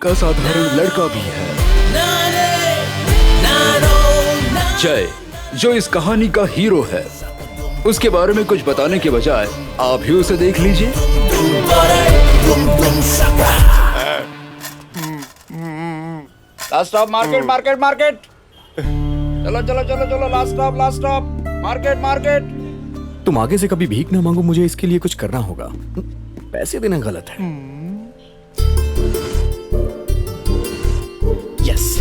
का साधारण लड़का भी है, जय, जो इस कहानी का हीरो है। उसके बारे में कुछ बताने के बजाय आप ही उसे देख लीजिए। Last stop market, market, market. चलो चलो चलो चलो, लास्ट स्टॉप मार्केट, मार्केट। तुम आगे से कभी भीख ना मांगो, मुझे इसके लिए कुछ करना होगा। पैसे देना गलत है। यस,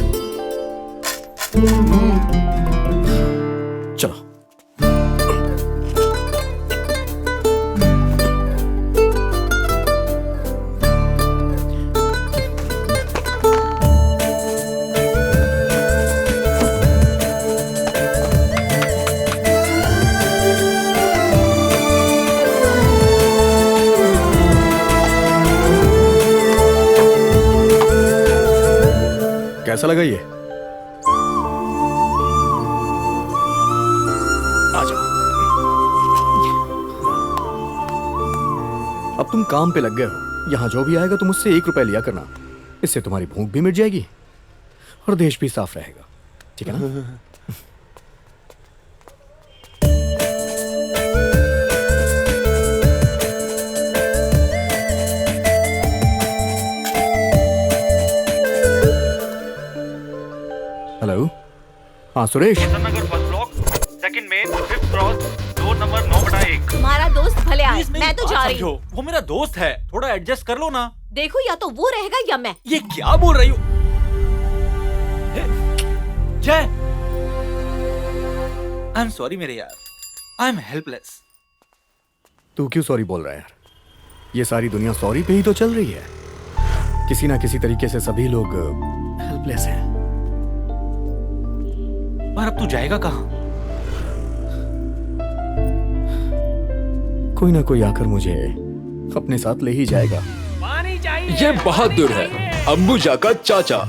चलो। कैसा लगा ये? आ जाओ। अब तुम काम पे लग गए हो। यहां जो भी आएगा तुम उससे 1 रुपए लिया करना। इससे तुम्हारी भूख भी मिट जाएगी और देश भी साफ रहेगा, ठीक है ना? हेलो, हाँ Suresh. Nagar first block, second main, 5th cross, door number 9/1। तुम्हारा दोस्त भले आए, मैं तो जा रही हूँ। वो मेरा दोस्त है, थोड़ा एडजस्ट कर लो ना। देखो, या तो वो रहेगा या मैं। ये क्या बोल रही हो? जय, आई एम सॉरी मेरे यार, आई एम हेल्पलेस। तू क्यों सॉरी बोल रहा है यार? ये सारी दुनिया सॉरी पे ही तो चल रही है। किसी ना किसी तरीके से सभी लोग हेल्पलेस हैं। पर अब तू जाएगा कहाँ? कोई ना कोई आकर मुझे अपने साथ ले ही जाएगा। पानी चाहिए। ये बहादुर है, अंबुजा का चाचा।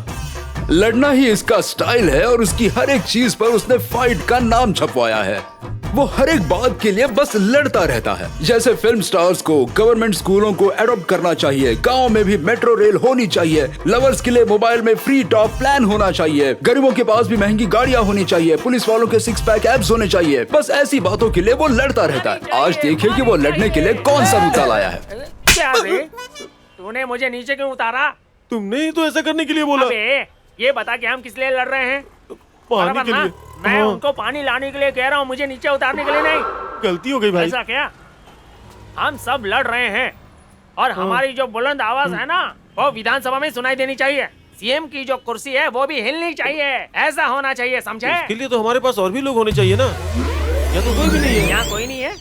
लड़ना ही इसका स्टाइल है और उसकी हर एक चीज पर उसने फाइट का नाम छपवाया है। वो हर एक बात के लिए बस लड़ता रहता है। जैसे फिल्म स्टार्स को गवर्नमेंट स्कूलों को एडॉप्ट करना चाहिए, गांव में भी मेट्रो रेल होनी चाहिए, लवर्स के लिए मोबाइल में फ्री टॉक प्लान होना चाहिए, गरीबों के पास भी महंगी गाड़ियां होनी चाहिए, पुलिस वालों के 6 पैक एब्स होने चाहिए। बस ऐसी बातों के लिए वो लड़ता रहता है। आज देखिए कि वो लड़ने के लिए कौन सा मुद्दा लाया है। क्या बे? तूने मुझे नीचे क्यों उतारा? तुमने ही तो ऐसा करने के लिए बोला। अबे, ये बता कि हम किस लिए लड़ रहे हैं? पानी के ना, लिए। मैं हाँ। उनको पानी लाने के लिए कह रहा हूँ, मुझे नीचे उतारने के लिए नहीं। गलती हो गई भाई। ऐसा क्या? हम सब लड़ रहे हैं और हमारी जो बुलंद आवाज है ना, वो विधानसभा में सुनाई देनी चाहिए। सीएम की जो कुर्सी है वो भी हिलनी चाहिए। ऐसा होना चाहिए, समझे? इसके लिए तो हमारे पास और भी लोग होने चाहिए ना। या तो कोई भी नहीं है। यहाँ कोई नहीं है।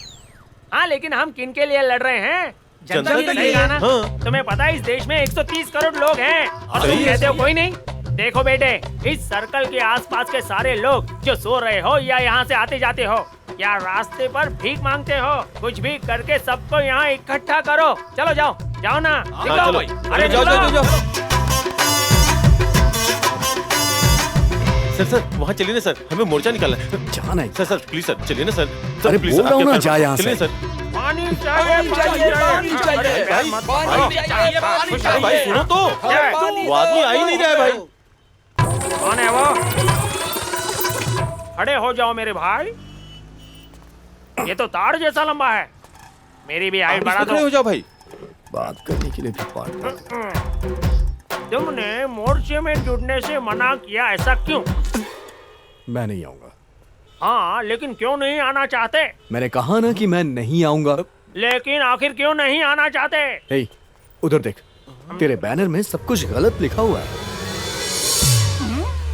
हाँ, लेकिन हम किन के लिए लड़ रहे हैं? जनता के लिए लिए। ना। हाँ। तुम्हें पता है इस देश में 130 करोड़ लोग हैं और तुम सही है। कहते हो कोई नहीं। देखो बेटे, इस सर्कल के आसपास के सारे लोग जो सो रहे हो या यहाँ से आते जाते हो या रास्ते पर भीख मांगते हो, कुछ भी करके सबको यहाँ इकट्ठा करो। चलो जाओ, जाओ ना। हाँ, निकलो। चलो। अरे जाओ, जाओ, निकलो। जाओ। सर वहाँ चलिए ना सर, हमें मोर्चा निकालना है। जाना है। सर प्लीज सर, चलिए ना सर। अरे प्लीज बोल रहा हूँ ना, आपके जा यहाँ चलिए से। सर। पानी चाहिए, पानी चाहिए। भाई, मत भाई, मारो। चाहिए, पानी चाहिए। भाई सुनो तो, वो आदमी आ ही नहीं रहा है भाई। कौन है वो? खड़े हो जाओ मेरे भाई। ये तो ताड़ जैसा लंबा है। मेरी भी हाइट बढ़ा खड़े हो दो। जाओ भाई। बात करने के लिए भी पार्टनर। तुमने मोर्चे में जुड़ने से मना किया, ऐसा क्यों? मैं नहीं आऊंगा। हाँ, लेकिन क्यों नहीं आना चाहते? मैंने कहा ना कि मैं नहीं आऊंगा। लेकिन आखिर क्यों नहीं आना चाहते? हे, उधर देख, तेरे बैनर में सब कुछ गलत लिखा हुआ है।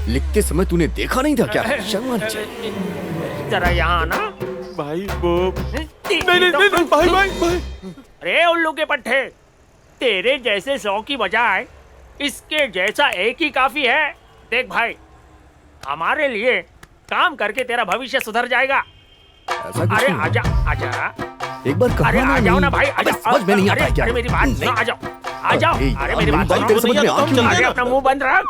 लिखते समय तूने देखा नहीं था क्या? शर्म आनी चाहिए। जरा यहाँ आना। भाई वो नहीं भाई भाई भाई। अरे उल्लू के पट्टे, तेरे जैसे 100 की बजाय इसके जैसा एक ही काफी है। देख भाई, हमारे लिए काम करके तेरा भविष्य सुधर जाएगा। ऐसा कुछ अरे नहीं है। आजा आजा। एक बार कहा अरे ना आ जाओ ना नहीं। भाई, अबे आजा। समझ में नहीं आता अरे, क्या? अरे मेरी बात सुनो, आ जाओ आ जाओ। अरे अरे मेरी बात भाई, सुनो। तेरे समझ में आ क्यों नहीं अरे रहा? अपना मुंह बंद रख।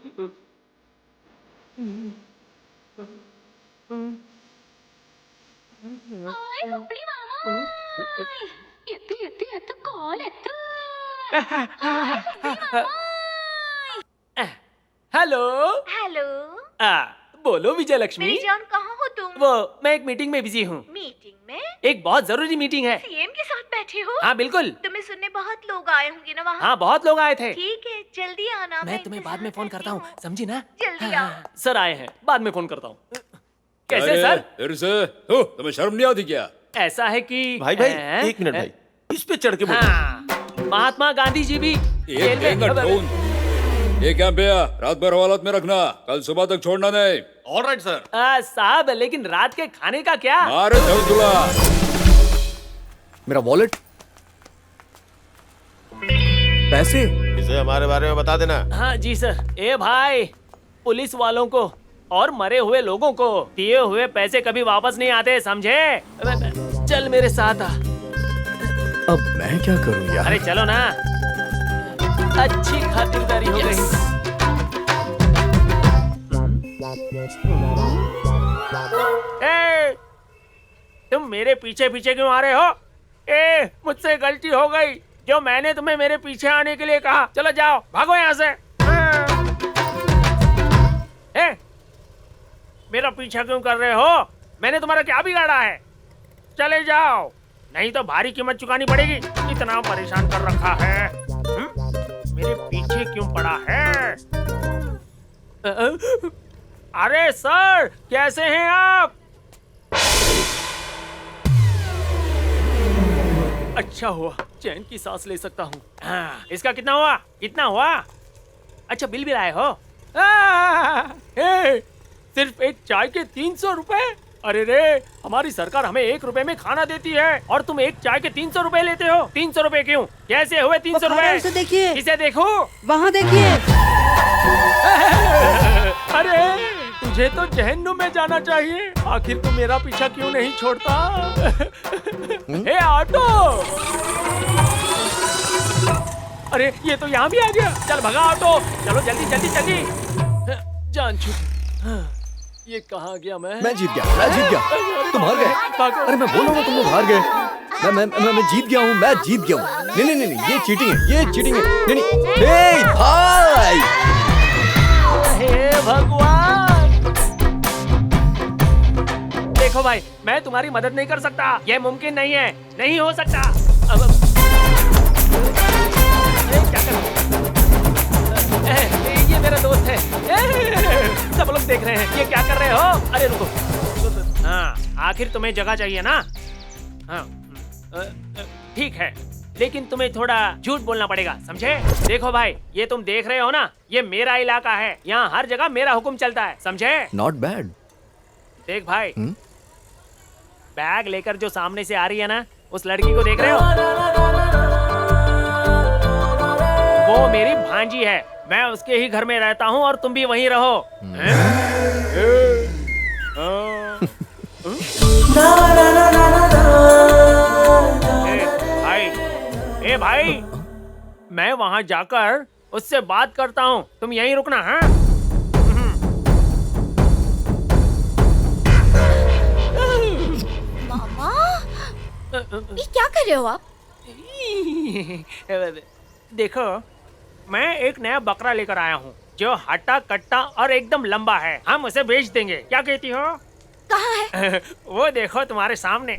हेलो। हेलो बोलो विजय लक्ष्मी। मेरी जान, कहाँ हो तुम? वो मैं एक मीटिंग में बिजी हूँ। मीटिंग में? एक बहुत जरूरी मीटिंग है। सीएम के साथ बैठे हो? हाँ बिल्कुल। तुम्हें सुनने बहुत लोग आए होंगे ना वहाँ? हाँ बहुत लोग आए थे। ठीक है, जल्दी आना। मैं तुम्हें बाद में फोन करता हूँ, समझी ना? जल्दी हाँ, आओ। सर आए हैं, बाद में फोन करता हूँ। कैसे अरे, सर? फिर से तुम्हें शर्म नहीं आती क्या? ऐसा है कि भाई भाई हैं? एक मिनट भाई, इस पे चढ़ के बोलो। हाँ, महात्मा गांधी जी भी एक देंगे ढूंढ। ये क्या भैया, रात भर हवालात में रखना, कल सुबह तक छोड़ना नहीं। Alright sir. साहब, लेकिन रात के खाने का क्या? मारे झड़तुला। मेरा वॉलेट, पैसे। इसे हमारे बारे में बता देना। हाँ जी सर। ए भाई, पुलिस वालों को और मरे हुए लोगों को दिए हुए पैसे कभी वापस नहीं आते, समझे? चल मेरे साथ आ। अब मैं क्या करूं यार? अरे चलो ना, अच्छी खातिरदारी हो गई। ए, तुम मेरे पीछे पीछे क्यों आ रहे हो? ए, मुझसे गलती हो गई जो मैंने तुम्हें मेरे पीछे आने के लिए कहा। चलो जाओ, भागो यहाँ से। ए, मेरा पीछा क्यों कर रहे हो? मैंने तुम्हारा क्या बिगाड़ा है? चले जाओ, नहीं तो भारी कीमत चुकानी पड़ेगी। इतना परेशान कर रखा है। मेरे पीछे क्यों पड़ा है? अरे सर, कैसे हैं आप? अच्छा हुआ, चैन की सांस ले सकता हूँ। इसका कितना हुआ? कितना हुआ? अच्छा, बिल भी लाए हो? सिर्फ एक चाय के 300 रुपए? अरे रे, हमारी सरकार हमें 1 रुपए में खाना देती है और तुम एक चाय के 300 रुपए लेते हो। 300 रुपए क्यों? कैसे हुए 300 रुपए? उसे देखिए, इसे देखो, वहाँ देखिए। अरे तुझे तो जहन्नुम में जाना चाहिए। आखिर तू मेरा पीछा क्यों नहीं छोड़ता? हे ऑटो! अरे ये तो यहाँ भी आ गया। चल भगा ऑटो, चलो जल्दी जल्दी जल्दी। जान छूटी। ये कहाँ गया? मैं जीत गया। तुम हार गए। अरे मैं बोल रहा हूँ तुम लोग हार गए। मैं जीत गया हूँ। मैं जीत गया हूँ। नहीं, ये चीटिंग है। ये चीटिंग है। नहीं भाई। हे भगवान! देखो भाई, मैं तुम्हारी मदद नहीं कर सकता। यह मुमकिन नहीं है, नहीं हो सकता। अब क्या करूं? ये मेरा दोस्त है। सब लोग देख रहे हैं, ये क्या कर रहे हो? अरे रुको। हाँ, आखिर तुम्हें जगह चाहिए ना? हाँ, ठीक है, लेकिन तुम्हें थोड़ा झूठ बोलना पड़ेगा, समझे? देखो भाई, ये तुम देख रहे हो ना, ये मेरा इलाका है। यहाँ हर जगह मेरा हुक्म चलता है, समझे? Not bad. देख भाई, बैग लेकर जो सामने से आ रही है ना, उस लड़की को देख रहे हो? वो मेरी भांजी है। मैं उसके ही घर में रहता हूँ और तुम भी वहीं रहो। ए भाई, मैं वहाँ जाकर उससे बात करता हूँ, तुम यहीं रुकना। हाँ? मामा, ये क्या कर रहे हो आप? देखो, मैं एक नया बकरा लेकर आया हूँ जो हट्टा कट्टा और एकदम लंबा है। हम उसे बेच देंगे, क्या कहती हो? कहाँ है? वो देखो तुम्हारे सामने।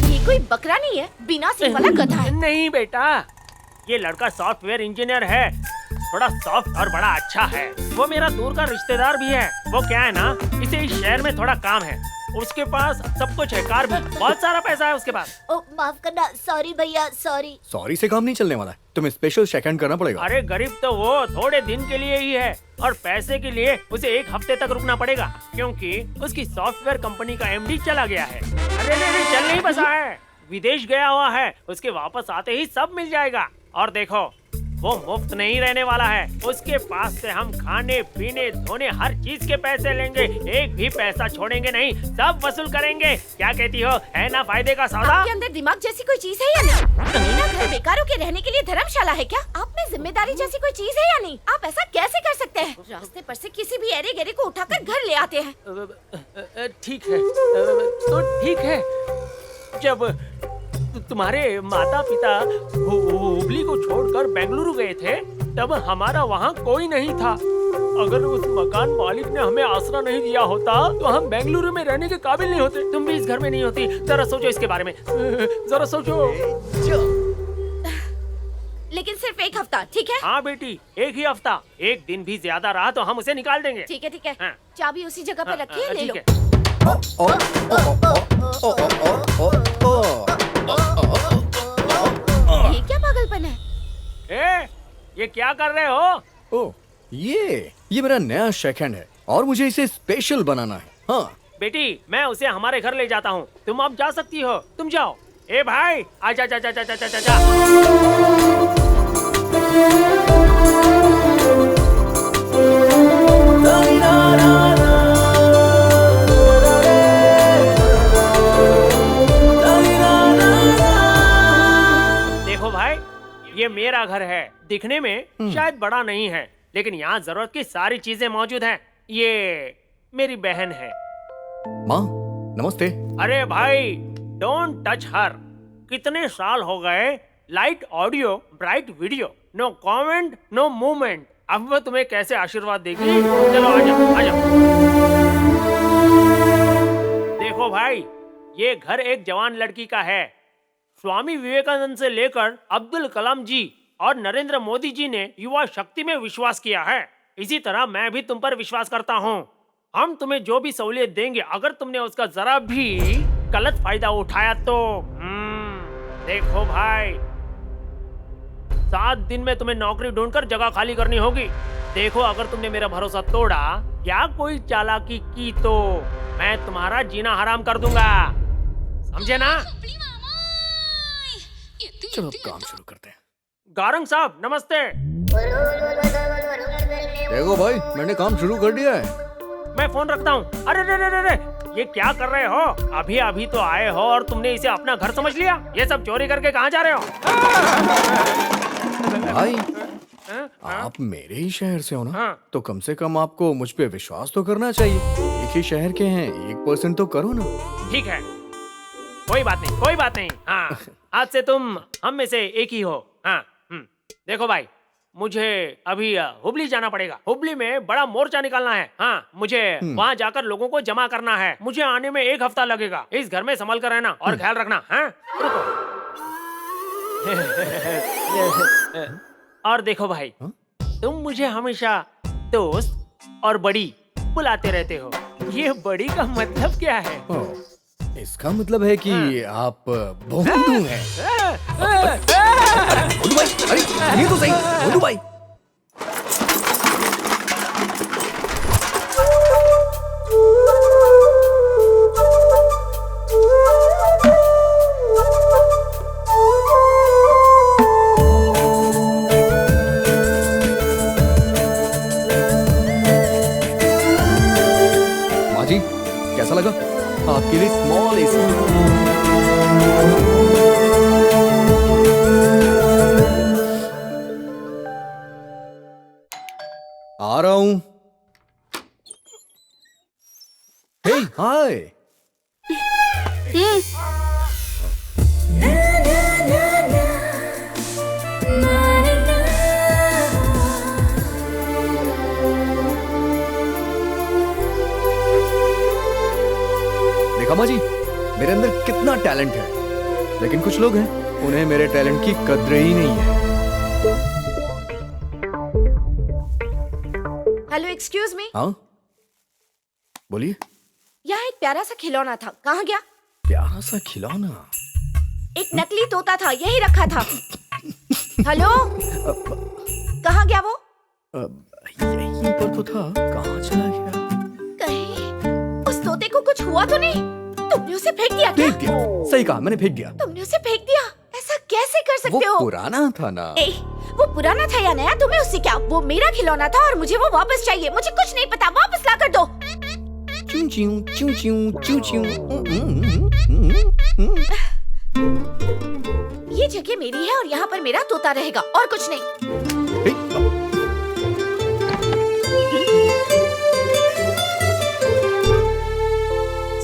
ये कोई बकरा नहीं है, बिना सींग वाला गधा है। नहीं बेटा, ये लड़का सॉफ्टवेयर इंजीनियर है। थोड़ा सॉफ्ट और बड़ा अच्छा है। वो मेरा दूर का रिश्तेदार भी है। वो क्या है ना, इसे इस शहर में थोड़ा काम है। उसके पास सब कुछ है, कार भी, बहुत सारा पैसा है उसके पास। ओ, माफ करना, सॉरी भैया, सॉरी। सॉरी से काम नहीं चलने वाला है। तुम्हें स्पेशल शेक हैंड करना पड़ेगा। अरे गरीब तो वो थोड़े दिन के लिए ही है और पैसे के लिए उसे 1 हफ्ते तक रुकना पड़ेगा, क्योंकि उसकी सॉफ्टवेयर कंपनी का एमडी चला गया है। अरे नहीं, चल नहीं बसा है, विदेश गया हुआ है। उसके वापस आते ही सब मिल जाएगा। और देखो, वो मुफ्त नहीं रहने वाला है। उसके पास से हम खाने पीने धोने हर चीज के पैसे लेंगे, एक भी पैसा छोड़ेंगे नहीं, सब वसूल करेंगे। क्या कहती हो, है ना फायदे का सौदा? आपके अंदर दिमाग जैसी कोई चीज है या नहीं? मेरा घर बेकारों के रहने के लिए धर्मशाला है क्या? आप में जिम्मेदारी जैसी कोई चीज है या नहीं? आप ऐसा कैसे कर सकते हैं? रास्ते पर से किसी भी एरे गेरे को उठाकर घर ले आते हैं। ठीक है, तो ठीक है। जब तुम्हारे माता पिता हुबली को छोड़कर बेंगलुरु गए थे, तब हमारा वहाँ कोई नहीं था। अगर उस मकान मालिक ने हमें आसरा नहीं दिया होता तो हम बेंगलुरु में रहने के काबिल नहीं होते। तुम भी इस घर में नहीं होती। जरा सोचो इसके बारे में, जरा सोचो। लेकिन सिर्फ एक हफ्ता, ठीक है? हाँ बेटी, एक ही हफ्ता। एक दिन भी ज्यादा रहा तो हम उसे निकाल देंगे। ठीक है ठीक है। हाँ। चाबी उसी जगह पर रखी है, ले ठीक लो। है। ये क्या पागलपन है? ये क्या कर रहे हो? ओ, ये मेरा नया शेक हैंड है और मुझे इसे स्पेशल बनाना है। हाँ बेटी, मैं उसे हमारे घर ले जाता हूँ। तुम अब जा सकती हो, तुम जाओ। ए भाई, आजा जा जा जा जा जा जा। देखो भाई, ये मेरा घर है। दिखने में शायद बड़ा नहीं है, लेकिन यहाँ जरूरत की सारी चीजें मौजूद हैं। ये मेरी बहन है। माँ, नमस्ते। अरे भाई, डोंट टच हर। कितने साल हो गए, light audio bright video, no comment no movement. अब वो तुम्हें कैसे आशीर्वाद देगी? चलो आ जाओ। देखो भाई, ये घर एक जवान लड़की का है। स्वामी विवेकानंद से लेकर अब्दुल कलाम जी और नरेंद्र मोदी जी ने युवा शक्ति में विश्वास किया है। इसी तरह मैं भी तुम पर विश्वास करता हूँ। हम तुम्हें जो भी सहूलियत देंगे, अगर तुमने उसका जरा भी गलत फायदा उठाया तो देखो भाई, 7 दिन में तुम्हें नौकरी ढूंढकर जगह खाली करनी होगी। देखो, अगर तुमने मेरा भरोसा तोड़ा या कोई चालाकी की तो मैं तुम्हारा जीना हराम कर दूंगा, समझे ना? चलो अब काम शुरू करते हैं। गारंग साहब नमस्ते। देखो भाई, मैंने काम शुरू कर दिया है। मैं फोन रखता हूँ। अरे रे रे रे रे, ये क्या कर रहे हो? अभी अभी तो आए हो और तुमने इसे अपना घर समझ लिया। ये सब चोरी करके कहाँ जा रहे हो? भाई, आप मेरे ही शहर से हो ना? हाँ। तो कम से कम आपको मुझ पे विश्वास तो करना चाहिए। एक ही शहर के हैं, 1% तो करो ना। ठीक है, कोई बात नहीं, कोई बात नहीं। हाँ, आज से तुम हम में से एक ही हो। हाँ, देखो भाई, मुझे अभी हुबली जाना पड़ेगा। हुबली में बड़ा मोर्चा निकालना है। हाँ, मुझे वहाँ जाकर लोगों को जमा करना है। मुझे आने में 1 हफ्ता लगेगा। इस घर में संभल कर रहना और ख्याल रखना। हाँ, रुको। और देखो भाई, तुम मुझे हमेशा दोस्त और बड़ी बुलाते रहते हो। ये बड़ी का मतलब क्या है? इसका मतलब है कि आप भोंदू हैं। भोंदू भाई, अरे ये तो सही, भोंदू भाई। माँ जी, कैसा लगा? आपके लिए स्मॉल एसी। आ रहा हूं। हे, हाय। देखा माँ जी, मेरे अंदर कितना टैलेंट है, लेकिन कुछ लोग हैं, उन्हें मेरे टैलेंट की कद्र ही नहीं है। Hello, excuse me. हाँ, बोलिए। यहाँ एक प्यारा सा खिलौना था, कहाँ गया? प्यारा सा खिलौना? एक नकली तोता था, यही रखा था। हेलो, कहाँ गया वो? यहीं पर तो था, कहाँ चला गया? कहीं उस तोते को कुछ हुआ तो नहीं? तुमने उसे फेंक दिया क्या? फेंक दिया, सही कहा, मैंने फेंक दिया। तुमने उसे फेंक दिया? ऐसा कैसे कर सकते वो हो? पुराना था ना। ए, वो पुराना था या नया तुम्हें उससे क्या? वो मेरा खिलौना था और मुझे वो वापस चाहिए। मुझे कुछ नहीं पता, वापस ला कर दो। चूं चूं चूं चूं चूं चूं। ये जगह मेरी है और यहाँ पर मेरा तोता रहेगा और कुछ नहीं।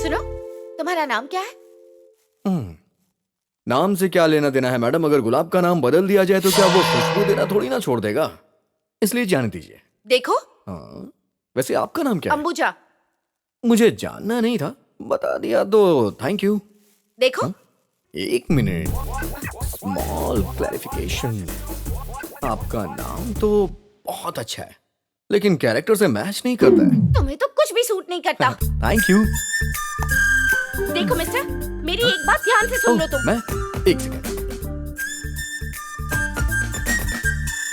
सुनो, तुम्हारा नाम क्या है? नाम से क्या लेना देना है मैडम? अगर गुलाब का नाम बदल दिया जाए तो क्या वो खुशबू देना थोड़ी ना छोड़ देगा, इसलिए जाने दीजिए। देखो, हाँ, वैसे आपका नाम क्या है? अंबुजा। मुझे जानना नहीं था, बता दिया तो थैंक यू। देखो, एक मिनट, स्मॉल क्लैरिफिकेशन। आपका नाम तो बहुत अच्छा है, लेकिन कैरेक्टर से मैच नहीं करता है। तुम्हें तो कुछ भी सूट नहीं करता। Thank you. देखो मिस्टर, मेरी एक बात ध्यान से सुन लो तुम। मैं एक सेकंड।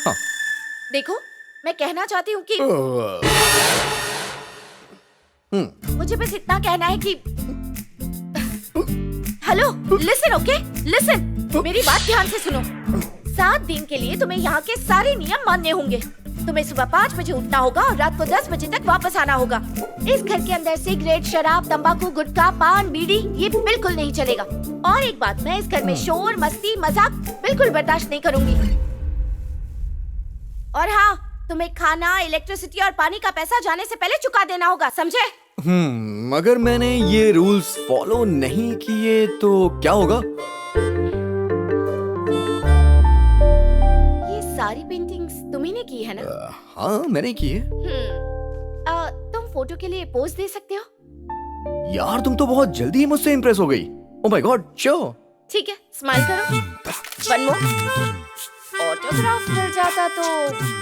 हाँ। देखो, मैं कहना चाहती हूँ कि मुझे बस इतना कहना है कि हेलो, लिसन, ओके, लिसन। मेरी बात ध्यान से सुनो। 7 दिन के लिए तुम्हें यहाँ के सारे नियम मानने होंगे। तुम्हें सुबह 5 बजे उठना होगा और रात को 10 बजे तक वापस आना होगा। इस घर के अंदर सिगरेट, शराब, तंबाकू, गुटखा, पान, बीड़ी ये बिल्कुल नहीं चलेगा। और एक बात, मैं इस घर में शोर, मस्ती, मजाक बिल्कुल बर्दाश्त नहीं करूंगी। और हाँ, तुम्हें खाना, इलेक्ट्रिसिटी और पानी का पैसा जाने से पहले चुका देना होगा, समझे? अगर मैंने ये रूल्स फॉलो नहीं किए तो क्या होगा? ये सारी पेंटिंग्स तुम्ही ने की है ना? हाँ, मैंने की है। तुम फोटो के लिए पोज दे सकते हो? यार, तुम तो बहुत जल्दी ही मुझसे इम्प्रेस हो गई। Oh my God, sure. ठीक है, स्माइल करो। One more. ऑटोग्राफ मिल जाता तो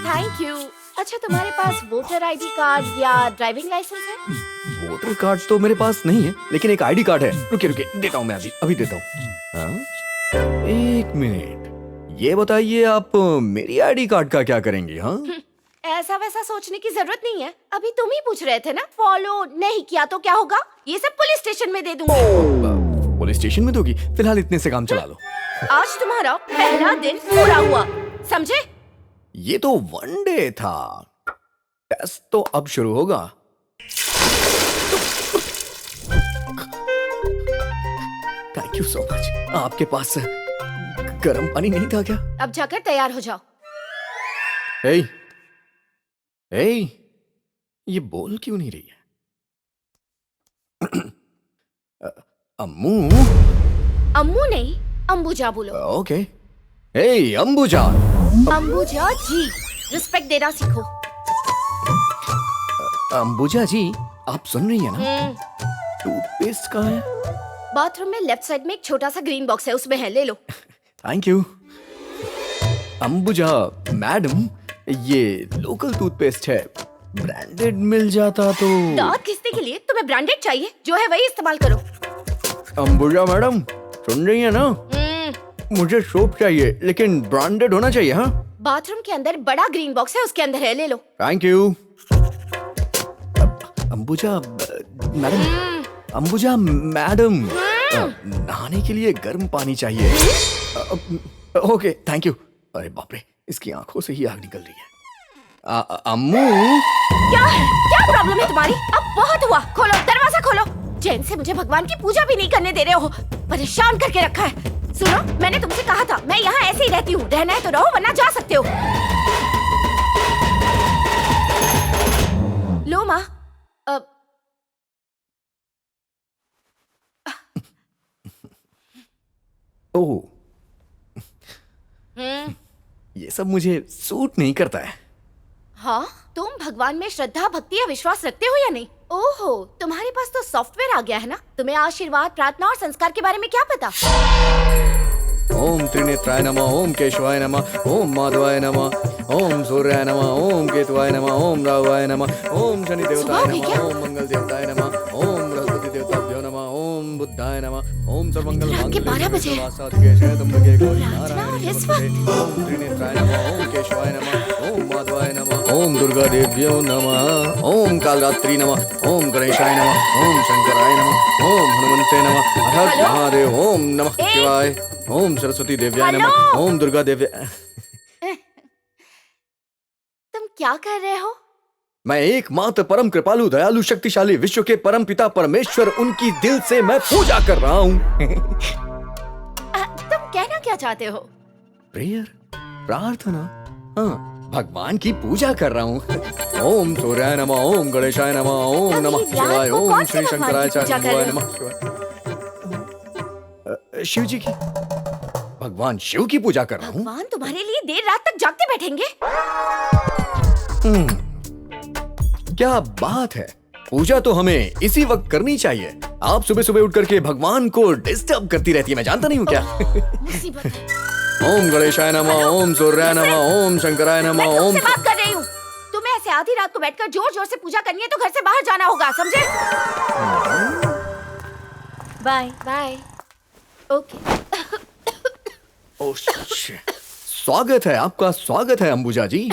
थैंक यू। अच्छा, तुम्हारे पास वोटर आईडी कार्ड या ड्राइविंग लाइसेंस है? वोटर कार्ड तो मेरे पास नहीं है, लेकिन एक आईडी कार्ड है। रुके रुके, देता हूँ मैं, अभी देता हूँ। एक मिनट, ये बताइए आप मेरी आईडी कार्ड का क्या करेंगी? हाँ, ऐसा वैसा सोचने की जरूरत नहीं है। अभी तुम ही पूछ रहे थे ना, फॉलो नहीं किया तो क्या होगा? ये सब पुलिस स्टेशन में दे दूंगी। पुलिस स्टेशन में दोगी? फिलहाल इतने से काम चला लो। आज तुम्हारा पहला दिन पूरा हुआ, समझे? ये तो वनडे था, टेस्ट तो अब शुरू होगा। Thank you so much. आपके पास गर्म पानी नहीं था क्या? अब जाकर तैयार हो जाओ। हे, हे, ये बोल क्यों नहीं रही है? अम्मू? अम्मू नहीं, अंबुजा बोलो। ओके। हे अंबुजा। अंबुजा जी, रिस्पेक्ट देना सीखो। अंबुजा जी, आप सुन रही है ना? टूथपेस्ट कहाँ है? बाथरूम में लेफ्ट साइड में एक छोटा सा ग्रीन बॉक्स है, उसमें है, ले लो। Thank you. अंबुजा मैडम, ये लोकल टूथपेस्ट है, ब्रांडेड मिल जाता तो। दांत घिसने के लिए तुम्हें ब्रांडेड चाहिए, जो है वही इस्तेमाल करो। अंबुजा मैडम, सुन रही है ना? मुझे सोप चाहिए, लेकिन ब्रांडेड होना चाहिए। हाँ, बाथरूम के अंदर बड़ा ग्रीन बॉक्स है, उसके अंदर है, ले लो। Thank you. Ambuja madam, Ambuja madam, नहाने के लिए गर्म पानी चाहिए। Okay, thank you. अरे बाप रे, इसकी आंखों से ही आग निकल रही है। अम्मू, क्या प्रॉब्लम है तुम्हारी? अब बहुत हुआ, खोलो दरवाजा खोलो। चैन से मुझे भगवान की पूजा भी नहीं करने दे रहे हो, परेशान करके रखा है। सुनो, मैंने तुमसे कहा था, मैं यहाँ ऐसे ही रहती हूँ, रहना है तो रहो वरना जा सकते हो। लो माँ, ओह, ये सब मुझे सूट नहीं करता है। हाँ, तुम भगवान में श्रद्धा, भक्ति या विश्वास रखते हो या नहीं? ओहो, तुम्हारे पास तो सॉफ्टवेयर आ गया है ना? तुम्हें आशीर्वाद, प्रार्थना और संस्कार के बारे में क्या पता? ओम त्रिनेत्राय नमः, ओम केशवाय नमः, ओम माधवाय नमः, ओम सूर्याय नमः, ओम केतुवाय नमः, ओम राहुवाय नमः, ओम शनि देवताय नमः, ओम मंगल देवताय नमः, ओम बृहस्पति देवताभ्यो नमः, ओम बुद्धाय नमः, ओम सर्वमंगल रात के 12 बजे। नारायण और इस वक्त? ओम त्रिनेत्राय नमः, ओम केशवाय नमः, ओम माधवाय नमः, ओम दुर्गा देव्यो नमः, ओम कालरात्रि नमः, ओम गणेशाय नमः, ओम शंकराय नमः, ओम हनुमंते नमः, हर हर महादेव, ओम नमः शिवाय, ओम सरस्वती देव्याय नमः, ओम दुर्गा देव्य। क्या कर रहे हो? मैं एकमात्र परम कृपालु दयालु शक्तिशाली विश्व के परम पिता परमेश्वर उनकी दिल से मैं पूजा कर रहा हूँ। तुम कहना क्या चाहते हो? प्रेयर, प्रार्थना, हाँ, भगवान की पूजा कर रहा हूँ। ओम सूर्याय नमः, ओम गणेशाय नमः, ओम अभी नमः रात शिवाय, को ओम कौन से श्री भगवान शंकराय की पूजा कर शिवाय रहे हो? नमः शिवाय। शिव जी की, भगवान शिव की पूजा कर रहा हूँ। भगवान तुम्हारे लिए देर रात तक जागते बैठेंगे? क्या बात है, पूजा तो हमें इसी वक्त करनी चाहिए। आप सुबह सुबह उठ करके भगवान को डिस्टर्ब करती रहती है, मैं जानता नहीं हूँ क्या। मुसीबत है। ओम गणेशाय नमः, ओम सूर्याय नमः, ओम शंकराय मैं नमः, ओम। तुमसे बात कर रही हूँ। तुम्हें ऐसे आधी रात को बैठकर जोर जोर से पूजा करनी है तो घर से बाहर जाना होगा, समझे? Bye bye. Okay. Oh shit. स्वागत है, आपका स्वागत है अंबुजा जी।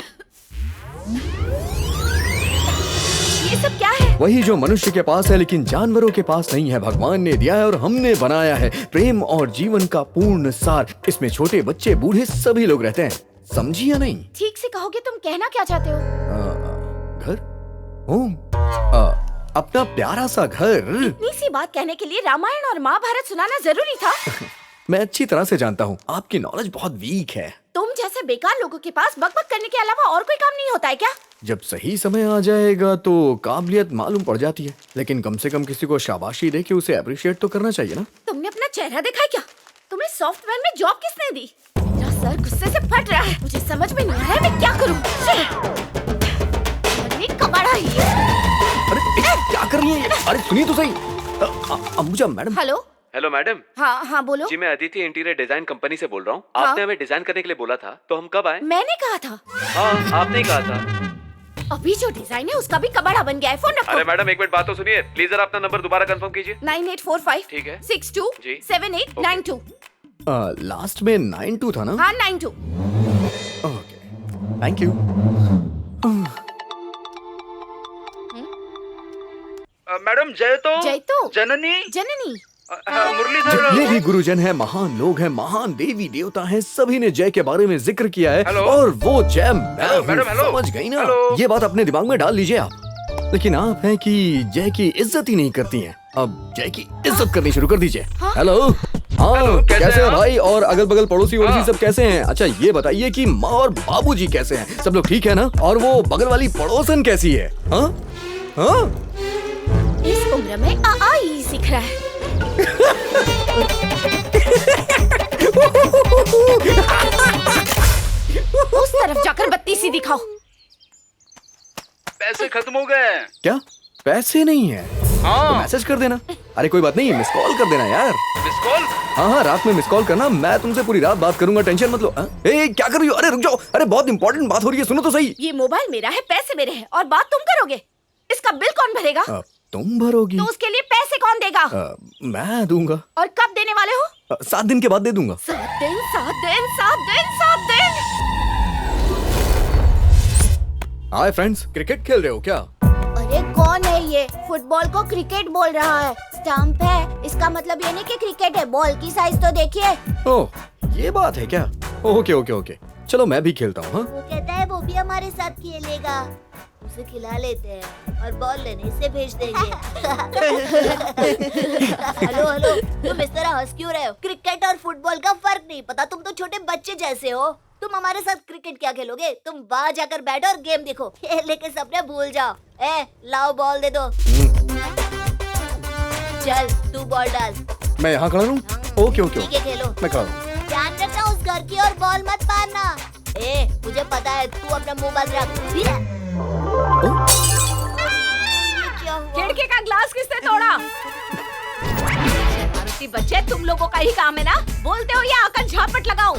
ये सब क्या है? वही जो मनुष्य के पास है लेकिन जानवरों के पास नहीं है, भगवान ने दिया है और हमने बनाया है। प्रेम और जीवन का पूर्ण सार। इसमें छोटे बच्चे बूढ़े सभी लोग रहते हैं, समझी या नहीं? ठीक से कहोगे, तुम कहना क्या चाहते हो? घर, होम, अपना प्यारा सा घर। इतनी सी बात कहने के लिए रामायण और महाभारत सुनाना जरूरी था? मैं अच्छी तरह से जानता हूँ, आपकी नॉलेज बहुत वीक है। तुम जैसे बेकार लोगों के पास बकबक करने के अलावा और कोई काम नहीं होता है क्या? जब सही समय आ जाएगा तो काबिलियत मालूम पड़ जाती है, लेकिन कम से कम किसी को शाबाशी दे के उसे अप्रिशिएट तो करना चाहिए ना। तुमने अपना चेहरा देखा है क्या? तुम्हें सॉफ्टवेयर में जॉब किसने दी? मेरा सर गुस्से से फट रहा है, मुझे समझ में नहीं आ रहा है मैं क्या करूं। कबाड़ा ही। अरे क्या कर रही है ये? अरे सुनिए तो सही। Ambuja madam. Hello hello madam. हाँ हाँ बोलो। जी मैं अदिति इंटीरियर डिजाइन कंपनी से बोल रहा हूँ। हाँ? आपने हमें डिजाइन करने के लिए बोला था, तो हम कब आए? मैंने कहा था। हाँ आपने ही कहा था। अभी जो डिजाइन है उसका भी कबाड़ा बन गया है। फोन रखो। अरे मैडम एक मिनट बात तो सुनिए, प्लीज जरा अपना नंबर दोबारा कंफर्म कीजिए। 9845 ठीक है। 62 जी। 7892। लास्ट में 92 था ना? हाँ 92। Okay, thank you. मैडम जय तो जननी जननी मुरलीधर। ये भी गुरुजन है, महान लोग हैं, महान देवी देवता हैं, सभी ने जय के बारे में जिक्र किया है। हेलो? और वो जय मैं हेलो, हूँ, मैडम, हेलो? समझ गई ना? हेलो? ये बात अपने दिमाग में डाल लीजिए आप। लेकिन आप हैं कि जय की इज्जत ही नहीं करती हैं। अब जय की इज्जत करनी शुरू कर दीजिए। हेलो, हाँ हेलो, कैसे कैसे हैं हैं आप? भाई? और अगल बगल पड़ोसी वड़ोसी हाँ। सब कैसे हैं? अच्छा ये बताइए कि माँ और बाबूजी कैसे हैं? सब लोग ठीक है ना? और वो बगल वाली पड़ोसन कैसी है? हाँ हाँ। इस उम्र में आ ही सीख रहा है। उस तरफ जाकर बत्ती सी दिखाओ। पैसे खत्म हो गए। क्या पैसे नहीं है? तो हाँ मैसेज कर देना। अरे कोई बात नहीं, मिस कॉल कर देना यार। Miss call. हाँ हाँ, रात में मिस कॉल करना, मैं तुमसे पूरी रात बात करूंगा, टेंशन मत लो। ए क्या कर रही हो? अरे रुक जाओ, अरे बहुत इंपॉर्टेंट बात हो रही है, सुनो तो सही। ये मोबाइल मेरा है, पैसे मेरे हैं और बात तुम करोगे। इसका बिल कौन भरेगा? तुम भरोगी? तो उसके लिए पैसे कौन देगा? मैं दूंगा। और कब देने वाले हो? 7 दिन के बाद दे दूंगा। 7 दिन 7 दिन 7 दिन 7 दिन। हाय फ्रेंड्स, क्रिकेट खेल रहे हो क्या? अरे कौन है ये? फुटबॉल को क्रिकेट बोल रहा है। स्टंप है, इसका मतलब ये नहीं कि क्रिकेट है। बॉल की साइज तो देखिए। ओह ये बात है क्या? ओके ओके ओके, चलो मैं भी खेलता हूँ। हाँ वो कहता है वो भी हमारे साथ खेलेगा। उसे खिला लेते हैं और बॉल लेने से भेज देंगे। हेलो हेलो, तुम इस तरह हंस क्यों रहे हो? क्रिकेट और फुटबॉल का फर्क नहीं पता? तुम तो छोटे बच्चे जैसे हो। तुम हमारे साथ क्रिकेट क्या खेलोगे? तुम बाहर जाकर बैठो और गेम देखो। खेलने के सपने भूल जाओ। लाओ बॉल दे दो। चल तू बॉल डाल। मैं यहाँ खड़ा रहूँ? ओके ओके ठीक है खेलो। मैं खड़ा हूँ। ध्यान रखना उस घर की और बॉल मत मारना। मुझे पता है, तू अपना मोबाइल रख। खिड़की का ग्लास किसने तोड़ा? शरारती बच्चे, तुम लोगों का ही काम है ना? बोलते हो या आकर झापट लगाऊं?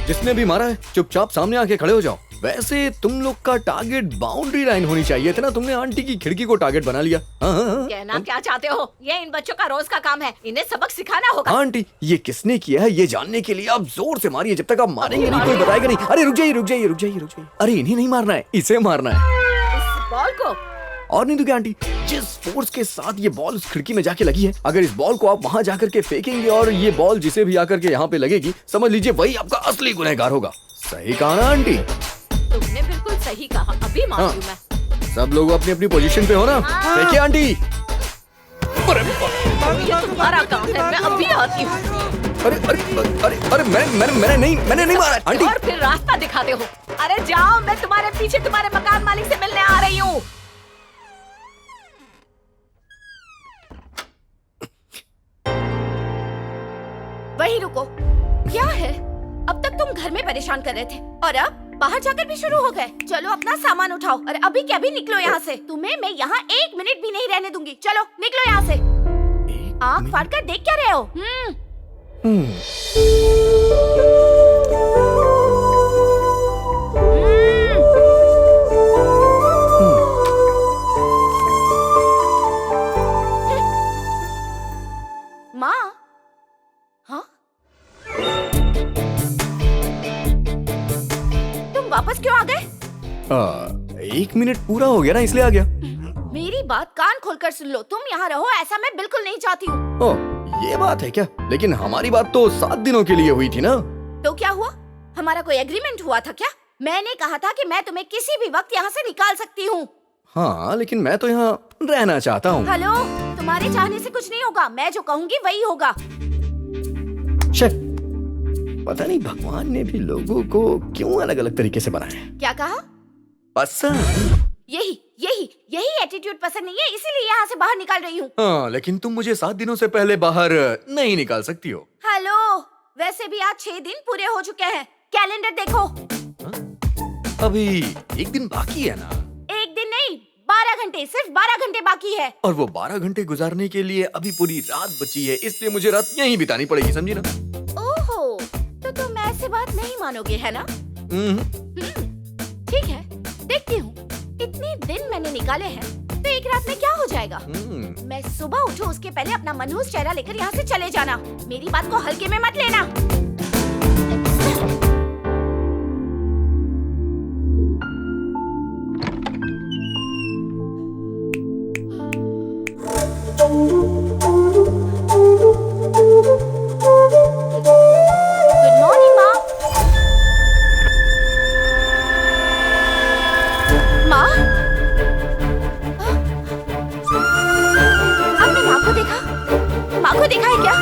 जिसने भी मारा है चुपचाप सामने आके खड़े हो जाओ। वैसे तुम लोग का टारगेट बाउंड्री लाइन होनी चाहिए थी ना, तुमने आंटी की खिड़की को टारगेट बना लिया। हाँ, कहना क्या चाहते हो? ये इन बच्चों का रोज का काम है, इन्हें सबक सिखाना होगा। आंटी ये किसने किया है ये जानने के लिए आप जोर से मारिए, जब तक आप मारेंगे नहीं कोई बताएगा नहीं। अरे रुक जाइए रुक जाइए रुक जाइए रुक जाइए। अरे इन्हें नहीं मारना है, इसे मारना है। इस बॉल को? और नहीं तो क्या आंटी, जिस फोर्स के साथ ये बॉल उस खिड़की में जाके लगी है, अगर इस बॉल को आप वहां जाकर के फेंकेंगे और ये बॉल जिसे भी आकर के यहाँ पे लगेगी, समझ लीजिए वही आपका असली गुनहगार होगा। सही कहा ना आंटी? तुमने बिल्कुल बिल्कुल सही कहा, अभी मारती हूँ मैं। सब लोग अपनी अपनी पोजीशन पे हो ना? देखिए आंटी। ये तुम्हारा काम है, मैं अभी आती हूँ। अरे अरे अरे अरे मैंने नहीं मारा आंटी। और फिर रास्ता दिखाते हो। अरे जाओ, मैं तुम्हारे पीछे तुम्हारे मकान मालिक से मिलने आ रही हूँ। वहीं रुको। क्या है? अब तक तुम घर में परेशान कर रहे थे और अब बाहर जाकर भी शुरू हो गए। चलो अपना सामान उठाओ। अरे अभी क्या भी निकलो यहाँ से। तुम्हें मैं यहाँ 1 मिनट भी नहीं रहने दूंगी। चलो निकलो यहाँ से। आँख फाड़ कर देख क्या रहे हो? माँ, हाँ? तुम वापस क्यों आ गए? 1 मिनट पूरा हो गया ना, इसलिए आ गया। मेरी बात कान खोलकर सुन लो। तुम यहाँ रहो ऐसा मैं बिल्कुल नहीं चाहती हूँ। ओह, ये बात है क्या? लेकिन हमारी बात तो 7 दिनों के लिए हुई थी ना? तो क्या हुआ? हमारा कोई एग्रीमेंट हुआ था क्या? मैंने कहा था कि मैं तुम्हें किसी भी वक्त यहाँ से निकाल सकती हूँ। हाँ, लेकिन मैं तो यहाँ रहना चाहता हूँ। हेलो, तुम्हारे चाहने से कुछ नहीं होगा। मैं जो कहूँगी वही होगा। पता नहीं भगवान ने भी लोगों को क्यों अलग अलग तरीके से बनाया है। क्या कहा? पसंद। यही एटीट्यूड पसंद नहीं है, इसीलिए यहाँ से बाहर निकाल रही हूँ। हाँ, लेकिन तुम मुझे 7 दिनों से पहले बाहर नहीं निकाल सकती हो। हेलो, वैसे भी आज 6 दिन पूरे हो चुके हैं। कैलेंडर देखो। अभी 1 दिन बाकी है ना? 1 दिन नहीं, 12 घंटे, सिर्फ 12 घंटे बाकी है। और वो 12 घंटे गुजारने के लिए अभी पूरी रात बची है, इसलिए मुझे रात यहीं बितानी पड़ेगी, समझी ना? ओहो, तो तुम ऐसे बात नहीं मानोगे, है ना? ठीक है, देखती हूँ। इतने दिन मैंने निकाले हैं, तो एक रात में क्या हो जाएगा? मैं सुबह उठूं उसके पहले अपना मनहूस चेहरा लेकर यहाँ से चले जाना। मेरी बात को हल्के में मत लेना। गुड मॉर्निंग माँ। माँ, आपने माँ को देखा? माँ को देखा है क्या?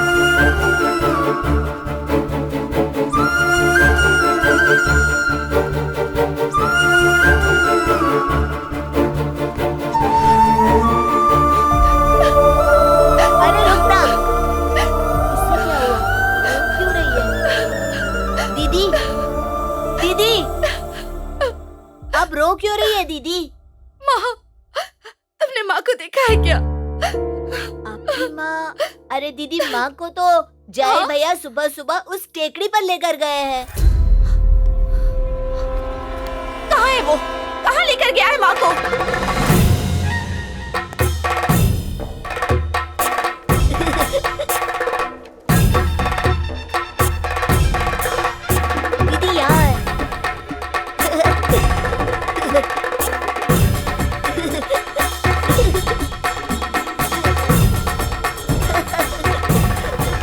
अरे रुक ना। इससे क्या हुआ? क्यों रही है? दीदी, दीदी, अब रो क्यों रही है दीदी? माँ, तुमने माँ को देखा है क्या? आपकी माँ? अरे दीदी, माँ को तो जय भैया सुबह सुबह उस टेकड़ी पर लेकर गए हैं। कहाँ है वो? कहाँ लेकर गया है माँ को? दीदी यहाँ है।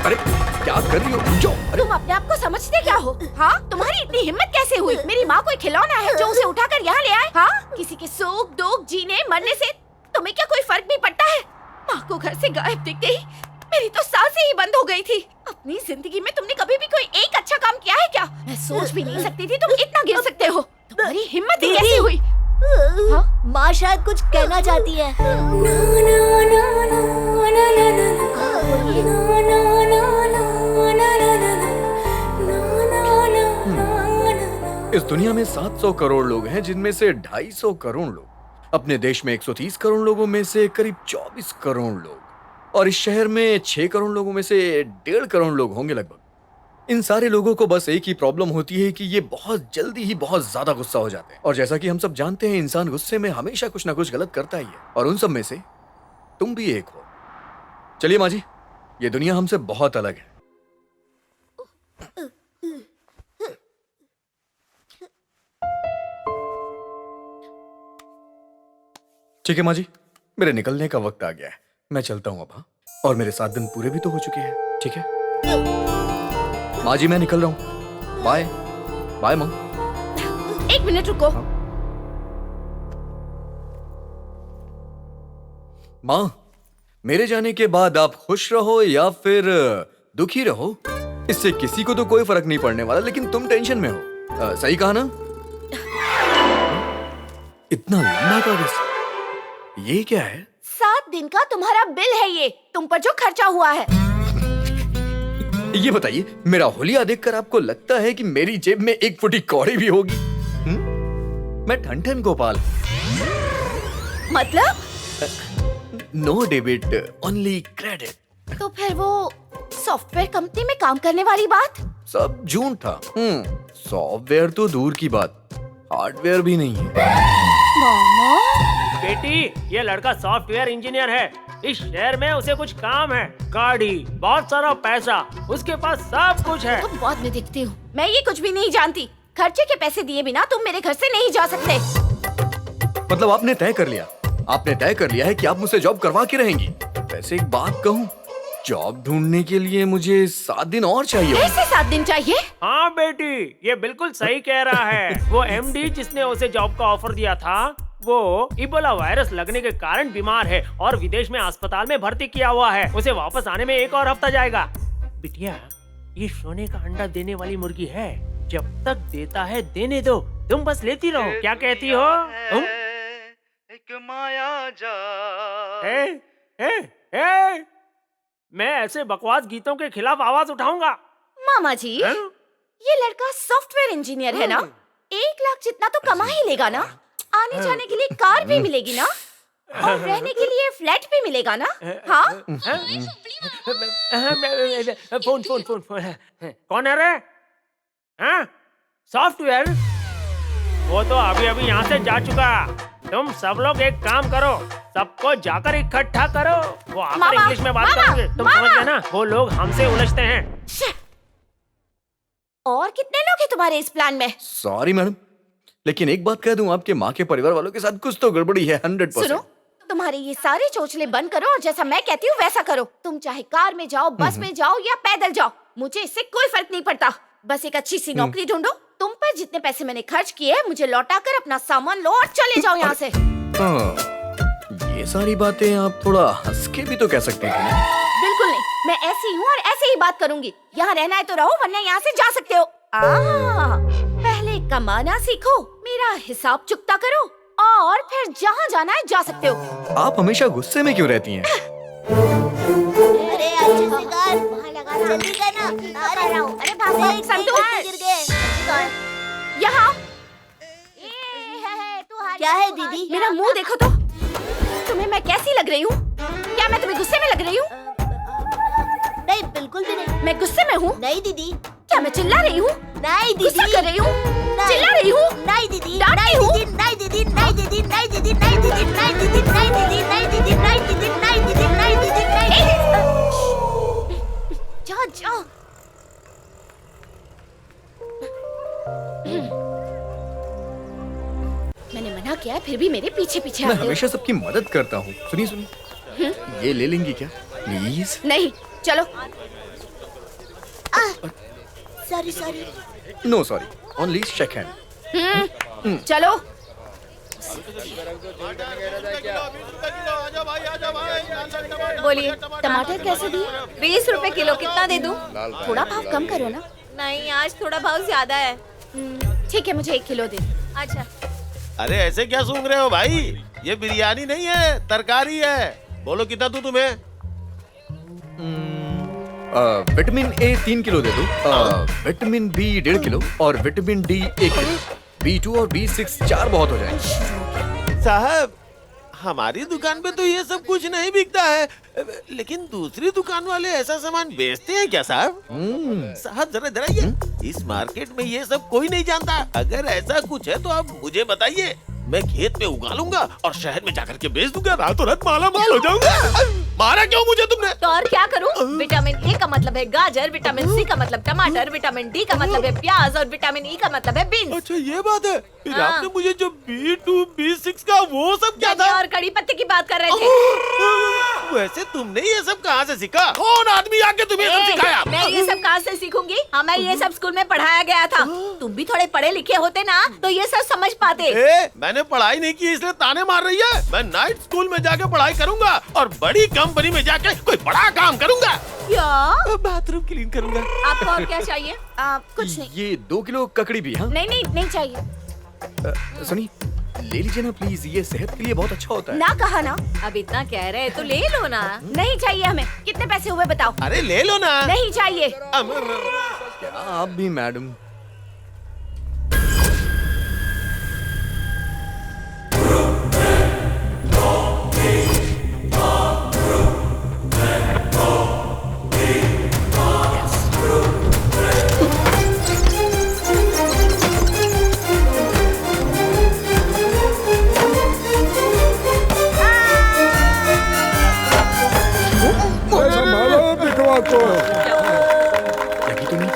अरे क्या कर रही हो? जो तुम अपने आप को समझते क्या हो? हाँ, तुम्हारी इतनी हिम्मत कैसे हुई? मेरी माँ कोई खिलौना है जो उसे उठाकर यहाँ ले आए? हाँ, किसी के सुख दुख जीने मरने से तुम्हें क्या कोई फर्क भी पड़ता है? माँ को घर से गायब दिखते ही मेरी तो सांसें ही बंद हो गई थी। अपनी जिंदगी में तुमने कभी भी कोई एक अच्छा काम किया है क्या? मैं सोच भी नहीं सकती थी तुम इतना गिर सकते हो। तुम्हारी हिम्मत ही कैसे हुई? हाँ? माँ शायद कुछ कहना चाहती है। इस दुनिया में 700 करोड़ लोग हैं, जिनमें से 250 करोड़ लोग अपने देश में 130 करोड़ लोगों में से करीब 24 करोड़ लोग, और इस शहर में 6 करोड़ लोगों में से 1.5 करोड़ लोग होंगे लगभग। इन सारे लोगों को बस एक ही प्रॉब्लम होती है कि ये बहुत जल्दी ही बहुत ज्यादा गुस्सा हो जाते हैं, और जैसा कि हम सब जानते हैं, इंसान गुस्से में हमेशा कुछ ना कुछ गलत करता ही है, और उन सब में से तुम भी एक हो। चलिए माँ जी, ये दुनिया हमसे बहुत अलग है। ठीक है माँ जी, मेरे निकलने का वक्त आ गया है, मैं चलता हूँ अब। हाँ, और मेरे 7 दिन पूरे भी तो हो चुके हैं। ठीक है माँ जी, मैं निकल रहा हूँ। बाय बाय माँ। 1 मिनट रुको। माँ, मेरे जाने के बाद आप खुश रहो या फिर दुखी रहो, इससे किसी को तो कोई फर्क नहीं पड़ने वाला, लेकिन तुम टेंशन में हो। सही कहा ना? इतना लंबा कागज, ये क्या है? 7 दिन का तुम्हारा बिल है ये, तुम पर जो खर्चा हुआ है। ये बताइए, मेरा होलिया देखकर आपको लगता है कि मेरी जेब में 1 फुटी कौड़ी भी होगी? मैं ठन गोपाल। मतलब? No debit, only credit. तो फिर वो सॉफ्टवेयर कंपनी में काम करने वाली बात? सब झूठ था। सॉफ्टवेयर तो दूर की बात, हार्डवेयर भी नहीं है। मामा, बेटी, ये लड़का सॉफ्टवेयर इंजीनियर है। इस शहर में उसे कुछ काम है, गाड़ी, बहुत सारा पैसा, उसके पास सब कुछ है। तो बाद में देखती हूँ। मैं ये कुछ भी नहीं जानती। खर्चे के पैसे दिए बिना तुम मेरे घर से नहीं जा सकते। मतलब आपने तय कर लिया? आपने तय कर लिया है कि आप मुझसे जॉब करवा के रहेंगी? वैसे एक बात कहूँ, जॉब ढूंढने के लिए मुझे 7 दिन और चाहिए। ऐसे 7 दिन चाहिए? हाँ बेटी, ये बिल्कुल सही कह रहा है। वो एमडी जिसने उसे जॉब का ऑफर दिया था, वो इबोला वायरस लगने के कारण बीमार है और विदेश में अस्पताल में भर्ती किया हुआ है। उसे वापस आने में 1 और हफ्ता जाएगा। बिटिया, ये सोने का अंडा देने वाली मुर्गी है, जब तक देता है देने दो, तुम बस लेती रहो। क्या कहती हो? एक माया जा। मैं ऐसे बकवास गीतों के खिलाफ आवाज उठाऊंगा। मामा जी, ये लड़का सॉफ्टवेयर इंजीनियर है ना? 1 लाख जितना तो कमा ही लेगा ना? आने जाने के लिए कार भी मिलेगी ना? और रहने के लिए फ्लैट भी मिलेगा ना? हाँ? फोन कौन है रे? हाँ? सॉफ्टवेयर? वो तो अभी अभी यहाँ से जा चुका। तुम सब लोग एक काम करो, सबको जाकर इकट्ठा करो। वो आकर इंग्लिश में बात करेंगे, तुम समझ गए ना? वो लोग हमसे उलझते हैं। और कितने लोग हैं तुम्हारे इस प्लान में? सॉरी मैडम, लेकिन एक बात कह दूं, आपके माँ के परिवार वालों के साथ कुछ तो गड़बड़ी है। 100%। सुनो, तुम्हारे ये सारे चोचले बंद करो और जैसा मैं कहती हूँ वैसा करो। तुम चाहे कार में जाओ, बस में जाओ या पैदल जाओ, मुझे इससे कोई फर्क नहीं पड़ता। बस एक अच्छी सी नौकरी ढूंढो। तुम पर जितने पैसे मैंने खर्च किए हैं, मुझे लौटाकर अपना सामान लो और चले जाओ यहाँ से। ये सारी बातें आप थोड़ा हंस के भी तो कह सकते हैं ना? बिल्कुल नहीं, मैं ऐसी हूँ और ऐसे ही बात करूंगी। यहाँ रहना है तो रहो, वरना यहाँ से जा सकते हो। पहले कमाना सीखो, मेरा हिसाब चुकता करो और फिर जहाँ जाना है जा सकते हो। आप हमेशा गुस्से में क्यों रहती हैं? अरे अच्छे से कर, वहाँ लगाना, जल्दी करना। अरे भाभी, संतू गिर गए। यहाँ। क्या है दीदी? मेरा मुंह देखो तो, तुम्हें मैं कैसी लग रही हूँ? क्या मैं तुम्हें गुस्से में लग रही हूँ? नहीं, बिल्कुल भी नहीं। मैं गुस्से में हूँ? नहीं दीदी। क्या मैं चिल्ला रही हूँ? नहीं दीदी। गुस्सा कर रही हूँ? चिल्ला रही हूँ? नहीं दीदी। डांट रही हूँ? नहीं दीदी, नहीं दीदी, नहीं दीदी, नहीं दीदी, नहीं दीदी, नहीं दीदी, नहीं दीदी, नहीं दीदी, नहीं दीदी, नहीं दीदी, नहीं दीदी। जा जा। मैंने मना किया है, फिर भी मेरे पीछे पीछे मैं आते हो। हमेशा सबकी मदद करता हूँ। सुनिए, ये ले लेंगी क्या प्लीज? नहीं, चलो। Sorry sorry. No sorry, only shake hand. चलो। बोलिए, टमाटर कैसे दिए? 20 रुपए किलो। कितना दे दूं? थोड़ा भाव कम करो ना। नहीं, आज थोड़ा भाव ज्यादा है। ठीक है, मुझे 1 किलो दे। अच्छा। अरे ऐसे क्या सूंघ रहे हो भाई? ये बिरयानी नहीं है, तरकारी है। बोलो कितना दूं तुम्हें? विटामिन ए 3 किलो दे दो, विटामिन बी 1.5 किलो और विटामिन डी 1 किलो। B2 और B6 4 बहुत हो जाएंगे। साहब, हमारी दुकान पे तो ये सब कुछ नहीं बिकता है, लेकिन दूसरी दुकान वाले ऐसा सामान बेचते हैं क्या साहब? साहब जरा जरा ये, इस मार्केट में ये सब कोई नहीं जानता। अगर ऐसा कुछ है तो आप मुझे बताइए, मैं खेत में उगा लूंगा और शहर में जाकर के बेच दूंगा, रातों रात माला माल हो जाऊंगा। मारा क्यों मुझे तुमने? तो और क्या करूं? विटामिन ए का मतलब है गाजर, विटामिन सी का मतलब टमाटर, विटामिन डी का मतलब है प्याज और विटामिन ई का मतलब है बीन्स। अच्छा ये बात है। फिर हाँ। आपने मुझे जो B2, B6 का वो सब क्या था? और कड़ी पत्ते की बात कर रहे थे। वैसे तुमने ये सब कहाँ से सीखा? कौन आदमी आके तुम्हें ये सब सिखाया? मैं ये सब कहाँ से सीखूंगी? हमें ये सब स्कूल में पढ़ाया गया था। तुम भी थोड़े पढ़े लिखे होते ना तो ये सब समझ पाते। मैंने पढ़ाई नहीं की इसलिए ताने मार रही है। मैं नाइट स्कूल में जाके पढ़ाई करूंगा और बड़ी कंपनी में जाके कोई बड़ा काम करूंगा। क्या? बाथरूम क्लीन करूंगा। आपको और क्या चाहिए? कुछ नहीं। ये 2 किलो ककड़ी भी। हाँ नहीं चाहिए। सुनी, ले लीजिए ना प्लीज, ये सेहत के लिए बहुत अच्छा होता है। ना कहा ना। अब इतना कह रहे तो ले लो ना। नहीं चाहिए हमें। कितने पैसे हुए बताओ? अरे ले लो ना। नहीं चाहिए। क्या आप भी मैडम। लगी तो नहीं?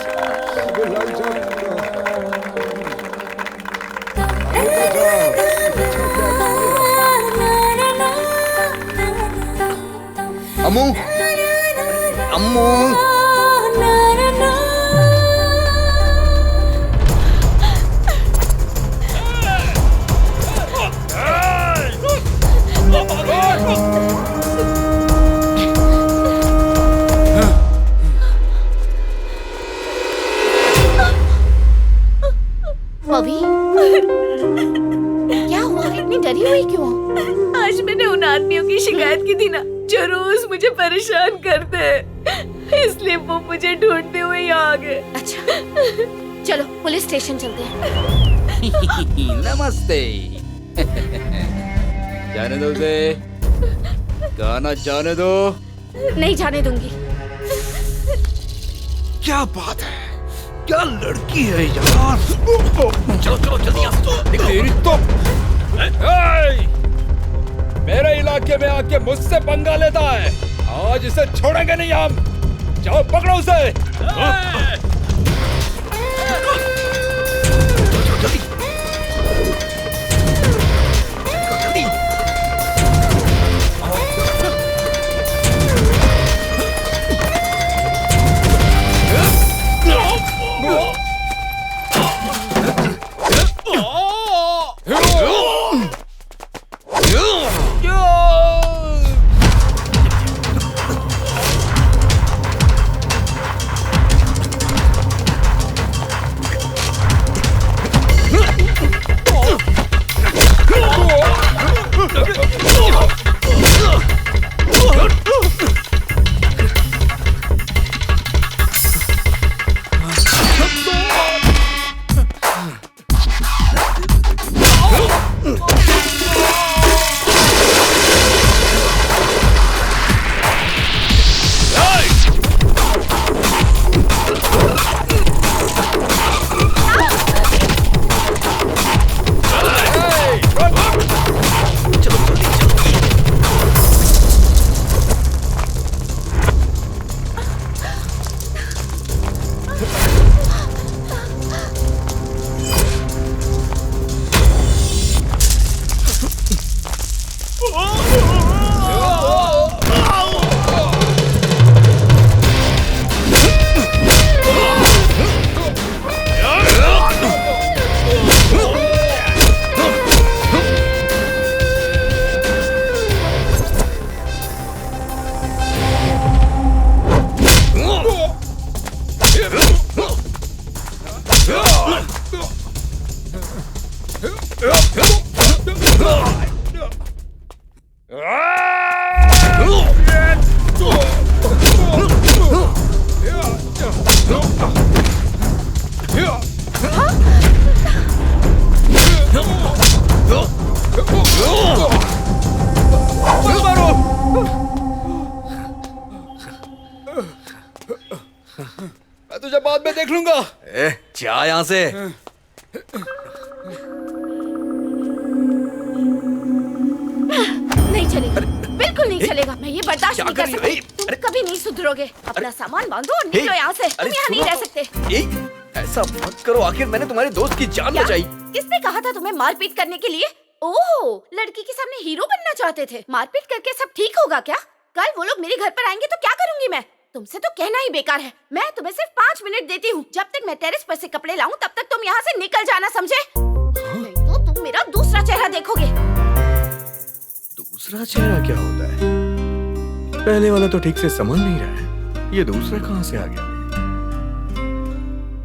अम्मू, अम्मू। अभी क्या हुआ? इतनी डरी हुई क्यों? आज मैंने उन आदमियों की शिकायत की थी ना जो रोज मुझे परेशान करते हैं, इसलिए वो मुझे ढूंढते हुए यहाँ आ गए। अच्छा चलो पुलिस स्टेशन चलते हैं। नमस्ते। जाने दो उसे। गाना जाने दो। नहीं जाने दूंगी। क्या बात है, क्या लड़की है यार। चलो चलो जल्दी। तेरी तो मेरे इलाके में आके मुझसे पंगा लेता है, आज इसे छोड़ेंगे नहीं हम। जाओ पकड़ो उसे। मैं तुझे बाद में देख लूंगा। जा यहाँ से। नहीं चलेगा, बिल्कुल नहीं चलेगा। मैं ये बर्दाश्त क्या नहीं कर कर रही हो? सकती। ए, तुम कभी नहीं सुधरोगे। अपना सामान बांधो और निकलो यहाँ से। तुम यहाँ नहीं रह सकते। ऐसा मत करो, आखिर मैंने तुम्हारे दोस्त की जान क्या? बचाई। किसने कहा था तुम्हें मारपीट करने के लिए? ओह, लड़की के सामने हीरो बनना चाहते थे। मारपीट करके सब ठीक होगा क्या? कल वो लोग मेरे घर पर आएंगे तो क्या करूंगी मैं? तुमसे तो कहना ही बेकार है। मैं तुम्हें सिर्फ 5 मिनट देती हूँ। जब तक मैं टेरेस पर से कपड़े लाऊं तब तक तुम यहाँ से निकल जाना, समझे? नहीं तो तुम मेरा दूसरा चेहरा देखोगे। दूसरा चेहरा क्या होता है? पहले वाला तो ठीक से समझ नहीं रहा है, ये दूसरा कहाँ से आ गया?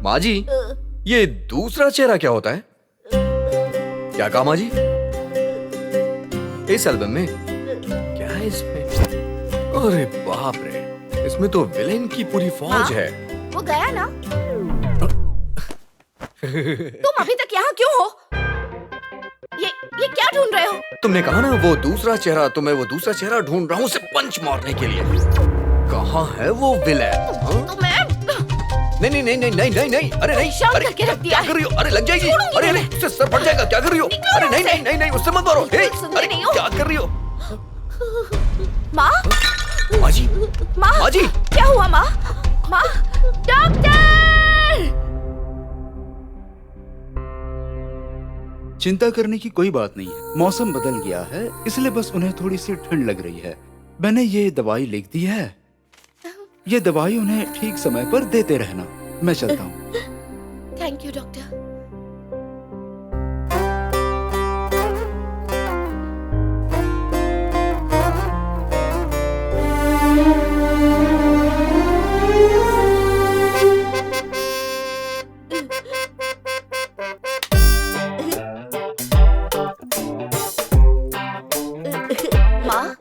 माँ जी, ये दूसरा चेहरा क्या होता है? क्या कहा माँ जी? इस एल्बम में क्या है इसमें? अरे बाप रे, इसमें तो विलेन की पूरी फौज हाँ? है। वो गया ना? तुम अभी तक यहाँ क्यों हो? ये क्या ढूंढ रहे हो? तुमने कहा ना वो दूसरा चेहरा, तो मैं वो दूसरा चेहरा ढूंढ रहा हूँ उसे पंच मारने के लिए। कहाँ है वो विलेन? तो मैं नहीं नहीं नहीं नहीं नहीं नहीं, अरे नहीं, परेशान अरे करके रख दिया क्या कर रही हो? अरे लग जाएगी। छोड़ूंगी अरे मैं। अरे उससे सर फट जाएगा, क्या कर रही हो? निकलो अरे यहाँ नहीं से। नहीं नहीं नहीं, उससे मत मारो। बिल्कुल हे, सुनते अरे नहीं हो। क्या कर रही हो? माँ? माँ जी, माँ? माँ जी। क्या हुआ माँ? माँ? डॉक्टर! चिंता करने की कोई बात नहीं है। मौसम बदल गया है, इसलिए बस उन्हें थोड़ी सी ठंड लग रही है। मैंने ये दवाई लिख दी है। ये दवाई उन्हें ठीक समय पर देते रहना। मैं चलता हूँ। Thank you doctor. माँ?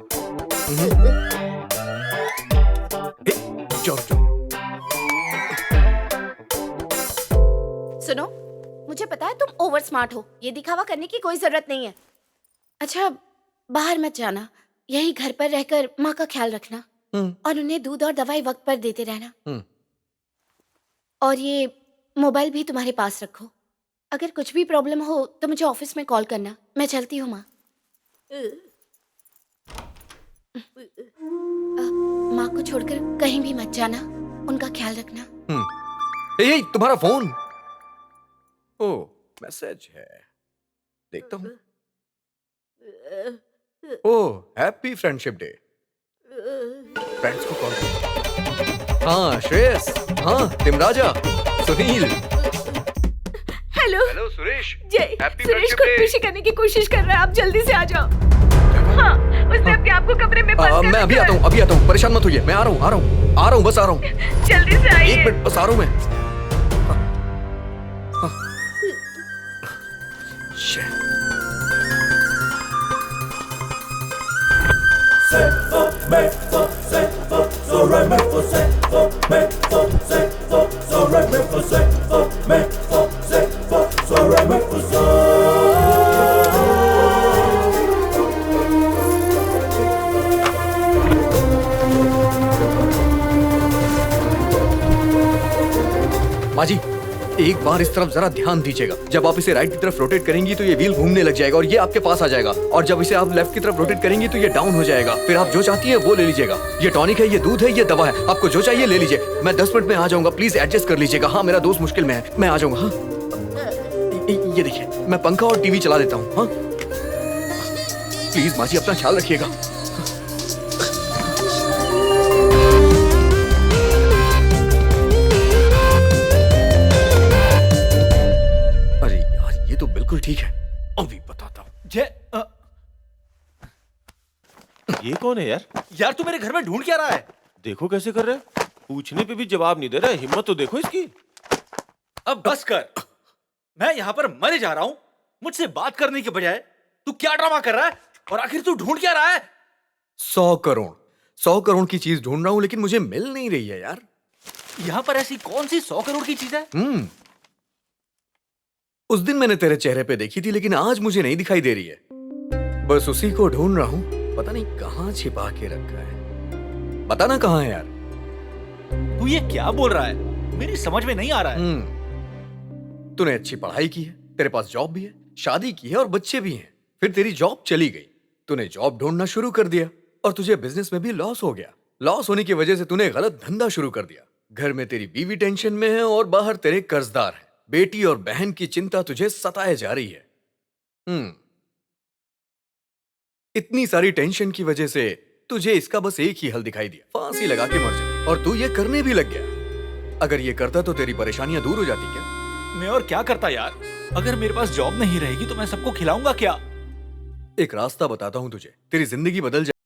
जाओ जाओ। सुनो, मुझे पता है तुम ओवर स्मार्ट हो। ये दिखावा करने की कोई जरूरत नहीं है। अच्छा, बाहर मत जाना। यही घर पर रहकर माँ का ख्याल रखना और उन्हें दूध और दवाई वक्त पर देते रहना। और ये मोबाइल भी तुम्हारे पास रखो। अगर कुछ भी प्रॉब्लम हो तो मुझे ऑफिस में कॉल करना। मैं चलती हूँ माँ। माँ को छोड़कर कहीं भी मत जाना। उनका ख्याल रखना। ये तुम्हारा फोन। ओ, मैसेज है, देखता हूँ। ओ, हैप्पी फ्रेंडशिप डे। फ्रेंड्स को कॉल करो। हाँ श्रेयस, हाँ तिमराजा, सुनील। हेलो हेलो सुरेश, जय। Happy सुरेश Friendship को Day। खुशी करने की कोशिश कर रहा है। आप जल्दी से आ जाओ। हाँ, उसने अपने आप को कमरे में बंद कर मैं अभी रखा आता है। हूँ, अभी आता हूँ, परेशान मत होइए। मैं आ रहा हूँ, बस आ रहा हूँ। जल्दी से एक आइए। मिनट, बस आ रहा हूँ मैं। Shit. माँ जी, एक बार इस तरफ जरा ध्यान दीजिएगा। जब आप इसे राइट की तरफ रोटेट करेंगी तो ये व्हील घूमने लग जाएगा और ये आपके पास आ जाएगा। और जब इसे आप लेफ्ट की तरफ रोटेट करेंगी तो ये डाउन हो जाएगा। फिर आप जो चाहती है वो ले लीजिएगा। ये टॉनिक है, ये दूध है, ये दवा है। आपको जो चाहिए ले लीजिए। मैं 10 मिनट में आ जाऊंगा, प्लीज एडजस्ट कर लीजिएगा। हाँ, मेरा दोस्त मुश्किल में है, मैं आ जाऊंगा। हाँ, ये देखिए, मैं पंखा और टीवी चला देता हूँ। हाँ, प्लीज माँ जी अपना ख्याल रखिएगा। अरे यार, ये तो बिल्कुल ठीक है। अभी बताता हूँ। ये कौन है यार? यार तू मेरे घर में ढूंढ क्या रहा है? देखो कैसे कर रहा है, पूछने पे भी जवाब नहीं दे रहा है। हिम्मत तो देखो इसकी। अब बस कर। मैं यहाँ पर मरे जा रहा हूँ, मुझसे बात करने के बजाय तू क्या ड्रामा कर रहा है? और आखिर तू ढूंढ क्या रहा है? 100 करोड़ की चीज ढूंढ रहा हूँ, लेकिन मुझे मिल नहीं रही है यार। यहाँ पर ऐसी कौन सी 100 करोड़ की चीज है? उस दिन मैंने तेरे चेहरे पे देखी थी, लेकिन आज मुझे नहीं दिखाई दे रही है। बस उसी को ढूंढ रहा हूँ, पता नहीं कहाँ छिपा के रखा है। बताना कहाँ है यार? तू ये क्या बोल रहा है? मेरी समझ में नहीं आ रहा है। तूने अच्छी पढ़ाई की है, तेरे पास जॉब भी है, शादी की है और बच्चे भी हैं। फिर तेरी जॉब चली गई, तूने जॉब ढूंढना शुरू कर दिया। और तुझे बिजनेस में भी लॉस हो गया। लॉस होने की वजह से तूने गलत धंधा शुरू कर दिया। घर में तेरी बीवी टेंशन में है और बाहर तेरे कर्जदार हैं। बेटी और बहन की चिंता तुझे सताए जा रही है। इतनी सारी टेंशन की वजह से तुझे इसका बस एक ही हल दिखाई दिया, फांसी लगा के मर जा। और तू ये करने भी लग गया। अगर ये करता तो तेरी परेशानियां दूर हो जाती क्या? मैं और क्या करता यार? अगर मेरे पास जॉब नहीं रहेगी तो मैं सबको खिलाऊंगा क्या? एक रास्ता बताता हूं तुझे, तेरी जिंदगी बदल जाए।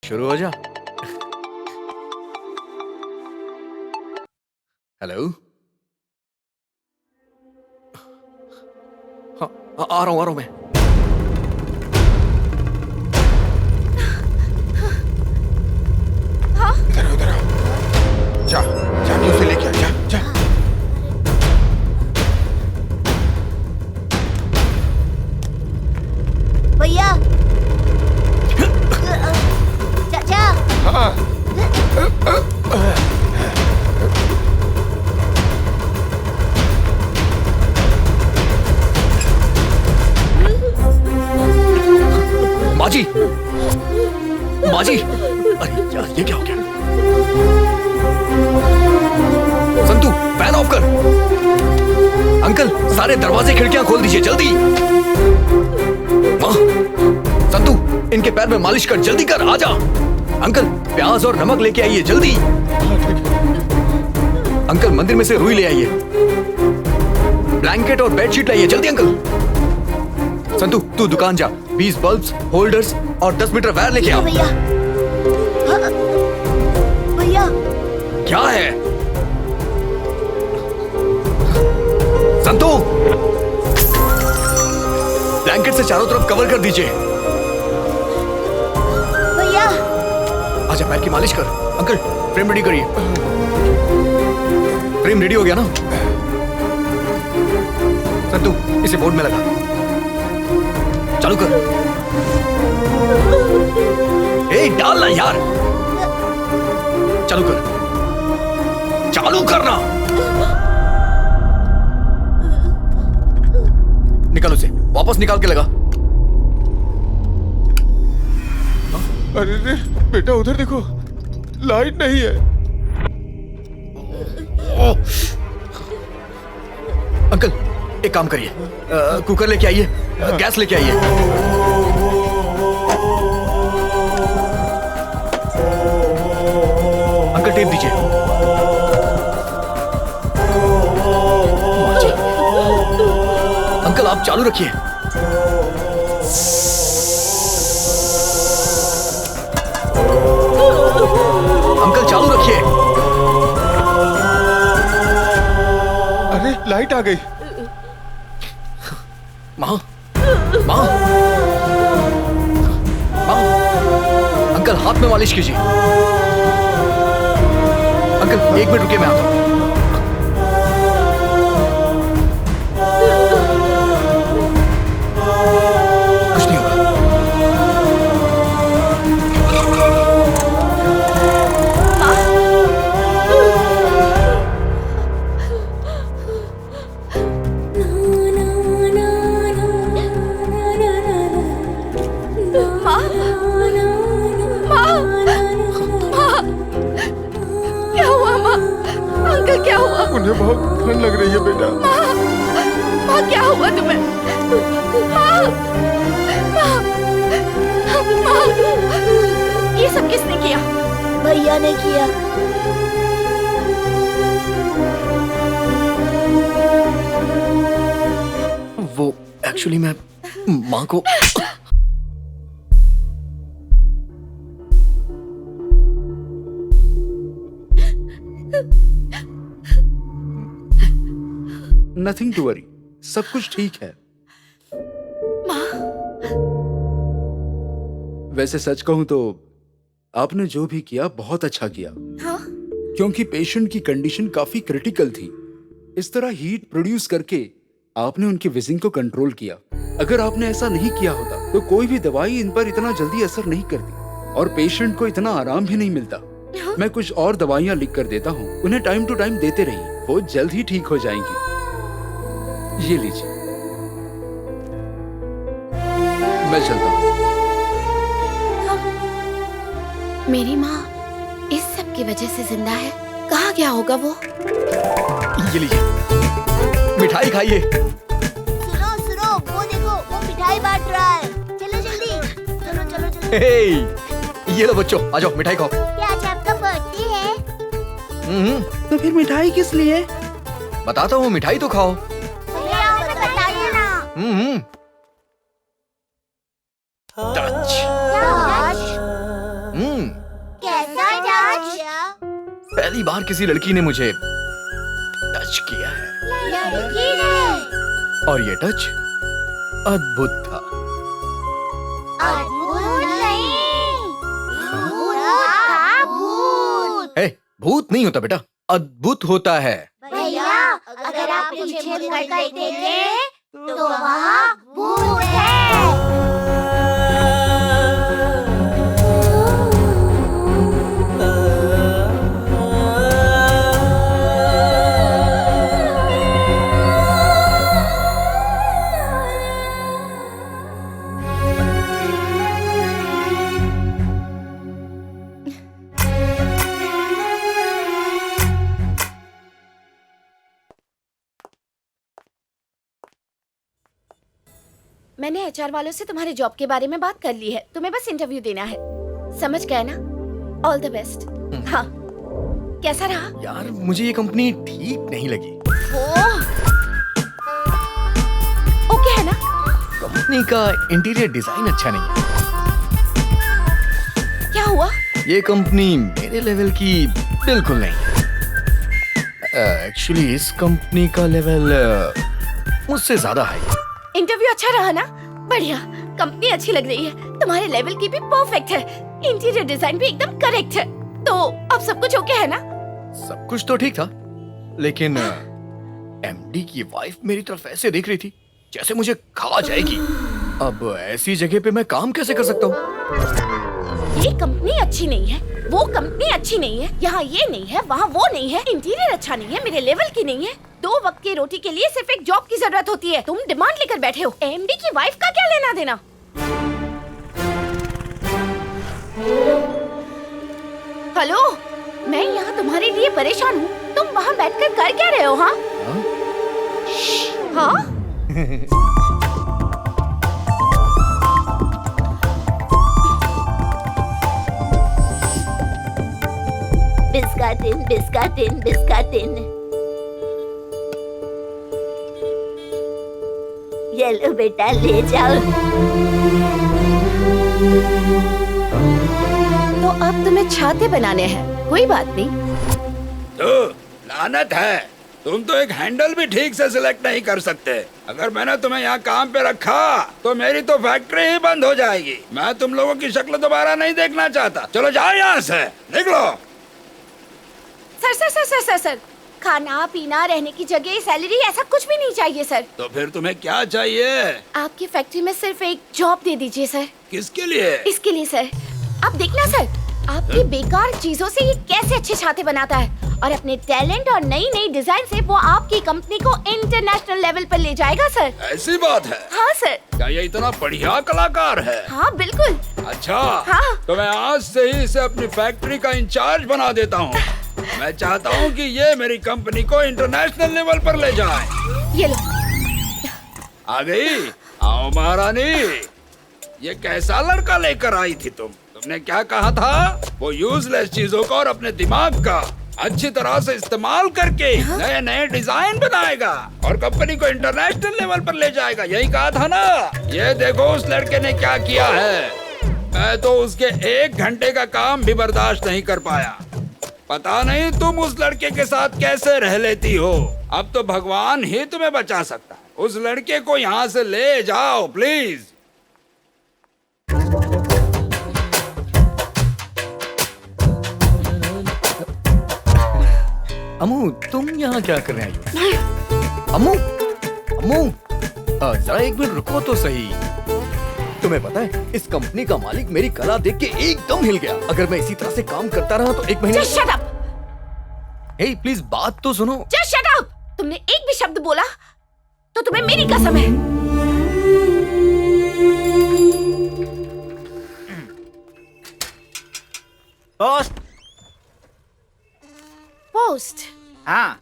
शुरू हो जा। हेलो। हाँ, आ रहा हूं मैं। उधर आओ। जा जाके उसे लेके आ। जा। भैया चाचा। हाँ। माजी, अरे यार ये क्या हो गया? संतू फैन ऑफ कर। अंकल सारे दरवाजे खिड़कियां खोल दीजिए जल्दी। संतू इनके पैर में मालिश कर, जल्दी कर, आजा। अंकल प्याज और नमक लेके आइए जल्दी। अंकल मंदिर में से रुई ले आइए। ब्लैंकेट और बेडशीट लाइए जल्दी अंकल। संतू तू दुकान जा, 20 बल्ब्स, होल्डर्स और 10 मीटर वायर लेके आ। भैया भैया क्या है? संतू ब्लैंकेट से चारों तरफ कवर कर दीजिए। भैया आजा, पैर की मालिश कर। अंकल फ्रेम रेडी करिए। फ्रेम रेडी हो गया ना? संतू इसे बोर्ड में लगा, चालू कर। ए डालना यार, चालू कर, चालू करना। निकाल उसे, वापस निकाल के लगा। अरे रे बेटा उधर देखो, लाइट नहीं है। अंकल एक काम करिए, कुकर लेके आइए, गैस लेके आइए। अंकल टेप दीजिए। अंकल आप चालू रखिए। अंकल चालू रखिए। अरे लाइट आ गई। माँ, माँ, माँ, अंकल हाथ में मालिश कीजिए। अंकल 1 मिनट रुकिए, मैं आता हूँ। कुछ नहीं होगा। उन्हें बहुत ठंड लग रही है बेटा। माँ क्या हुआ तुम्हें? माँ, माँ, माँ, ये सब किसने किया? भैया ने किया। वो एक्चुअली मैं माँ को नथिंग टू वरी, सब कुछ ठीक है। वैसे सच कहूं तो आपने जो भी किया बहुत अच्छा किया। हाँ? क्योंकि पेशेंट की कंडीशन काफी क्रिटिकल थी। इस तरह हीट प्रोड्यूस करके आपने उनकी विजिंग को कंट्रोल किया। अगर आपने ऐसा नहीं किया होता तो कोई भी दवाई इन पर इतना जल्दी असर नहीं करती और पेशेंट को इतना आराम भी नहीं मिलता। मैं कुछ और दवाइयाँ लिख कर देता हूँ, उन्हें टाइम टू टाइम देते रहिए, वो जल्द ही ठीक हो जाएंगी। ये लीजिए, मैं चलता हूँ। मेरी माँ इस सब की वजह से जिंदा है। कहाँ गया होगा वो? ये लीजिए, मिठाई खाइए। सुनो सुनो, वो देखो, वो मिठाई बांट रहा है। चलो जल्दी, चलो चलो चलो। हे, ये लो बच्चों, आ जाओ मिठाई खाओ। क्या आज आपका बर्थडे है? तो फिर मिठाई किस लिए? बताता हूँ, मिठाई तो खाओ। भैया हमें बताइए ना। टच। कैसा टच? पहली बार किसी लड़की ने मुझे टच किया है लड़की ने? और ये टच अद्भुत था। अद्भुत नहीं, भूत था, भूत। भूत नहीं होता बेटा, अद्भुत होता है। भैया अगर आप पीछे मुड़कर देखें तो वहाँ भूत है। मैंने एचआर वालों से तुम्हारे जॉब के बारे में बात कर ली है। तुम्हें बस इंटरव्यू देना है, समझ गए ना? All the best. हाँ, कैसा रहा? यार मुझे ये कंपनी ठीक नहीं लगी। ओके है ना? कंपनी का इंटीरियर डिजाइन अच्छा नहीं है। क्या हुआ? ये कंपनी मेरे लेवल की बिल्कुल नहीं है। एक्चुअली इस कंपनी का लेवल मुझसे ज्यादा हाई है। इंटरव्यू अच्छा रहा ना? बढ़िया, कंपनी अच्छी लग रही है, तुम्हारे लेवल की भी परफेक्ट है, इंटीरियर डिजाइन भी एकदम करेक्ट है, तो अब सब कुछ ओके है ना? सब कुछ तो ठीक था, लेकिन एमडी की वाइफ मेरी तरफ ऐसे देख रही थी जैसे मुझे खा जाएगी। अब ऐसी जगह पे मैं काम कैसे कर सकता हूँ? ये कंपनी अच्छी नहीं है, वो कंपनी अच्छी नहीं है, यहाँ ये नहीं है, वहाँ वो नहीं है, इंटीरियर अच्छा नहीं है, मेरे लेवल की नहीं है। 2 वक्त की रोटी के लिए सिर्फ एक जॉब की जरूरत होती है। तुम डिमांड लेकर बैठे हो, एमडी की वाइफ का क्या लेना देना? हेलो, मैं यहाँ तुम्हारे लिए परेशान हूँ, तुम वहाँ बैठकर कर क्या रहे हो? हाँ हाँ बिस्काटिन बिस्काटिन बिस्काटिन। ये लो बेटा, ले जाओ। तो अब तुम्हें छाते बनाने हैं, कोई बात नहीं। तो लानत है, तुम तो एक हैंडल भी ठीक से सिलेक्ट नहीं कर सकते। अगर मैंने तुम्हें यहाँ काम पे रखा तो मेरी तो फैक्ट्री ही बंद हो जाएगी। मैं तुम लोगों की शक्ल दोबारा नहीं देखना चाहता। चलो जाओ यहाँ से, निकलो। Sir sir sir sir sir sir, खाना पीना, रहने की जगह, सैलरी, ऐसा कुछ भी नहीं चाहिए सर। तो फिर तुम्हें क्या चाहिए? आपकी फैक्ट्री में सिर्फ एक जॉब दे दीजिए सर। किसके लिए? इसके लिए सर। आप देखना सर, आपकी बेकार चीजों से ये कैसे अच्छे छाते बनाता है और अपने टैलेंट और नई नई डिजाइन से वो आपकी कंपनी को इंटरनेशनल लेवल पर ले जाएगा सर। ऐसी बात है? हाँ सर। क्या ये इतना बढ़िया कलाकार है? हाँ बिल्कुल। अच्छा, हाँ। तो मैं आज से ही इसे अपनी फैक्ट्री का इंचार्ज बना देता हूँ। मैं चाहता हूँ कि ये मेरी कंपनी को इंटरनेशनल लेवल पर ले जाए। ये लो। आ गई? आओ महारानी। ये कैसा लड़का लेकर आई थी तुमने क्या कहा था? वो यूजलेस चीजों का और अपने दिमाग का अच्छी तरह से इस्तेमाल करके नए नए डिजाइन बनाएगा और कंपनी को इंटरनेशनल लेवल पर ले जाएगा, यही कहा था ना? ये देखो उस लड़के ने क्या किया है। मैं तो उसके 1 घंटे का काम भी बर्दाश्त नहीं कर पाया। पता नहीं तुम उस लड़के के साथ कैसे रह लेती हो। अब तो भगवान ही तुम्हें बचा सकता है। उस लड़के को यहाँ से ले जाओ प्लीज। अम्मू तुम यहाँ क्या कर रहे हो? अम्मू अम्मू जरा 1 मिनट रुको तो सही। तुम्हें पता है इस कंपनी का मालिक मेरी कला देख के एकदम हिल गया। अगर मैं इसी तरह से काम करता रहा तो 1 महीने। Just shut up! Hey please बात तो सुनो। Just shut up! तुमने एक भी शब्द बोला तो तुम्हें मेरी कसम है। पोस्ट। पोस्ट? हाँ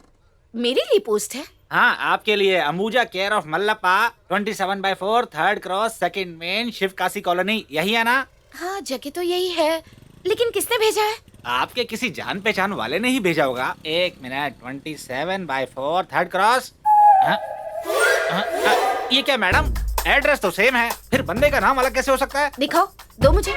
मेरे लिए पोस्ट है? हाँ, आपके लिए Ambuja care of Mallappa 27/4 3rd cross 2nd main Sivakasi colony, यही है ना? हाँ जगह तो यही है, लेकिन किसने भेजा है? आपके किसी जान पहचान वाले ने ही भेजा होगा। 1 मिनट। 27/4 3rd cross. ये क्या मैडम, एड्रेस तो सेम है, फिर बंदे का नाम अलग कैसे हो सकता है? दिखाओ, दो मुझे।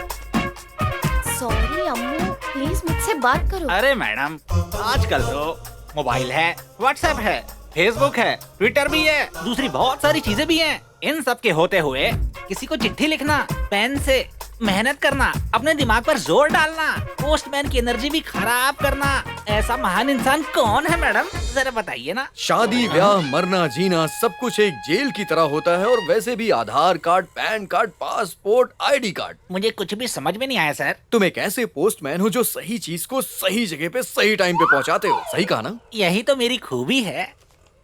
सॉरी अम्मू, प्लीज मुझसे बात करो। अरे मैडम, आजकल तो मोबाइल है, व्हाट्सएप है, फेसबुक है, ट्विटर भी है, दूसरी बहुत सारी चीजें भी हैं। इन सब के होते हुए किसी को चिट्ठी लिखना, पेन से मेहनत करना, अपने दिमाग पर जोर डालना, पोस्टमैन की एनर्जी भी खराब करना, ऐसा महान इंसान कौन है मैडम, जरा बताइए ना। शादी ब्याह मरना जीना सब कुछ एक जेल की तरह होता है। और वैसे भी Aadhaar card, PAN card, passport, ID card. मुझे कुछ भी समझ में नहीं आया सर। तुम एक ऐसे पोस्टमैन हो जो सही चीज को सही जगह पे सही टाइम पे पहुंचाते हो। सही कहा ना? यही तो मेरी खूबी है,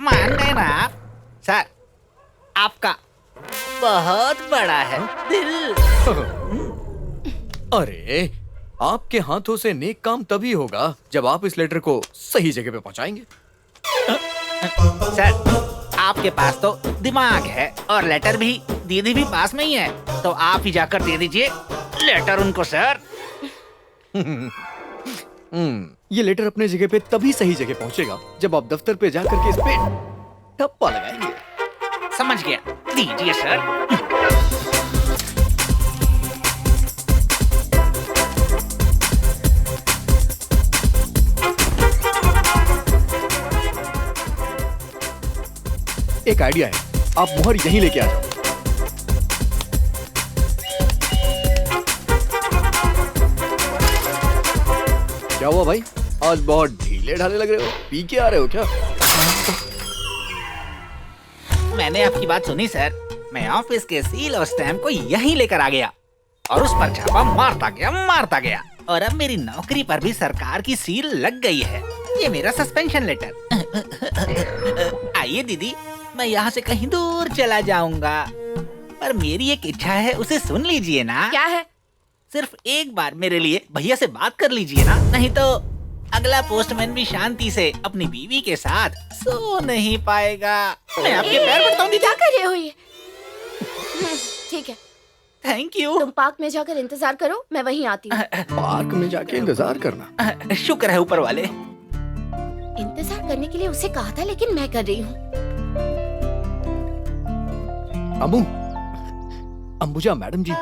मान गए ना आप। सर आपका बहुत बड़ा है दिल। अरे आपके हाथों से नेक काम तभी होगा जब आप इस लेटर को सही जगह पे पहुंचाएंगे। सर आपके पास तो दिमाग है और लेटर भी, दीदी भी पास में ही है, तो आप ही जाकर दे दीजिए लेटर उनको सर। ये लेटर अपने जगह पे तभी सही जगह पहुंचेगा जब आप दफ्तर पे जाकर के इस पे ठप्पा लगाएंगे। समझ गया, दीजिए सर। एक आइडिया है, आप मोहर यहीं लेके आ जाओ। क्या हुआ भाई, आज बहुत ढीले ढाले लग रहे हो, पी के आ रहे हो क्या? मैंने आपकी बात सुनी सर, मैं ऑफिस के सील और स्टैम्प को यहीं लेकर आ गया और उस पर छापा मारता गया और अब मेरी नौकरी पर भी सरकार की सील लग गई है। ये मेरा सस्पेंशन लेटर। आइए दीदी, मैं यहाँ से कहीं दूर चला जाऊंगा, पर मेरी एक इच्छा है, उसे सुन लीजिए ना। क्या है? सिर्फ एक बार मेरे लिए भैया से बात कर लीजिए ना, नहीं तो अगला पोस्टमैन भी शांति से अपनी बीवी के साथ सो नहीं पाएगा। मैं आपके पैर पड़ता हूँ दीदी। क्या कर रहे हो ये? ठीक है, थैंक यू। तुम पार्क में जाकर इंतजार करो, मैं वहीं आती हूँ। पार्क में जाके इंतजार करना? शुक्र है ऊपर वाले। इंतजार करने के लिए उसे कहा था, लेकिन मैं कर रही हूँ। अंबुजा मैडम जी।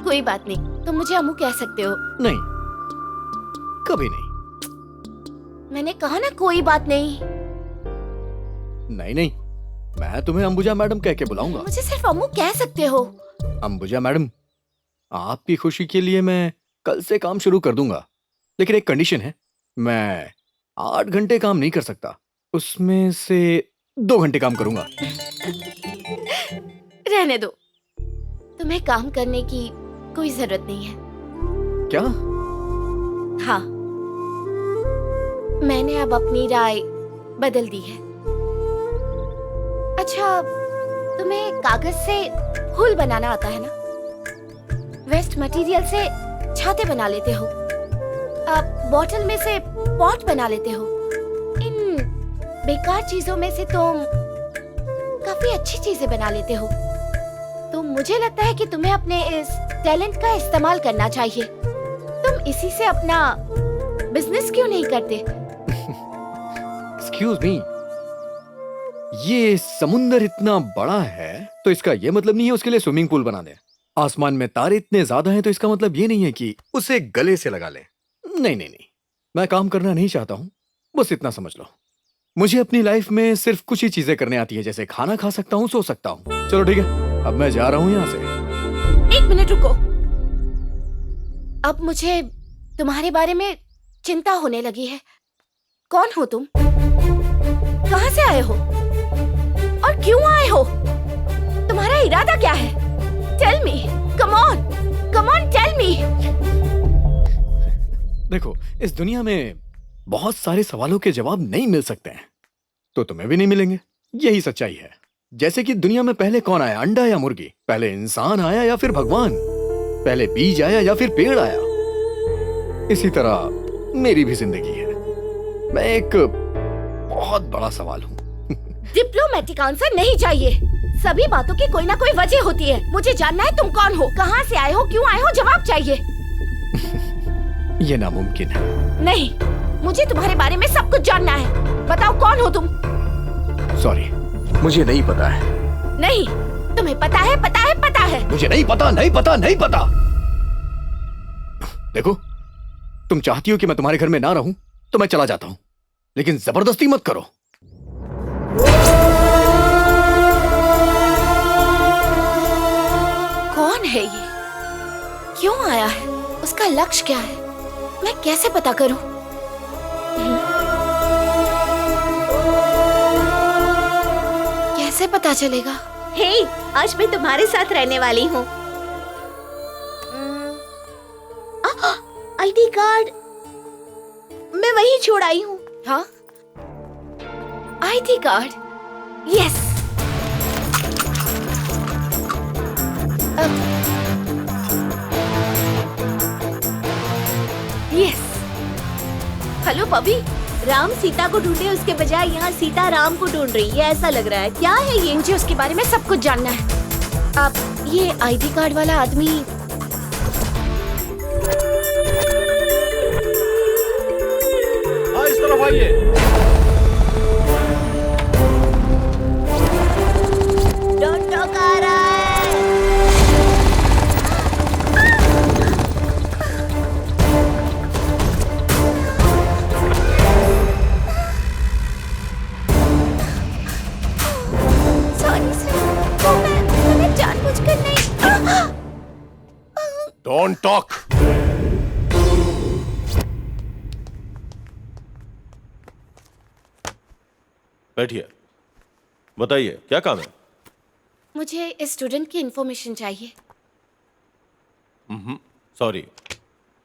कोई बात नहीं, तुम मुझे अम्मू कह सकते हो। नहीं, कभी नहीं। मैंने कहा ना, कोई बात नहीं। नहीं, मैं तुम्हें अंबुजा मैडम कह के बुलाऊंगा। मुझे सिर्फ अम्मू कह सकते हो। अंबुजा मैडम, आपकी खुशी के लिए मैं कल से काम शुरू कर दूंगा, लेकिन एक कंडीशन है। मैं 8 घंटे काम नहीं कर सकता, उसमें से 2 घंटे काम करूंगा। रहने दो, तुम्हें काम करने की कोई जरूरत नहीं है। क्या? हाँ, मैंने अब अपनी राय बदल दी है। अच्छा, तुम्हें कागज से फूल बनाना आता है ना? वेस्ट मटेरियल से छाते बना लेते हो। बॉटल में से पॉट बना लेते हो। इन बेकार चीजों में से तुम काफी अच्छी चीजें बना लेते हो। तो मुझे लगता है कि तुम्हें अपने इस टैलेंट का इस्तेमाल करना चाहिए। तुम इसी से अपना बिजनेस क्यों नहीं करते? एक्सक्यूज मी, ये समुंदर इतना बड़ा है तो इसका ये मतलब नहीं है उसके लिए स्विमिंग पूल बना दे। आसमान में तारे इतने ज्यादा हैं तो इसका मतलब ये नहीं है कि उसे गले से लगा ले। नहीं नहीं नहीं, मैं काम करना नहीं चाहता हूँ, बस इतना समझ लो। मुझे अपनी लाइफ में सिर्फ कुछ ही चीजें करने आती है, जैसे खाना खा सकता हूँ, सो सकता हूँ। चलो ठीक है, अब मैं जा रहा हूँ यहाँ से। 1 मिनट रुको। अब मुझे तुम्हारे बारे में चिंता होने लगी है। कौन हो तुम? कहाँ से आए हो? और क्यों आए हो? तुम्हारा इरादा क्या है? Tell me, come on tell me. देखो, इस दुनिया में बहुत सारे सवालों के जवाब नहीं मिल सकते हैं, तो तुम्हें भी नहीं मिलेंगे। यही सच्चाई है। जैसे कि दुनिया में पहले कौन आया, अंडा या मुर्गी? पहले इंसान आया या फिर भगवान? पहले बीज आया या फिर पेड़ आया? इसी तरह मेरी भी जिंदगी है। मैं एक बहुत बड़ा सवाल हूँ। डिप्लोमेटिक आंसर नहीं चाहिए। सभी बातों की कोई ना कोई वजह होती है। मुझे जानना है तुम कौन हो, कहाँ से आए हो, क्यों आए हो, जवाब चाहिए। ये नामुमकिन है। नहीं, मुझे तुम्हारे बारे में सब कुछ जानना है। बताओ कौन हो तुम? सॉरी, मुझे नहीं पता है। नहीं, तुम्हें पता है, पता है, पता है। मुझे नहीं पता, नहीं पता, नहीं पता। देखो, तुम चाहती हो कि मैं तुम्हारे घर में ना रहूं तो मैं चला जाता हूं, लेकिन जबरदस्ती मत करो। कौन है ये? क्यों आया है? उसका लक्ष्य क्या है? मैं कैसे पता करूं? कैसे पता चलेगा? हे, आज मैं तुम्हारे साथ रहने वाली हूँ। आईडी कार्ड मैं वहीं छोड़ आई हूँ। हाँ? ID card? Yes. Yes. Hello बबी। राम सीता को ढूंढे उसके बजाय यहाँ सीता राम को ढूंढ रही है, ऐसा लग रहा है। क्या है ये? मुझे उसके बारे में सब कुछ जानना है। अब ये आईडी कार्ड वाला आदमी इस तरफ आइए। टॉक आ रहा है। सॉरी सर, वो मैंने जानबूझकर नहीं। Don't talk. बैठिए, बताइए क्या काम है? मुझे इस स्टूडेंट की इंफॉर्मेशन चाहिए। सॉरी,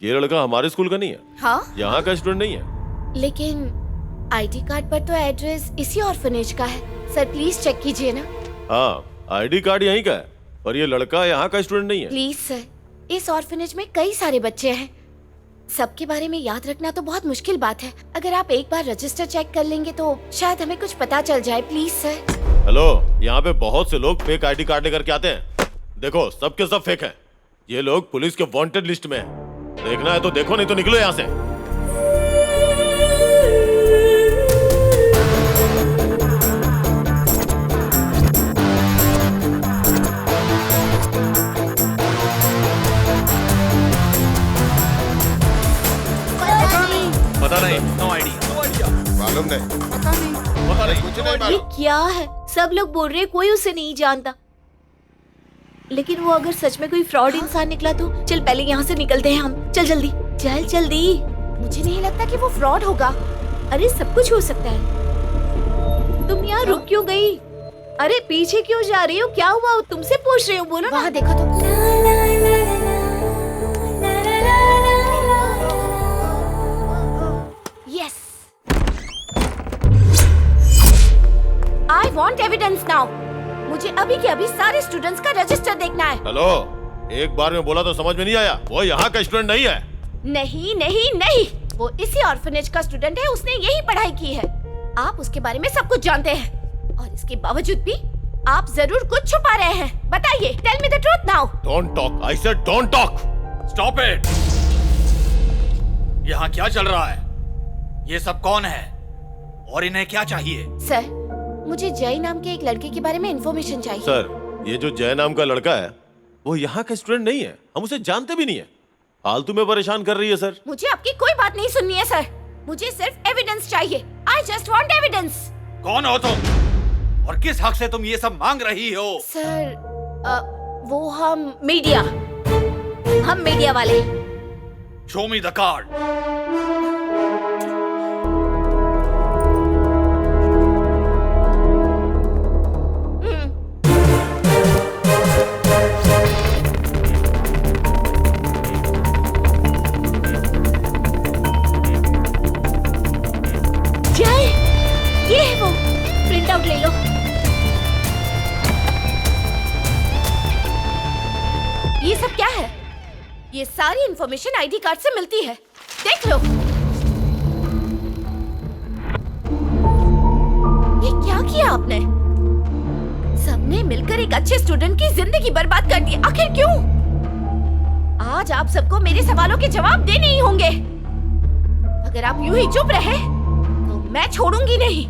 ये लड़का हमारे स्कूल का नहीं है। हाँ? यहाँ का स्टूडेंट नहीं है। लेकिन आईडी कार्ड पर तो एड्रेस इसी ऑर्फनेज का है। सर प्लीज चेक कीजिए ना। हाँ, आईडी कार्ड यहीं का है, पर ये लड़का यहाँ का स्टूडेंट नहीं है। प्लीज सर, इस ऑर्फनेज में कई सारे बच्चे हैं। सबके बारे में याद रखना तो बहुत मुश्किल बात है। अगर आप एक बार रजिस्टर चेक कर लेंगे तो शायद हमें कुछ पता चल जाए। Please sir. हेलो, यहाँ पे बहुत से लोग फेक आईडी कार्ड लेकर के आते हैं। देखो, सब के सब फेक हैं। ये लोग पुलिस के वांटेड लिस्ट में हैं। देखना है तो देखो, नहीं तो निकलो यहाँ से। पता नहीं, नो आइडिया। मालूम नहीं, पता नहीं, कुछ नहीं ये मालूम। क्या है? सब लोग बोल रहे हैं कोई उसे नहीं जानता। लेकिन वो अगर सच में कोई फ्रॉड इंसान निकला तो चल पहले यहाँ से निकलते हैं हम। चल जल्दी, चल जल्दी। मुझे नहीं लगता कि वो फ्रॉड होगा। अरे सब कुछ हो सकता है। तुम यहाँ रुक क्यों गई? अरे पीछे क्यों जा रही हो? क्या हुआ? तुमसे पूछ रही हूँ, बोलो ना। वहाँ देखो तो। Yes. I want evidence now. मुझे अभी के अभी सारे स्टूडेंट्स का रजिस्टर देखना है। हेलो, एक बार में बोला तो समझ में नहीं आया। वो यहाँ का स्टूडेंट नहीं है। नहीं नहीं नहीं, वो इसी ऑर्फनेज का स्टूडेंट है, उसने यही पढ़ाई की है। आप उसके बारे में सब कुछ जानते हैं और इसके बावजूद भी आप जरूर कुछ छुपा रहे हैं। बताइए, tell me the truth now. Don't talk, I said don't talk. Stop it. यहाँ क्या चल रहा है? ये सब कौन है और इन्हें क्या चाहिए? सर, मुझे जय नाम के एक लड़के के बारे में इंफॉर्मेशन चाहिए। सर, ये जो जय नाम का लड़का है वो यहाँ का स्टूडेंट नहीं है, हम उसे जानते भी नहीं है। फालतू में परेशान कर रही है सर। मुझे आपकी कोई बात नहीं सुननी है सर, मुझे सिर्फ एविडेंस चाहिए। I just want evidence. कौन हो तुम और किस हक से तुम ये सब मांग रही हो? सर, वो हम मीडिया वाले। Show me the card. जय, ये है वो, प्रिंट आउट ले लो। ये सब क्या है? ये सारी इंफॉर्मेशन आईडी कार्ड से मिलती है, देख लो। ये क्या किया आपने? सबने मिलकर एक अच्छे स्टूडेंट की जिंदगी बर्बाद कर दी। आखिर क्यों? आज आप सबको मेरे सवालों के जवाब देने ही होंगे। अगर आप यूं ही चुप रहे तो मैं छोड़ूंगी नहीं।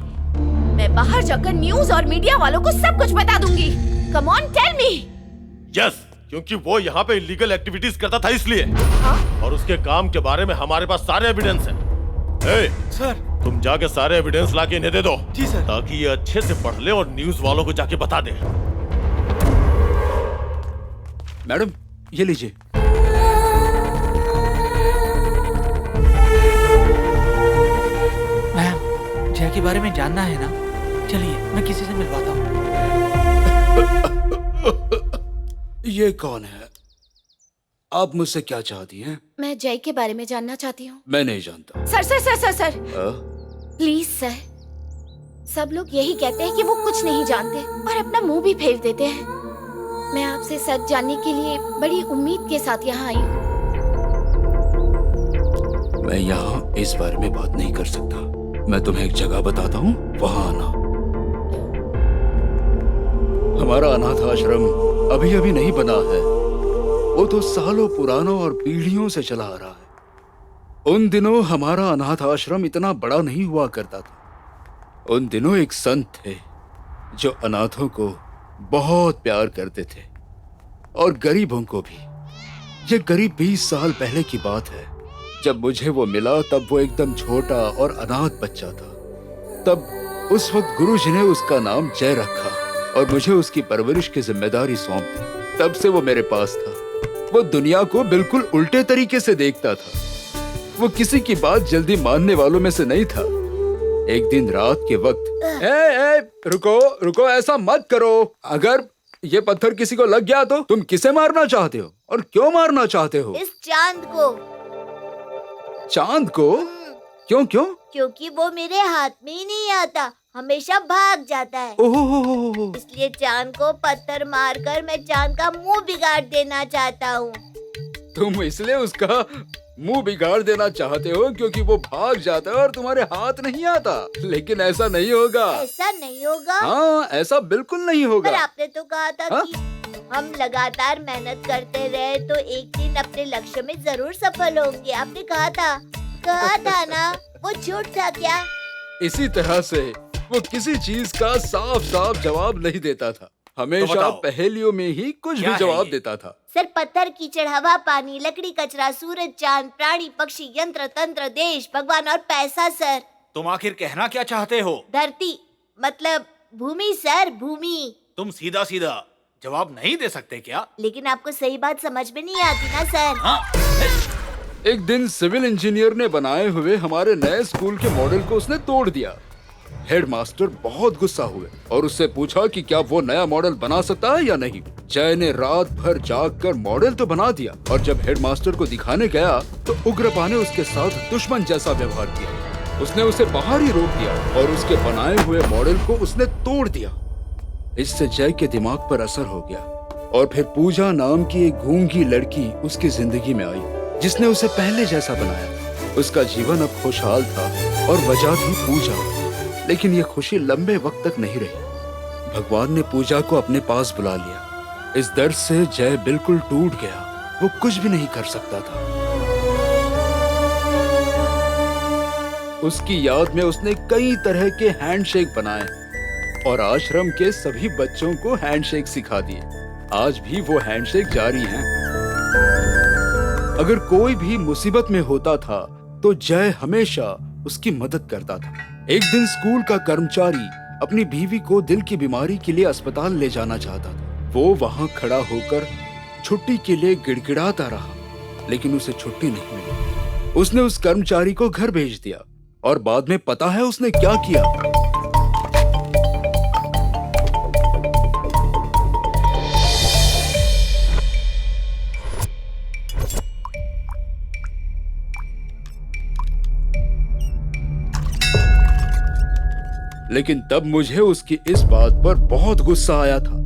मैं बाहर जाकर न्यूज और मीडिया वालों को सब कुछ बता दूंगी। Come on, tell me. Yes, क्योंकि वो यहाँ पे इलीगल एक्टिविटीज करता था इसलिए। हाँ? और उसके काम के बारे में हमारे पास सारे एविडेंस हैं। सर, तुम जाके सारे एविडेंस लाके इन्हें दे दो। जी सर। ताकि ये अच्छे से पढ़ ले और न्यूज वालों को जाके बता दे। मैडम, ये लीजिए। मैम, जय के बारे में जानना है ना? चलिए, मैं किसी से मिलवाता हूँ। ये कौन है? आप मुझसे क्या चाहती हैं? मैं जय के बारे में जानना चाहती हूँ। मैं नहीं जानता। Sir sir sir sir sir, हाँ? Please sir. सब लोग यही कहते हैं कि वो कुछ नहीं जानते और अपना मुंह भी फेर देते हैं। मैं आपसे सच जानने के लिए बड़ी उम्मीद के साथ यहाँ आई हूँ। मैं यहाँ इस बारे में बात नहीं कर सकता। मैं तुम्हें एक जगह बताता हूँ, वहाँ आना। हमारा अनाथ आश्रम अभी अभी नहीं बना है, वो तो सालों पुराना और पीढ़ियों से चला आ रहा है। उन दिनों हमारा अनाथ आश्रम इतना बड़ा नहीं हुआ करता था। उन दिनों एक संत थे जो अनाथों को बहुत प्यार करते थे और गरीबों को भी। ये करीब 20 साल पहले की बात है। जब मुझे वो मिला तब वो एकदम छोटा और अनाथ बच्चा था। तब उस वक्त गुरुजी ने उसका नाम जय रखा और मुझे उसकी परवरिश की जिम्मेदारी सौंप दी। तब से वो मेरे पास था। वो दुनिया को बिल्कुल उल्टे तरीके से देखता था। वो किसी की बात जल्दी मानने वालों में से नहीं था। एक दिन रात के वक्त, ए, रुको रुको, ऐसा मत करो। अगर ये पत्थर किसी को लग गया तो तुम किसे मारना चाहते हो और क्यों मारना चाहते हो? इस चांद को। चांद को? क्यों क्यों? क्योंकि वो मेरे हाथ में ही नहीं आता, हमेशा भाग जाता है। ओहो, इसलिए चांद को पत्थर मारकर मैं चांद का मुंह बिगाड़ देना चाहता हूँ। तुम इसलिए उसका मुंह बिगाड़ देना चाहते हो क्योंकि वो भाग जाता है और तुम्हारे हाथ नहीं आता। लेकिन ऐसा नहीं होगा। ऐसा नहीं होगा? हाँ, ऐसा बिल्कुल नहीं होगा। पर आपने तो कहा था कि हम लगातार मेहनत करते रहे तो एक दिन अपने लक्ष्य में जरूर सफल होंगे। आपने कहा था ना? वो झूठ था क्या? इसी तरह से वो किसी चीज का साफ साफ जवाब नहीं देता था। हमेशा बताओ। पहेलियों में ही कुछ क्या भी है जवाब ये? देता था। सर, पत्थर, कीचड़, हवा, पानी, लकड़ी, कचरा, सूरज, चांद, प्राणी, पक्षी, यंत्र, तंत्र, देश, भगवान और पैसा। सर, तुम आखिर कहना क्या चाहते हो? धरती मतलब भूमि। सर, भूमि। तुम सीधा सीधा जवाब नहीं दे सकते क्या? लेकिन आपको सही बात समझ में नहीं आती ना सर। हाँ? एक दिन सिविल इंजीनियर ने बनाए हुए हमारे नए स्कूल के मॉडल को उसने तोड़ दिया। हेडमास्टर बहुत गुस्सा हुए और उससे पूछा कि क्या वो नया मॉडल बना सकता है या नहीं। जय ने रात भर जागकर मॉडल तो बना दिया और जब हेडमास्टर को दिखाने गया तो उग्रपा ने उसके साथ दुश्मन जैसा व्यवहार किया। उसने उसे बाहर ही रोक दिया और उसके बनाए हुए मॉडल को उसने तोड़ दिया। इससे जय के दिमाग पर असर हो गया और फिर पूजा नाम की एक गूंगी लड़की उसकी जिंदगी में आई जिसने उसे पहले जैसा बनाया। उसका जीवन अब खुशहाल था और वजह थी पूजा। लेकिन ये खुशी लंबे वक्त तक नहीं रही। भगवान ने पूजा को अपने पास बुला लिया। इस दर्द से जय बिल्कुल टूट गया। वो कुछ भी नहीं कर सकता था। उसकी याद में उसने कई तरह के हैंडशेक बनाए और आश्रम के सभी बच्चों को हैंडशेक सिखा दिए। आज भी वो हैंडशेक जारी हैं। अगर कोई भी मुसीबत में होता था तो जय हमेशा उसकी मदद करता था। एक दिन स्कूल का कर्मचारी अपनी बीवी को दिल की बीमारी के लिए अस्पताल ले जाना चाहता था। वो वहां खड़ा होकर छुट्टी के लिए गिड़गिड़ाता रहा, लेकिन उसे छुट्टी नहीं मिली। उसने उस कर्मचारी को घर भेज दिया और बाद में पता है उसने क्या किया? लेकिन तब मुझे उसकी इस बात पर बहुत गुस्सा आया था,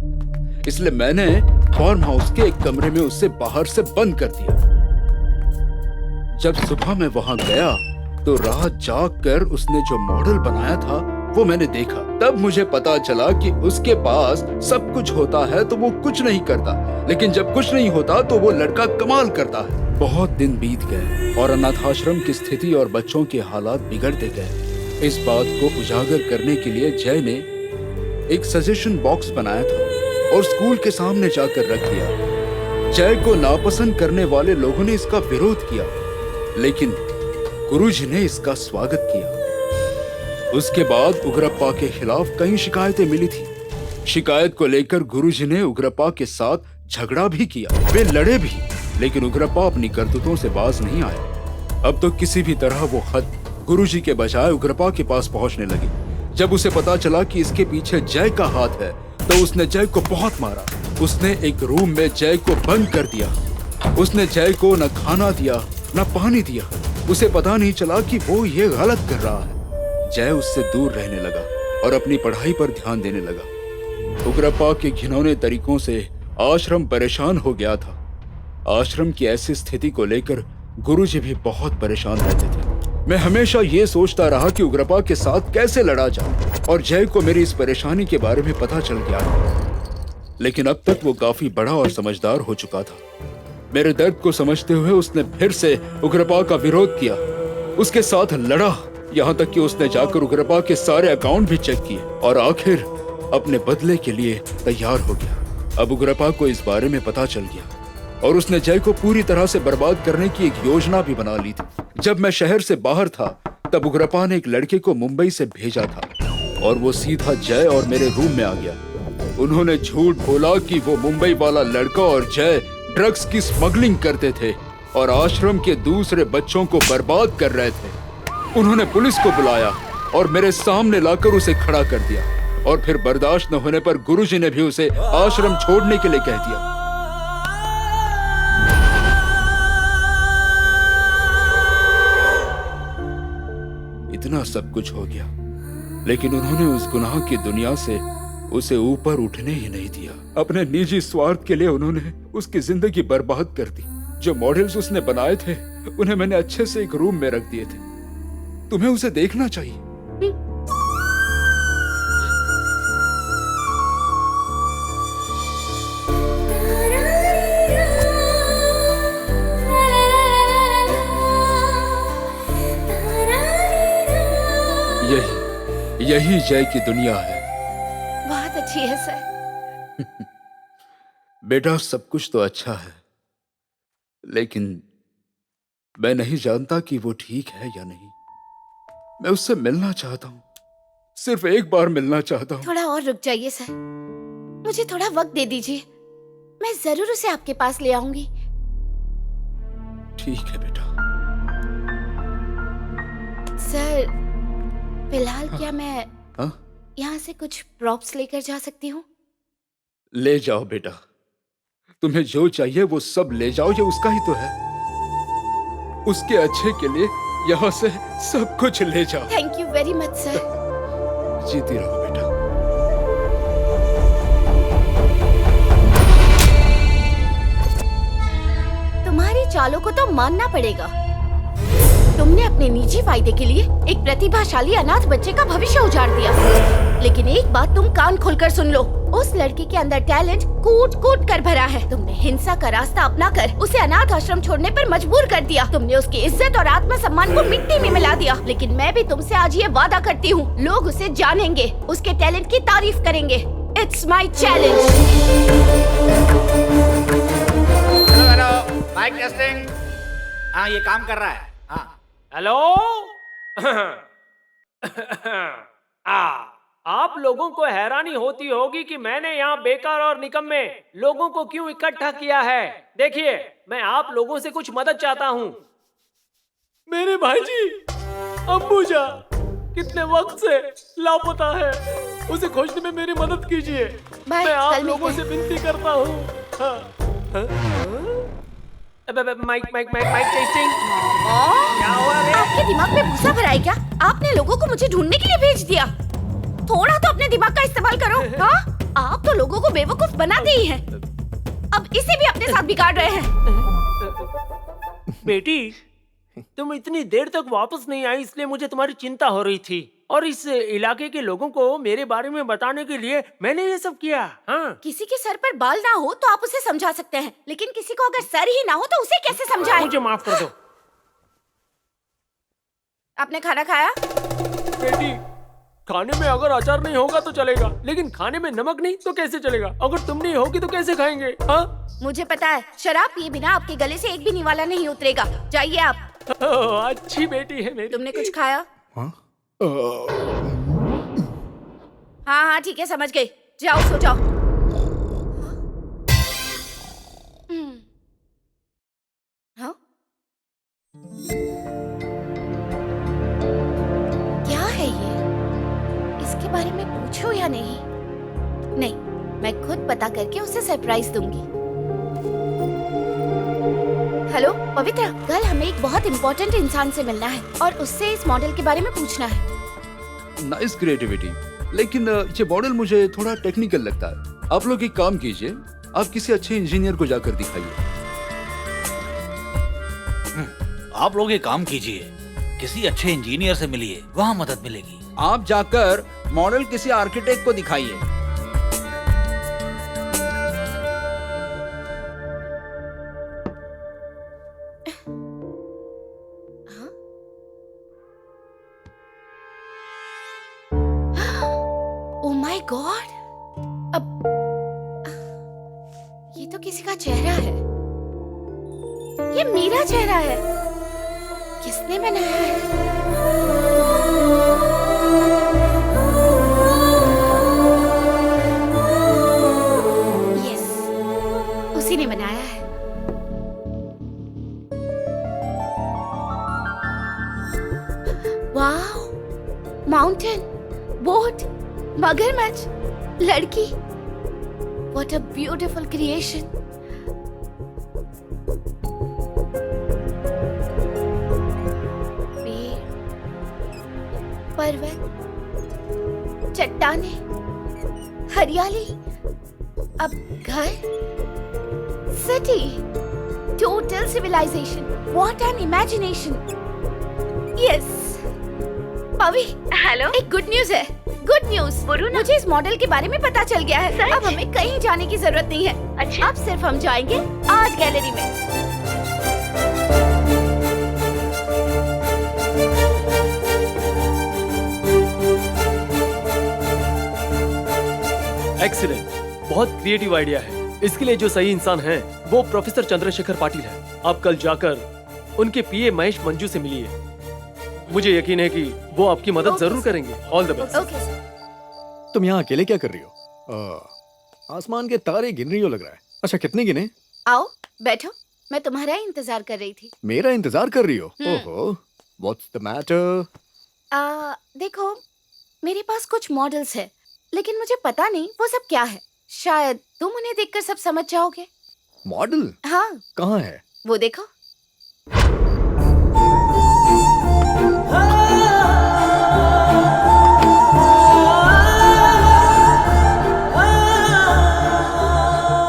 इसलिए मैंने फार्म हाउस के एक कमरे में उसे बाहर से बंद कर दिया। जब सुबह मैं वहां गया तो रात जाग कर उसने जो मॉडल बनाया था वो मैंने देखा। तब मुझे पता चला कि उसके पास सब कुछ होता है तो वो कुछ नहीं करता, लेकिन जब कुछ नहीं होता तो वो लड़का कमाल करता है। बहुत दिन बीत गए और अनाथाश्रम की स्थिति और बच्चों के हालात बिगड़ते गए। इस बात को उजागर करने के लिए जय ने एक सजेशन बॉक्स बनाया था और स्कूल के सामने जाकर रख दिया। जय को नापसंद करने वाले लोगों ने इसका विरोध किया, लेकिन गुरुजी ने इसका स्वागत किया। उसके बाद उग्रप्पा के खिलाफ कई शिकायतें मिली थी। शिकायत को लेकर गुरुजी ने उग्रप्पा के साथ झगड़ा भी किया। वे लड़े भी, लेकिन उग्रप्पा अपनी करतूतों से बाज नहीं आया। अब तो किसी भी तरह वो खत गुरुजी के बजाय उग्रप्पा के पास पहुंचने लगी। जब उसे पता चला कि इसके पीछे जय का हाथ है तो उसने जय को बहुत मारा। उसने एक रूम में जय को बंद कर दिया। उसने जय को न खाना दिया न पानी दिया। उसे पता नहीं चला कि वो ये गलत कर रहा है। जय उससे दूर रहने लगा और अपनी पढ़ाई पर ध्यान देने लगा। उग्रप्पा के घिनौने तरीकों से आश्रम परेशान हो गया था। आश्रम की ऐसी स्थिति को लेकर गुरुजी भी बहुत परेशान रहते थे। मैं हमेशा ये सोचता रहा कि उग्रप्पा के साथ कैसे लड़ा जाए और जय को मेरी इस परेशानी के बारे में पता चल गया। लेकिन अब तक वो काफी बड़ा और समझदार हो चुका था। मेरे दर्द को समझते हुए उसने फिर से उग्रप्पा का विरोध किया, उसके साथ लड़ा, यहाँ तक कि उसने जाकर उग्रप्पा के सारे अकाउंट भी चेक किए और आखिर अपने बदले के लिए तैयार हो गया। अब उग्रप्पा को इस बारे में पता चल गया और उसने जय को पूरी तरह से बर्बाद करने की एक योजना भी बना ली थी। जब मैं शहर से बाहर था तब उग्रप्पा ने एक लड़के को मुंबई से भेजा था और वो सीधा जय और मेरे रूम में आ गया। उन्होंने झूठ बोला कि वो मुंबई वाला लड़का और जय ड्रग्स की स्मगलिंग करते थे और आश्रम के दूसरे बच्चों को बर्बाद कर रहे थे। उन्होंने पुलिस को बुलाया और मेरे सामने लाकर उसे खड़ा कर दिया और फिर बर्दाश्त न होने पर गुरुजी ने भी उसे आश्रम छोड़ने के लिए कह दिया। इतना सब कुछ हो गया, लेकिन उन्होंने उस गुनाह की दुनिया से उसे ऊपर उठने ही नहीं दिया। अपने निजी स्वार्थ के लिए उन्होंने उसकी जिंदगी बर्बाद कर दी। जो मॉडल्स उसने बनाए थे उन्हें मैंने अच्छे से एक रूम में रख दिए थे। तुम्हें उसे देखना चाहिए। यही जय की दुनिया है। बहुत अच्छी है सर। बेटा सब कुछ तो अच्छा है, लेकिन मैं नहीं जानता कि वो ठीक है या नहीं। मैं उससे मिलना चाहता हूँ, सिर्फ एक बार मिलना चाहता हूँ। थोड़ा और रुक जाइए सर, मुझे थोड़ा वक्त दे दीजिए। मैं जरूर उसे आपके पास ले आऊंगी। ठीक है बेटा। सर फिलहाल क्या मैं यहाँ से कुछ प्रॉप्स लेकर जा सकती हूँ? ले जाओ बेटा, तुम्हें जो चाहिए वो सब ले जाओ, ये उसका ही तो है। उसके अच्छे के लिए यहाँ से सब कुछ ले जाओ। Thank you very much sir. जीती रहो बेटा। तुम्हारी चालों को तो मानना पड़ेगा। तुमने अपने निजी फायदे के लिए एक प्रतिभाशाली अनाथ बच्चे का भविष्य उजाड़ दिया। लेकिन एक बात तुम कान खोलकर सुन लो, उस लड़के के अंदर टैलेंट कूट कूट कर भरा है। तुमने हिंसा का रास्ता अपनाकर उसे अनाथ आश्रम छोड़ने पर मजबूर कर दिया। तुमने उसकी इज्जत और आत्मसम्मान को मिट्टी में मिला दिया। लेकिन मैं भी तुमसे आज ये वादा करती हूँ, लोग उसे जानेंगे, उसके टैलेंट की तारीफ करेंगे। It's my challenge. Hello, mike testing. हाँ, ये काम कर रहा है। हाँ, हेलो। आप लोगों को हैरानी होती होगी कि मैंने यहाँ बेकार और निकम्मे लोगों को क्यों इकट्ठा किया है। देखिए, मैं आप लोगों से कुछ मदद चाहता हूँ। मेरे भाईजी अंबुजा कितने वक्त से लापता है, उसे खोजने में मेरी मदद कीजिए। मैं आप लोगों से विनती करता हूँ। Mike testing. क्या हुआ रे? आपके दिमाग में भूसा भरा है क्या? आपने लोगों को मुझे ढूंढने के लिए भेज दिया। थोड़ा तो अपने दिमाग का इस्तेमाल करो। हाँ? आप तो लोगों को बेवकूफ बनाते ही हैं। अब इसे भी अपने साथ बिगाड़ रहे हैं। बेटी, तुम इतनी देर तक वापस नहीं आई, इसलिए मुझे तुम्हारी चिंता हो रही थी। और इस इलाके के लोगों को मेरे बारे में बताने के लिए मैंने ये सब किया। हाँ। किसी के सर पर बाल ना हो तो आप उसे समझा सकते हैं, लेकिन किसी को अगर सर ही ना हो तो उसे कैसे समझाएं? मुझे माफ कर दो। आपने खाना खाया? बेटी, खाने में अगर अचार नहीं होगा तो चलेगा, लेकिन खाने में नमक नहीं तो कैसे चलेगा? अगर तुम नहीं होगी तो कैसे खाएंगे? हाँ? मुझे पता है, शराब पिए बिना आपके गले से एक भी निवाला नहीं उतरेगा। जाइए आप। अच्छी बेटी है मेरी। तुमने कुछ खाया? हाँ? हाँ, ठीक है, समझ गई। जाओ सो जाओ। हाँ? क्या है ये? इसके बारे में पूछो या नहीं? नहीं, मैं खुद पता करके उसे सरप्राइज दूंगी। हेलो पवित्रा, कल हमें एक बहुत इम्पोर्टेंट इंसान से मिलना है और उससे इस मॉडल के बारे में पूछना है। नाइस क्रिएटिविटी, लेकिन ये मॉडल मुझे थोड़ा टेक्निकल लगता है। आप लोग एक काम कीजिए, आप किसी अच्छे इंजीनियर को जाकर दिखाइए। आप लोग एक काम कीजिए, किसी अच्छे इंजीनियर से मिलिए, वहाँ मदद मिलेगी। आप जाकर मॉडल किसी आर्किटेक्ट को दिखाइए। ओह माय गॉड, अब ये तो किसी का चेहरा है। ये मेरा चेहरा है। किसने बनाया है? यस, उसी ने बनाया है। वाओ, माउंटेन, बोट, मगरमच्छ, लड़की। What a beautiful creation. पेड़, पर्वत, चट्टाने, हरियाली, अब घर, city, total civilization. What an imagination. Yes. Pavi, hello, एक गुड न्यूज है। गुड न्यूज, मुझे इस मॉडल के बारे में पता चल गया है। अब हमें कहीं जाने की जरूरत नहीं है। अच्छा? अब सिर्फ हम जाएंगे आज गैलरी में। एक्सीलेंट, बहुत क्रिएटिव आइडिया है। इसके लिए जो सही इंसान है वो प्रोफेसर चंद्रशेखर पाटिल है। आप कल जाकर उनके पीए महेश मंजू से मिलिए। मुझे यकीन है कि वो आपकी मदद जरूर करेंगे। All the best. Okay sir. तुम यहाँ अकेले क्या कर रही हो? आसमान के तारे गिन रही हो लग रहा है। अच्छा, कितने गिने? आओ बैठो, मैं तुम्हारा ही इंतजार कर रही थी। मेरा इंतजार कर रही हो? ओहो, व्हाट्स द मैटर? देखो, मेरे पास कुछ मॉडल्स है, लेकिन मुझे पता नहीं वो सब क्या है। शायद तुम उन्हें देखकर सब समझ जाओगे। मॉडल? हाँ। कहाँ है? वो देखो।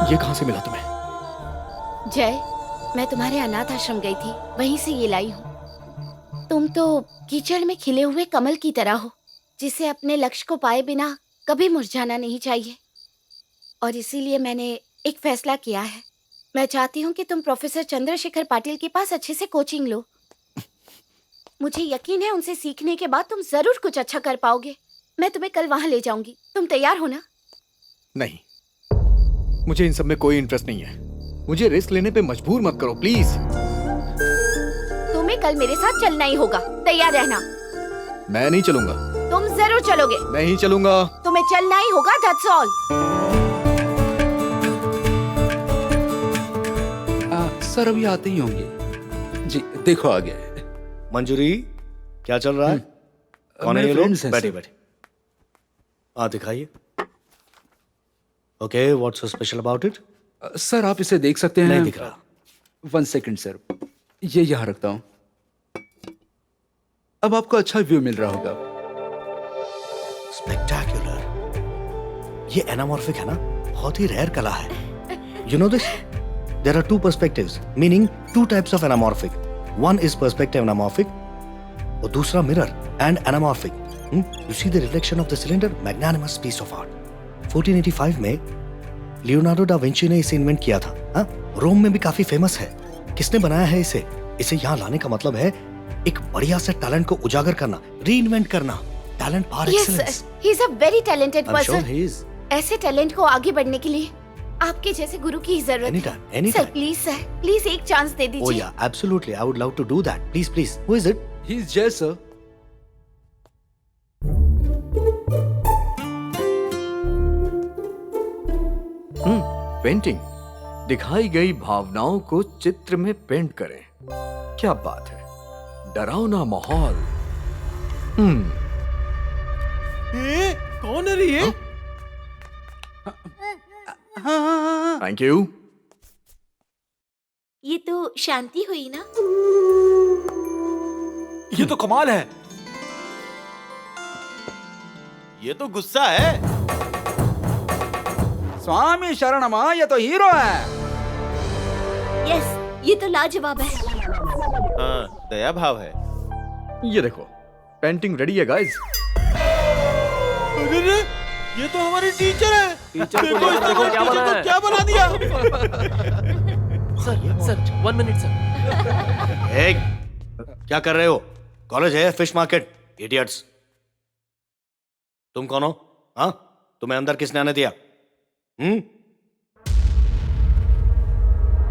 ये कहाँ से मिला तुम्हें? जय, मैं तुम्हारे अनाथ आश्रम गई थी, वहीं से ये लाई हूँ। तुम तो कीचड़ में खिले हुए कमल की तरह हो, जिसे अपने लक्ष्य को पाए बिना कभी मुरझाना नहीं चाहिए। और इसीलिए मैंने एक फैसला किया है। मैं चाहती हूँ कि तुम प्रोफेसर चंद्रशेखर पाटिल के पास अच्छे से कोचिंग लो। मुझे यकीन है उनसे सीखने के बाद तुम जरूर कुछ अच्छा कर पाओगे। मैं तुम्हें कल वहाँ ले जाऊंगी। तुम तैयार हो ना? नहीं, मुझे इन सब में कोई इंटरेस्ट नहीं है। मुझे रिस्क लेने पे मजबूर मत करो प्लीज। तुम्हें कल मेरे साथ चलना ही होगा। तैयार रहना। मैं नहीं चलूंगा। तुम जरूर चलोगे। नहीं चलूंगा। तुम्हें चलना ही होगा, दैट्स ऑल। सर अभी आते ही होंगे। जी देखो आ गए। मंजूरी, क्या चल रहा है? कौन है ये लोग? बैठे बैठे। दिखाइए। Okay, what's so special about it? Sir आप इसे देख सकते हैं। नहीं दिख रहा। 1 सेकंड सर, ये यहाँ रखता हूँ। अब आपको अच्छा व्यू मिल रहा होगा। स्पेक्टेक्युलर। ये एनामॉर्फिक है ना, बहुत ही रेयर कला है। You know this? There are two perspectives, meaning two types of anamorphic. One is perspective anamorphic, और दूसरा mirror and anamorphic. You see the reflection of the cylinder? Magnanimous piece of art. 1485 में Leonardo da Vinci ने इसे invent किया था। रोम में भी काफी फेमस है। किसने बनाया है इसे? इसे यहाँ लाने का मतलब है एक बढ़िया से टैलेंट को उजागर करना, रीइन्वेंट करना। Talent par excellence. He is a very talented I'm sure person. he is. ऐसे टैलेंट को आगे बढ़ने के लिए आपके जैसे गुरु की जरूरत है। Anytime. सर प्लीज एक चांस दे Oh दीजिए। yeah, absolutely. I would love to do that. Please. Who is it? He's Jay sir. Painting. दिखाई गई भावनाओं को चित्र में पेंट करें। क्या बात है, डरावना माहौल। कौन है रे ये? Thank you. ये तो शांति हुई ना? ये तो कमाल है। ये तो गुस्सा है। स्वामी शरणमा, ये तो हीरो है। यस, ये तो लाजवाब है। हाँ, दया भाव है। ये देखो, पेंटिंग रेडी है गाइस। अरे ये तो हमारे टीचर है। टीचर को देखो, देखो क्या बना है। क्या बना दिया? Sir 1 minute sir. Hey, क्या कर रहे हो? कॉलेज है, फिश मार्केट। इडियट्स। तुम कौन हो? हाँ, तुम्हें अंदर किसने आने दिया?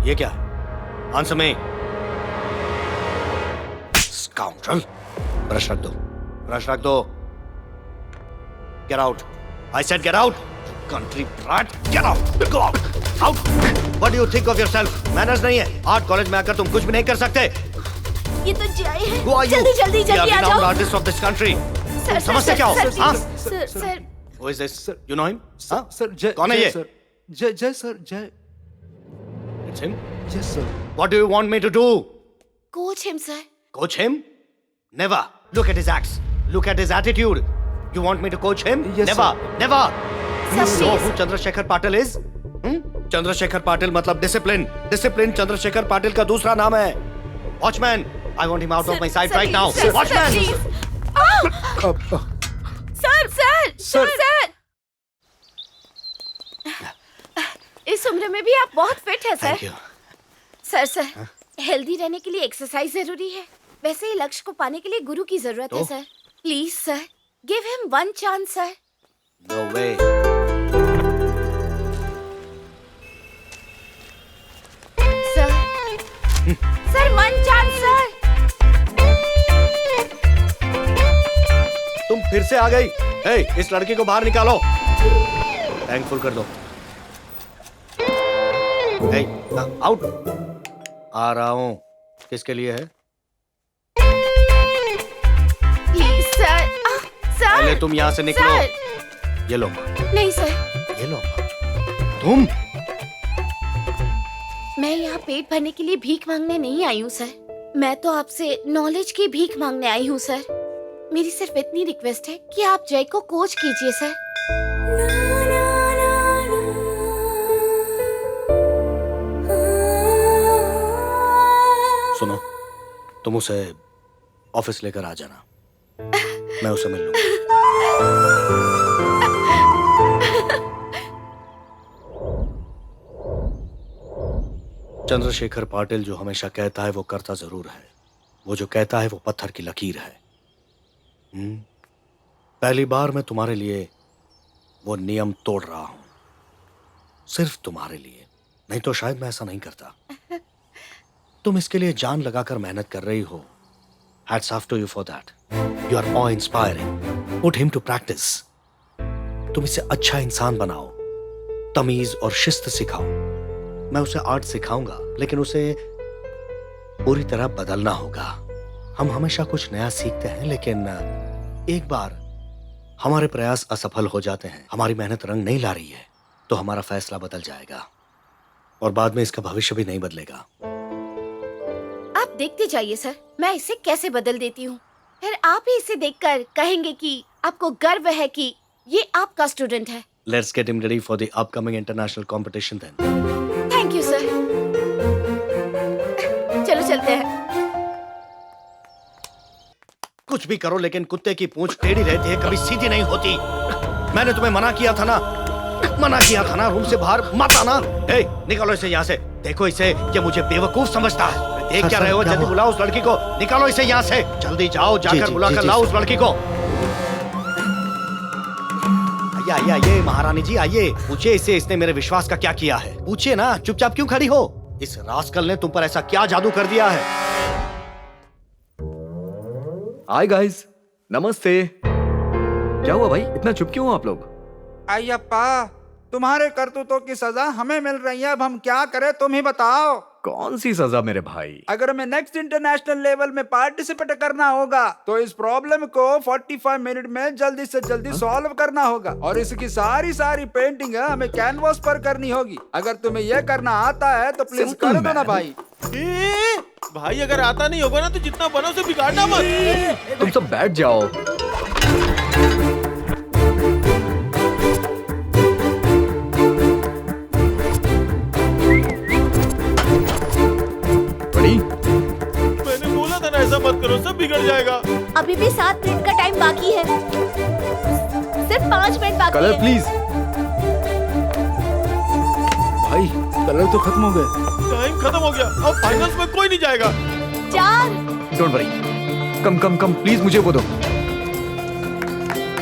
ये क्या? आंसर में। स्काउंड्रल। ब्रश रख दो। Get out. I said get out. Country brat. Get out. Go out. Out. What do you think of yourself? Manners नहीं है। आर्ट कॉलेज में आकर तुम कुछ भी नहीं कर सकते। ये तो जय है। Who are you? जल्दी We are आ renowned जाओ। artists of this country. Sir समझते क्या हो? हाँ? Sir Who is this? You know him? हाँ? सर जय। कौन है ये? सर जय सर जय। It's him. Yes sir. What do you want me to do? Coach him sir. Coach him? Never. Look at his acts. Look at his attitude. You want me to coach him? Yes, Never. sir. Never. You Sir, know please. who Chandrasekhar Patil is? Chandrasekhar Patil मतलब discipline. Discipline Chandrasekhar Patil का दूसरा नाम है. Watchman. I want him out of my sight right now. Watchman. Sir इस उम्र में भी आप बहुत फिट है Thank sir. you. Sir healthy रहने के लिए एक्सरसाइज जरूरी है। वैसे ही लक्ष्य को पाने के लिए गुरु की जरूरत है तो? Sir. Please sir, give him 1 chance sir. No way. Sir 1 chance sir. तुम फिर से आ गई। Hey, इस लड़के को बाहर निकालो। थैंकफुल कर दो। Hey, out. आ रहा हूँ। किसके लिए है? Please sir. सर पहले तुम यहाँ से निकलो। सर। ये लो। नहीं सर, ये लो। तुम? मैं यहाँ पेट भरने के लिए भीख मांगने नहीं आई हूँ सर। मैं तो आपसे नॉलेज की भीख मांगने आई हूँ सर। मेरी सिर्फ इतनी रिक्वेस्ट है कि आप जय को कोच कीजिए सर। सुनो, तुम उसे ऑफिस लेकर आ जाना, मैं उसे मिल लूंगा। चंद्रशेखर पाटिल जो हमेशा कहता है वो करता जरूर है, वो जो कहता है वो पत्थर की लकीर है। पहली बार मैं तुम्हारे लिए वो नियम तोड़ रहा हूं, सिर्फ तुम्हारे लिए, नहीं तो शायद मैं ऐसा नहीं करता। तुम इसके लिए जान लगाकर मेहनत कर रही हो। Hats off to you for that. You are awe-inspiring. Put him to practice. तुम इसे अच्छा इंसान बनाओ, तमीज और शिस्त सिखाओ। मैं उसे आर्ट सिखाऊंगा, लेकिन उसे पूरी तरह बदलना होगा। हम हमेशा कुछ नया सीखते हैं, लेकिन एक बार हमारे प्रयास असफल हो जाते हैं, हमारी मेहनत रंग नहीं ला रही है, तो हमारा फैसला बदल जाएगा और बाद में इसका भविष्य भी नहीं बदलेगा। आप देखते जाइए सर, मैं इसे कैसे बदल देती हूँ। फिर आप ही इसे देखकर कहेंगे कि आपको गर्व है कि ये आपका स्टूडेंट है। Let's get him ready for the upcoming international competition then. Thank you sir. चलो चलते हैं। कुछ भी करो, लेकिन कुत्ते की पूंछ टेढ़ी रहती है, कभी सीधी नहीं होती। मैंने तुम्हें मना किया था ना, रूम से बाहर मत आना। ए, निकालो इसे यहाँ से। देखो इसे, ये मुझे बेवकूफ समझता है। देख क्या रहे हो? जल्दी बुलाओ उस लड़की को, निकालो इसे यहाँ से। जल्दी जाओ, जाकर बुलाकर लाओ उस लड़की को। आइए महारानी जी, आइए। पूछिए इसे, इसने मेरे विश्वास का क्या किया है। पूछिए ना, चुपचाप क्यों खड़ी हो? इस रास्कल ने तुम पर ऐसा क्या जादू कर दिया है? हाय गाइस, नमस्ते। क्या हुआ भाई, इतना चुप क्यों हो आप लोग? अय्यप्पा, तुम्हारे करतूतों की सजा हमें मिल रही है, अब हम क्या करें तुम ही बताओ। कौन सी सजा मेरे भाई? अगर हमें नेक्स्ट इंटरनेशनल लेवल में पार्टिसिपेट करना होगा तो इस प्रॉब्लम को 45 मिनट में जल्दी से जल्दी सॉल्व करना होगा, और इसकी सारी पेंटिंग हमें कैनवास पर करनी होगी। अगर तुम्हें यह करना आता है तो प्लीज कर दो ना भाई। भाई अगर आता नहीं होगा ना तो जितना बनो उसे बिगाड़ना मत। तुम सब बैठ जाओ। मैंने बोला था ना ऐसा मत करो, सब बिगड़ जाएगा। अभी भी 7 मिनट का टाइम बाकी है, सिर्फ 5 मिनट बाकी कलर है। प्लीज। भाई कलर तो खत्म हो गए। टाइम खत्म हो गया, अब फाइनल्स में कोई नहीं जाएगा। 4 डोंट वरी, कम प्लीज मुझे वो दो।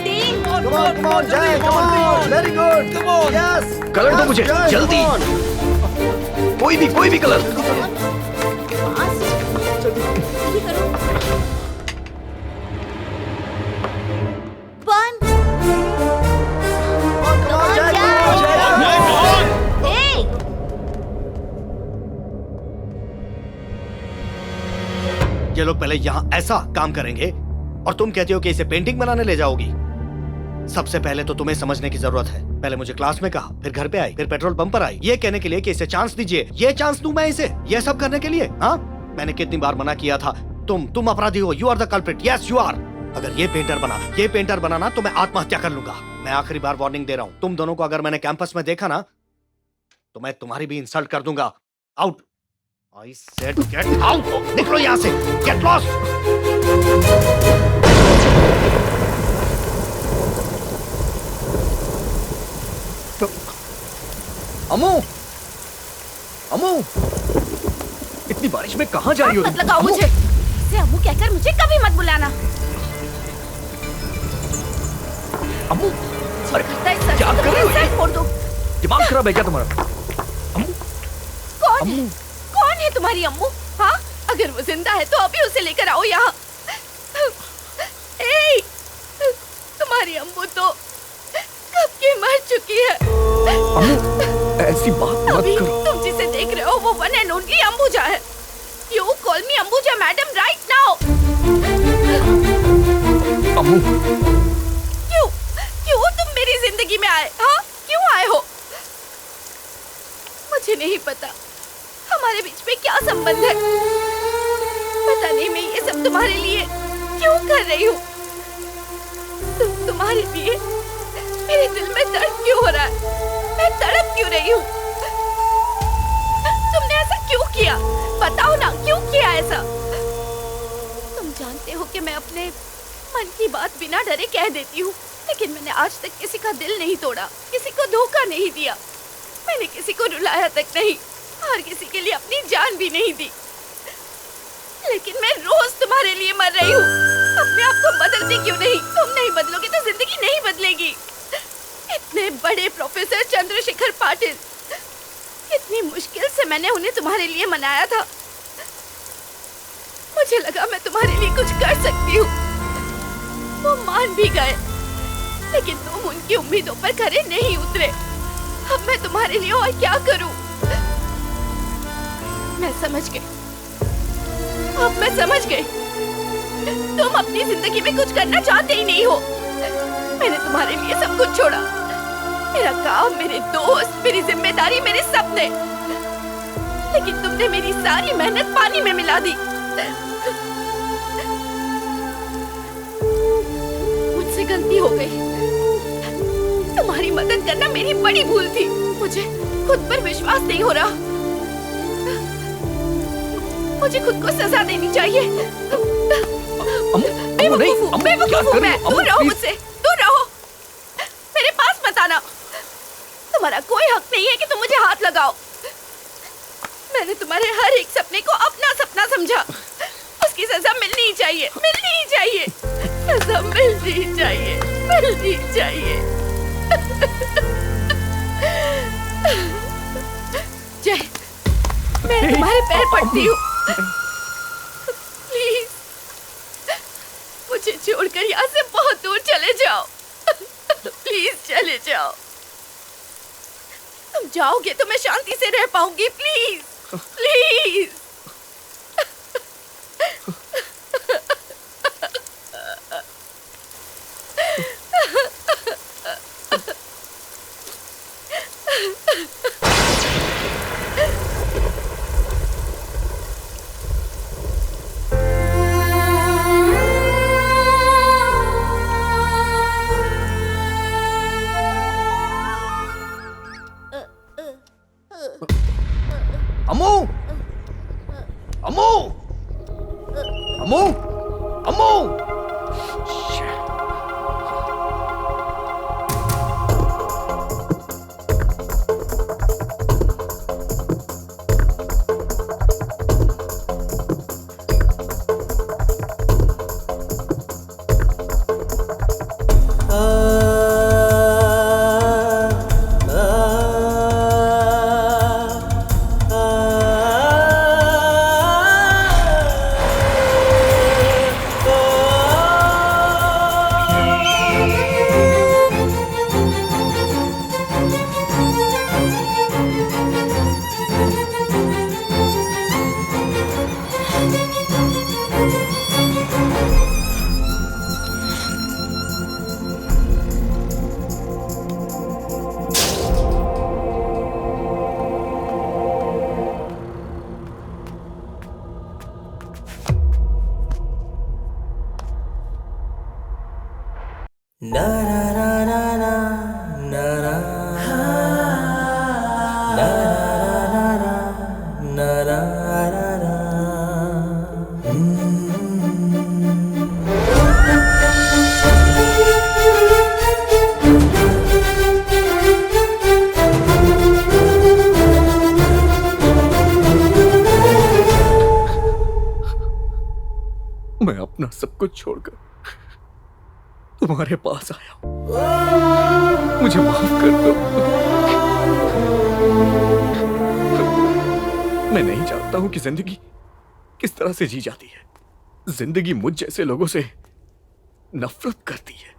3 Come on, Jay, come on, very good, come on, yes. Colour दो मुझे, जल्दी। कोई भी कलर। ये लोग पहले यहाँ ऐसा काम करेंगे और तुम कहती हो कि इसे पेंटिंग बनाने ले जाओगी। सबसे पहले तो तुम्हें समझने की जरूरत है। पहले मुझे क्लास में कहा, फिर घर पे आई, फिर पेट्रोल पंप पर आई, ये कहने के लिए कि इसे चांस दीजिए। ये चांस दूं मैं इसे, ये सब करने के लिए? हाँ, मैंने कितनी बार मना किया था। तुम अपराधी हो, you are the culprit, yes you are. अगर ये पेंटर बनाना तो मैं आत्महत्या कर लूंगा। मैं आखिरी बार वार्निंग दे रहा हूँ, तुम दोनों को अगर मैंने कैंपस में देखा ना तो मैं तुम्हारी भी इंसल्ट कर दूंगा। Out. I said get out! निकलो यहाँ से! Get lost! अम्मू, इतनी बारिश में कहाँ जा रही हो? मत लगाओ मुझे। इसे अम्मू कहकर मुझे कभी मत बुलाना। अम्मू, अरे क्या कर रही हो? फोड़ दो। दिमाग खराब है क्या तुम्हारा? कौन है तुम्हारी अम्मू? हाँ, अगर वो जिंदा है तो अभी उसे लेकर आओ यहाँ। तुम्हारी अम्मू तो कब की मर चुकी है। अम्मू, ऐसी बात मत करो। तुम जिसे देख रहे हो वो वन एंड ओनली अंबुजा है। You call me Ambuja madam right now। अम्मू, क्यों तुम मेरी जिंदगी में आए? हाँ, क्यों आए हो? मुझे नहीं पता हमारे बीच में क्या संबंध है। पता नहीं मैं ये सब तुम्हारे लिए क्यों कर रही हूँ। तुम्हारे लिए मेरे दिल में दर्द क्यों हो रहा है? मैं तड़प क्यों रही हूँ? तुमने ऐसा क्यों किया? बताओ ना, क्यों किया ऐसा? तुम जानते कहते हो कि मैं अपने मन की बात बिना डरे कह देती हूँ, लेकिन मैंने आज तक किसी का दिल नहीं तोड़ा, किसी को धोखा नहीं दिया, मैंने किसी को रुलाया तक नहीं और किसी के लिए अपनी जान भी नहीं दी। लेकिन मैं रोज तुम्हारे लिए मर रही हूँ। अपने आप को बदलती क्यों नहीं? तुम नहीं बदलोगे तो जिंदगी नहीं बदलेगी। इतने बड़े प्रोफेसर चंद्रशेखर पाटिल, इतनी मुश्किल से मैंने उन्हें तुम्हारे लिए मनाया था। मुझे लगा मैं तुम्हारे लिए कुछ कर सकती हूँ। वो मान भी गए, लेकिन तुम उनकी उम्मीदों पर खरे नहीं उतरे। अब मैं तुम्हारे लिए और क्या करूँ? मैं समझ गई, अब मैं समझ गई। तुम अपनी जिंदगी में कुछ करना चाहते ही नहीं हो। मैंने तुम्हारे लिए सब कुछ छोड़ा, मेरा काम, मेरे दोस्त, मेरी जिम्मेदारी, मेरे सपने, लेकिन तुमने मेरी सारी मेहनत पानी में मिला दी। मुझसे गलती हो गई। तुम्हारी मदद करना मेरी बड़ी भूल थी। मुझे खुद पर विश्वास नहीं हो रहा। मुझे खुद को सजा देनी चाहिए। बेवकूफ हूँ मैं। दूर रहो मुझसे, दूर रहो। मेरे पास मत आना। तुम्हारा कोई हक नहीं है कि तुम मुझे हाथ लगाओ। मैंने तुम्हारे हर एक सपने को अपना सपना समझा। उसकी सजा मिलनी ही चाहिए, मिलनी ही चाहिए। सजा मिलनी ही चाहिए, मिलनी ही चाहिए। जय, मैं तुम्हारे पैर पड़ती हूँ। प्लीज मुझे छोड़कर यहाँ से बहुत दूर चले जाओ। प्लीज चले जाओ। तुम जाओगे तो मैं शांति से रह पाऊंगी। Please please. अम्मू, अम्मू, अम्मू, अम्मू। मैं अपना सब कुछ छोड़कर तुम्हारे पास आया हूं। मुझे माफ कर दो। मैं नहीं जानता हूं कि जिंदगी किस तरह से जी जाती है। जिंदगी मुझ जैसे लोगों से नफरत करती है।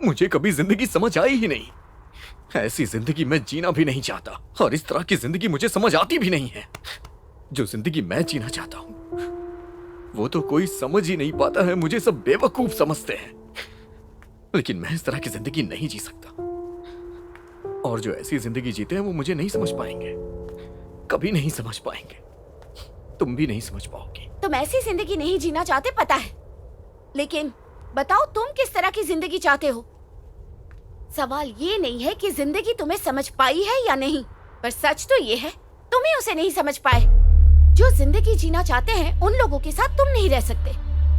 मुझे कभी जिंदगी समझ आई ही नहीं। ऐसी जिंदगी मैं जीना भी नहीं चाहता, और इस तरह की जिंदगी मुझे समझ आती भी नहीं है। जो जिंदगी मैं जीना चाहता हूं वो तो कोई समझ ही नहीं पाता है। मुझे सब बेवकूफ समझते हैं, लेकिन मैं इस तरह की जिंदगी नहीं जी सकता। और जो ऐसी जिंदगी जीते हैं वो मुझे नहीं समझ पाएंगे, कभी नहीं समझ पाएंगे। तुम भी नहीं समझ पाओगी। तुम ऐसी जिंदगी नहीं जीना चाहते, पता है, लेकिन बताओ तुम किस तरह की जिंदगी चाहते हो। सवाल ये नहीं है कि जिंदगी तुम्हें समझ पाई है या नहीं, पर सच तो ये है तुम ही उसे नहीं समझ पाए। जो जिंदगी जीना चाहते हैं उन लोगों के साथ तुम नहीं रह सकते,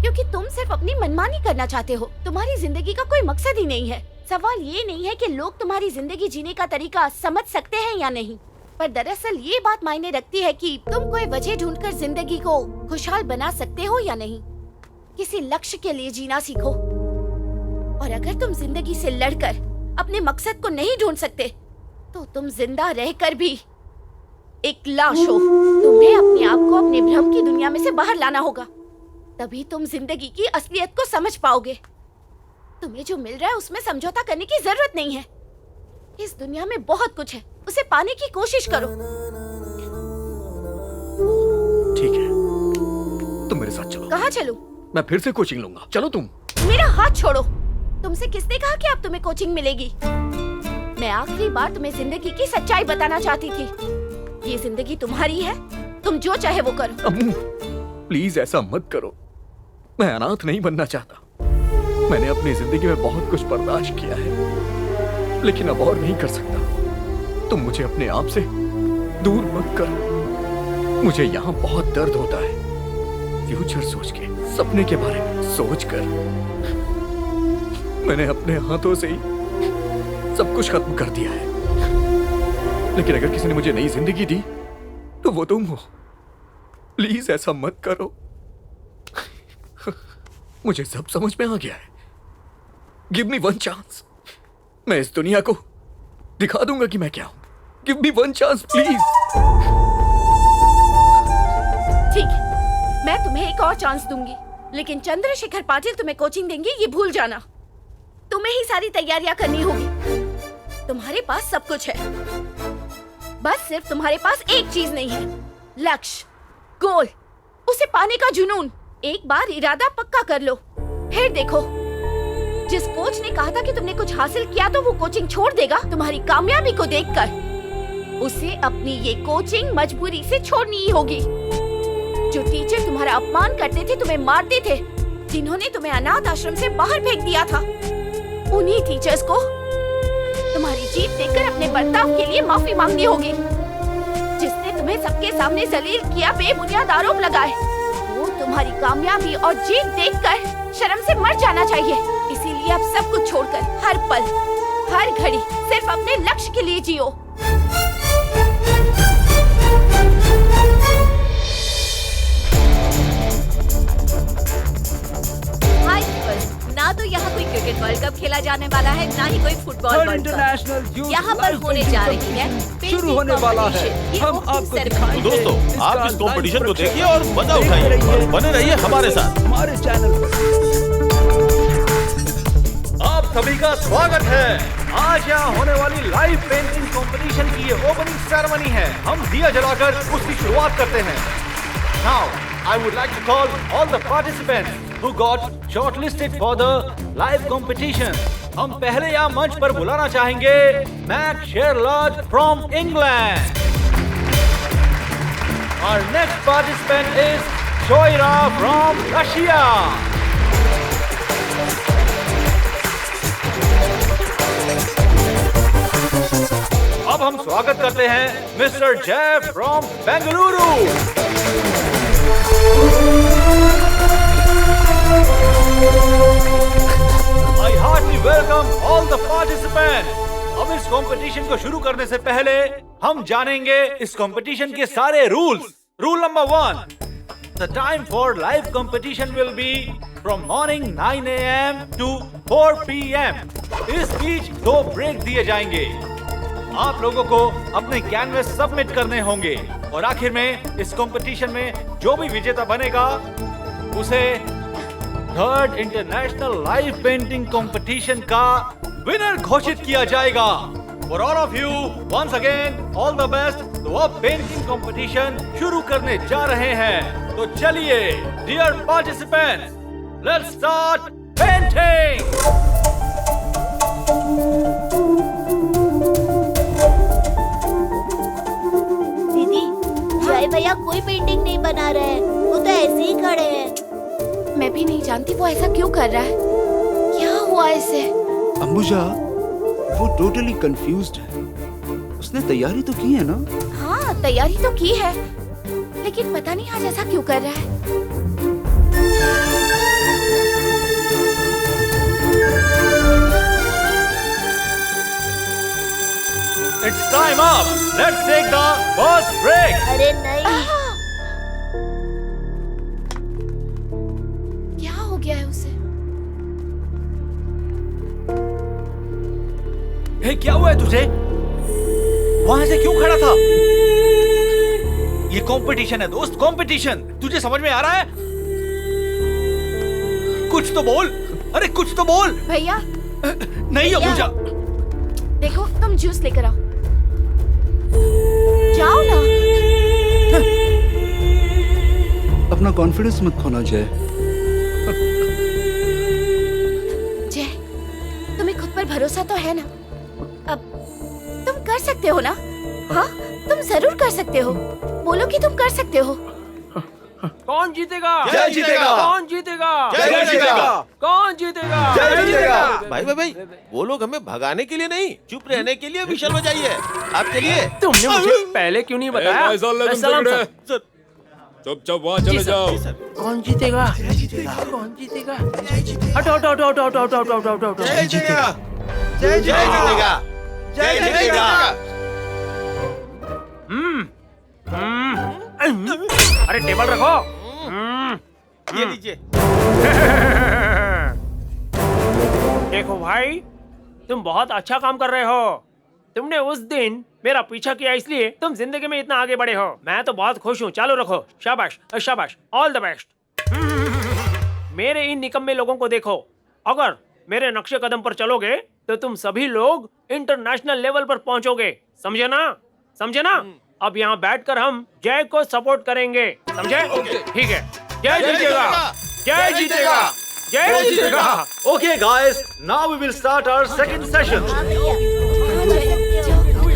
क्योंकि तुम सिर्फ अपनी मनमानी करना चाहते हो। तुम्हारी जिंदगी का कोई मकसद ही नहीं है। सवाल ये नहीं है कि लोग तुम्हारी जिंदगी जीने का तरीका समझ सकते हैं या नहीं, पर दरअसल ये बात मायने रखती है कि तुम कोई वजह ढूंढकर जिंदगी को खुशहाल बना सकते हो या नहीं। किसी लक्ष्य के लिए जीना सीखो, और अगर तुम जिंदगी से लड़कर अपने मकसद को नहीं ढूंढ सकते तो तुम जिंदा रहकर भी एक लाश हो। तुम्हें अपने आप को अपने भ्रम की दुनिया में से बाहर लाना होगा, तभी तुम जिंदगी की असलियत को समझ पाओगे। तुम्हें जो मिल रहा है उसमें समझौता करने की जरूरत नहीं है। इस दुनिया में बहुत कुछ है, उसे पाने की कोशिश करो। ठीक है, तुम मेरे साथ चलो। कहाँ चलूं? मैं फिर से कोचिंग लूंगा, चलो तुम। मेरा हाथ छोड़ो। तुमसे किसने कहा कि अब तुम्हें कोचिंग मिलेगी? मैं आखिरी बार तुम्हें जिंदगी की सच्चाई बताना चाहती थी। ये जिंदगी तुम्हारी है, तुम जो चाहे वो करो। अम्मू, प्लीज ऐसा मत करो। मैं अनाथ नहीं बनना चाहता। मैंने अपनी जिंदगी में बहुत कुछ बर्दाश्त किया है, लेकिन अब और नहीं कर सकता। तुम मुझे अपने आप से दूर मत करो। मुझे यहाँ बहुत दर्द होता है। फ्यूचर सोच के, सपने के बारे में सोच कर मैंने अपने हाथों से ही सब कुछ खत्म कर दिया है। लेकिन अगर किसी ने मुझे नई जिंदगी दी तो वो तुम हो। प्लीज ऐसा मत करो। मुझे सब समझ में आ गया है। Give me one chance. मैं इस दुनिया को दिखा दूंगा कि मैं क्या हूं। Give me one chance please. ठीक है, मैं तुम्हें एक और चांस दूंगी, लेकिन चंद्रशेखर पाटिल तुम्हें कोचिंग देंगे ये भूल जाना। तुम्हें ही सारी तैयारियां करनी होगी। तुम्हारे पास सब कुछ है, बस सिर्फ तुम्हारे पास एक चीज नहीं है, लक्ष्य, गोल, उसे पाने का जुनून। एक बार इरादा पक्का कर लो, फिर देखो। जिस कोच ने कहा था कि तुमने कुछ हासिल किया तो वो कोचिंग छोड़ देगा तुम्हारी कामयाबी को देखकर, उसे अपनी ये कोचिंग मजबूरी से छोड़नी ही होगी। जो टीचर तुम्हारा अपमान करते थे, तुम्हें मारते थे, जिन्होंने तुम्हें अनाथ आश्रम से बाहर फेंक दिया था, उन्हीं टीचर्स को तुम्हारी जीत देखकर अपने बर्ताव के लिए माफी मांगनी होगी। जिसने तुम्हें सबके सामने जलील किया, बेबुनियाद आरोप लगाए, वो तुम्हारी कामयाबी और जीत देखकर शर्म से मर जाना चाहिए। इसीलिए अब सब कुछ छोड़कर हर पल, हर घड़ी सिर्फ अपने लक्ष्य के लिए जियो। ना तो यहाँ कोई क्रिकेट वर्ल्ड कप खेला जाने वाला है, ना ही कोई फुटबॉल वर्ल्ड कप। यहाँ पर होने जा रही है शुरू होने वाला है। हम आपको दिखाएंगे। तो दोस्तों, आप इस कंपटीशन को देखिए और मजा उठाइए और बने रहिए हमारे साथ हमारे चैनल पर। आप सभी का स्वागत है। आज यहाँ होने वाली लाइव पेंटिंग कंपटीशन की ये ओपनिंग सेरेमनी है। हम दिया जलाकर उसकी शुरुआत करते हैं। Now, I would like to call all the participants who got shortlisted for the live competition. हम पहले यहाँ मंच पर बुलाना चाहेंगे Mac शेरलॉज from England. Our next participant is Shoira from Russia. अब हम स्वागत करते हैं mister Jeff from Bengaluru. I heartily welcome all the participants. अब इस कंपटीशन को शुरू करने से पहले हम जानेंगे इस कंपटीशन के सारे rules. Rule number 1, the time for live competition will be from morning 9 AM to 4 PM. इस बीच 2 ब्रेक दिए जाएंगे। आप लोगों को अपने कैनवस सबमिट करने होंगे और आखिर में इस कंपटीशन में जो भी विजेता बनेगा उसे 3rd international live painting competition का विनर घोषित किया जाएगा। For all of you once again all the best. तो अब पेंटिंग कंपटीशन शुरू करने जा रहे हैं। तो चलिए dear participants, let's start painting. जय भैया कोई पेंटिंग नहीं बना रहे हैं, वो तो ऐसे ही खड़े हैं। मैं भी नहीं जानती वो ऐसा क्यों कर रहा है। क्या हुआ इसे? अंबुजा, वो टोटली कंफ्यूज्ड है। उसने तैयारी तो की है ना? हाँ, तैयारी तो की है, लेकिन पता नहीं आज ऐसा क्यों कर रहा है। It's time up. Let's take the first break. अरे नहीं, क्या हो गया है उसे? हे, क्या हुआ है तुझे? वहां से क्यों खड़ा था? ये कंपटीशन है दोस्त, कंपटीशन। तुझे समझ में आ रहा है? कुछ तो बोल। अरे कुछ तो बोल। भैया नहीं अबूजा। देखो, तुम जूस लेकर आओ। जाओ ना। अपना कॉन्फिडेंस मत खोना जय। जय, तुम्हें खुद पर भरोसा तो है ना? अब तुम कर सकते हो ना? हाँ, तुम जरूर कर सकते हो। बोलो कि तुम कर सकते हो। कौन जीतेगा? जय जीतेगा। कौन जीतेगा? जय जीतेगा। कौन जीतेगा? जय जीतेगा। भाई वो लोग हमें भगाने के लिए नहीं, चुप रहने के लिए विशल बजाइए। आपके लिए। तुमने मुझे पहले क्यों नहीं बताया? सलाम सर। चुपचाप वहाँ चले जाओ। कौन जीतेगा? कौन जीतेगा? हटो हटो हटो हटो हटो हटो हटो हटो हटो। जय जीतेगा। जय जीतेगा। जय जीतेगा। अरे टेबल रखो। ये लीजिए। देखो भाई, तुम बहुत अच्छा काम कर रहे हो। तुमने उस दिन मेरा पीछा किया, इसलिए तुम जिंदगी में इतना आगे बढ़े हो। मैं तो बहुत खुश हूँ। चालू रखो। शाबाश शाबाश, ऑल द बेस्ट। मेरे इन निकम्मे लोगों को देखो। अगर मेरे नक्शे कदम पर चलोगे तो तुम सभी लोग इंटरनेशनल लेवल पर पहुंचोगे। समझे ना? समझे ना? अब यहाँ बैठकर हम जय को सपोर्ट करेंगे। समझे? ठीक है। जय जीतेगा। जय जीतेगा। जय जीतेगा। Okay guys, now we will start our second session. हाँ भैया, हाँ जा सकते हो।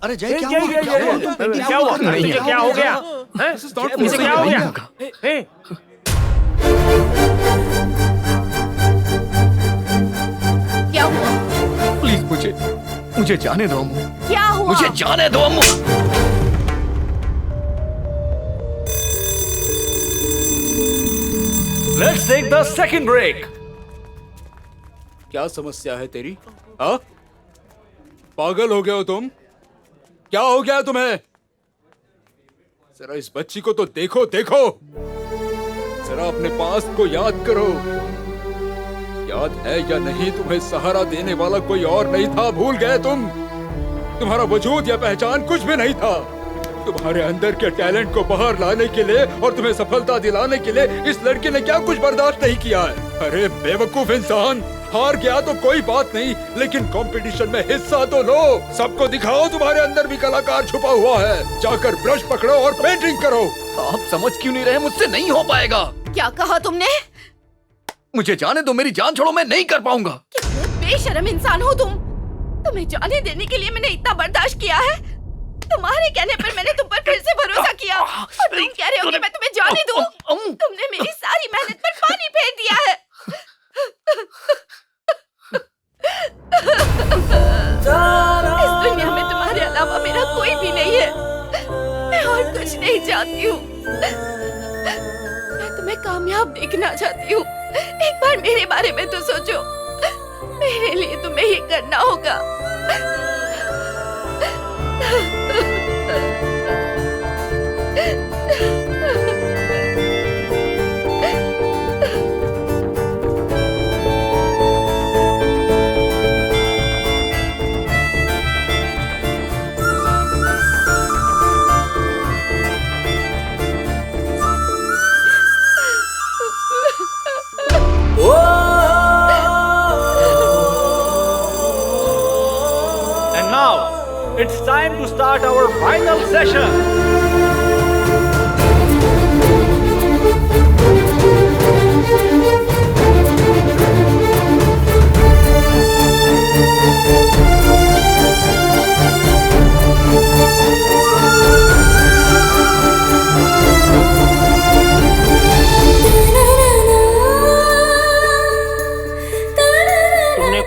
अरे जय क्या क्या हुआ? हुआ? तुझे क्या हो गया? हैं? इसे क्या हो गया? हैं? क्या हुआ? प्लीज मुझे जाने दो अम्मू। क्या हुआ? मुझे जाने दो अम्मू। Let's take the second break. क्या समस्या है तेरी? हाँ? पागल हो गए हो तुम? क्या हो गया तुम्हें? जरा इस बच्ची को तो देखो देखो। जरा अपने पास्ट को याद करो। याद है या नहीं, तुम्हें सहारा देने वाला कोई और नहीं था। भूल गए तुम? तुम्हारा वजूद या पहचान कुछ भी नहीं था। तुम्हारे अंदर के टैलेंट को बाहर लाने के लिए और तुम्हें सफलता दिलाने के लिए इस लड़के ने क्या कुछ बर्दाश्त नहीं किया है? अरे बेवकूफ इंसान, हार गया तो कोई बात नहीं, लेकिन कंपटीशन में हिस्सा तो लो। सबको दिखाओ तुम्हारे अंदर भी कलाकार छुपा हुआ है। जाकर ब्रश पकड़ो और पेंटिंग करो। आप समझ क्यों नहीं रहे? मुझसे नहीं हो पाएगा। क्या कहा तुमने? मुझे जाने दो, मेरी जान छोड़ो, मैं नहीं कर पाऊंगा। कितने बेशर्म इंसान हो तुम। तुम्हें जाने देने के लिए मैंने इतना बर्दाश्त किया है। तुम्हारे कहने पर मैंने तुम पर फिर से भरोसा किया और तुम कह रहे हो कि मैं तुम्हें जाने दूं? तुमने मेरी सारी मेहनत पर पानी फेर दिया है। इस दुनिया में तुम्हारे अलावा मेरा कोई भी नहीं है। मैं और कुछ नहीं चाहती हूँ। मैं तुम्हें कामयाब देखना चाहती हूँ। एक बार मेरे बारे में तो सोचो। मेरे लिए तुम्हें ये करना होगा। And now, it's time to start our final session.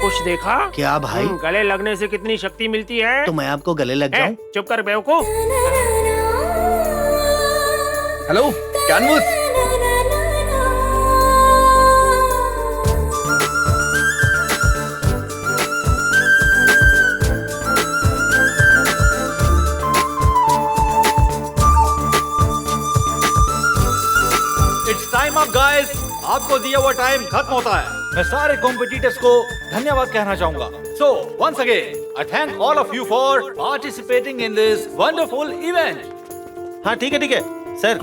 कुछ देखा? क्या भाई? गले लगने से कितनी शक्ति मिलती है? तो मैं आपको गले लग जाऊं? चुप कर बेवकूफ। Hello canvas. It's time up guys. आपको दिया हुआ टाइम खत्म होता है। मैं सारे कॉम्पिटिटर्स को धन्यवाद कहना चाहूंगा। So once again I thank all of you for participating in this wonderful event. हाँ ठीक है सर।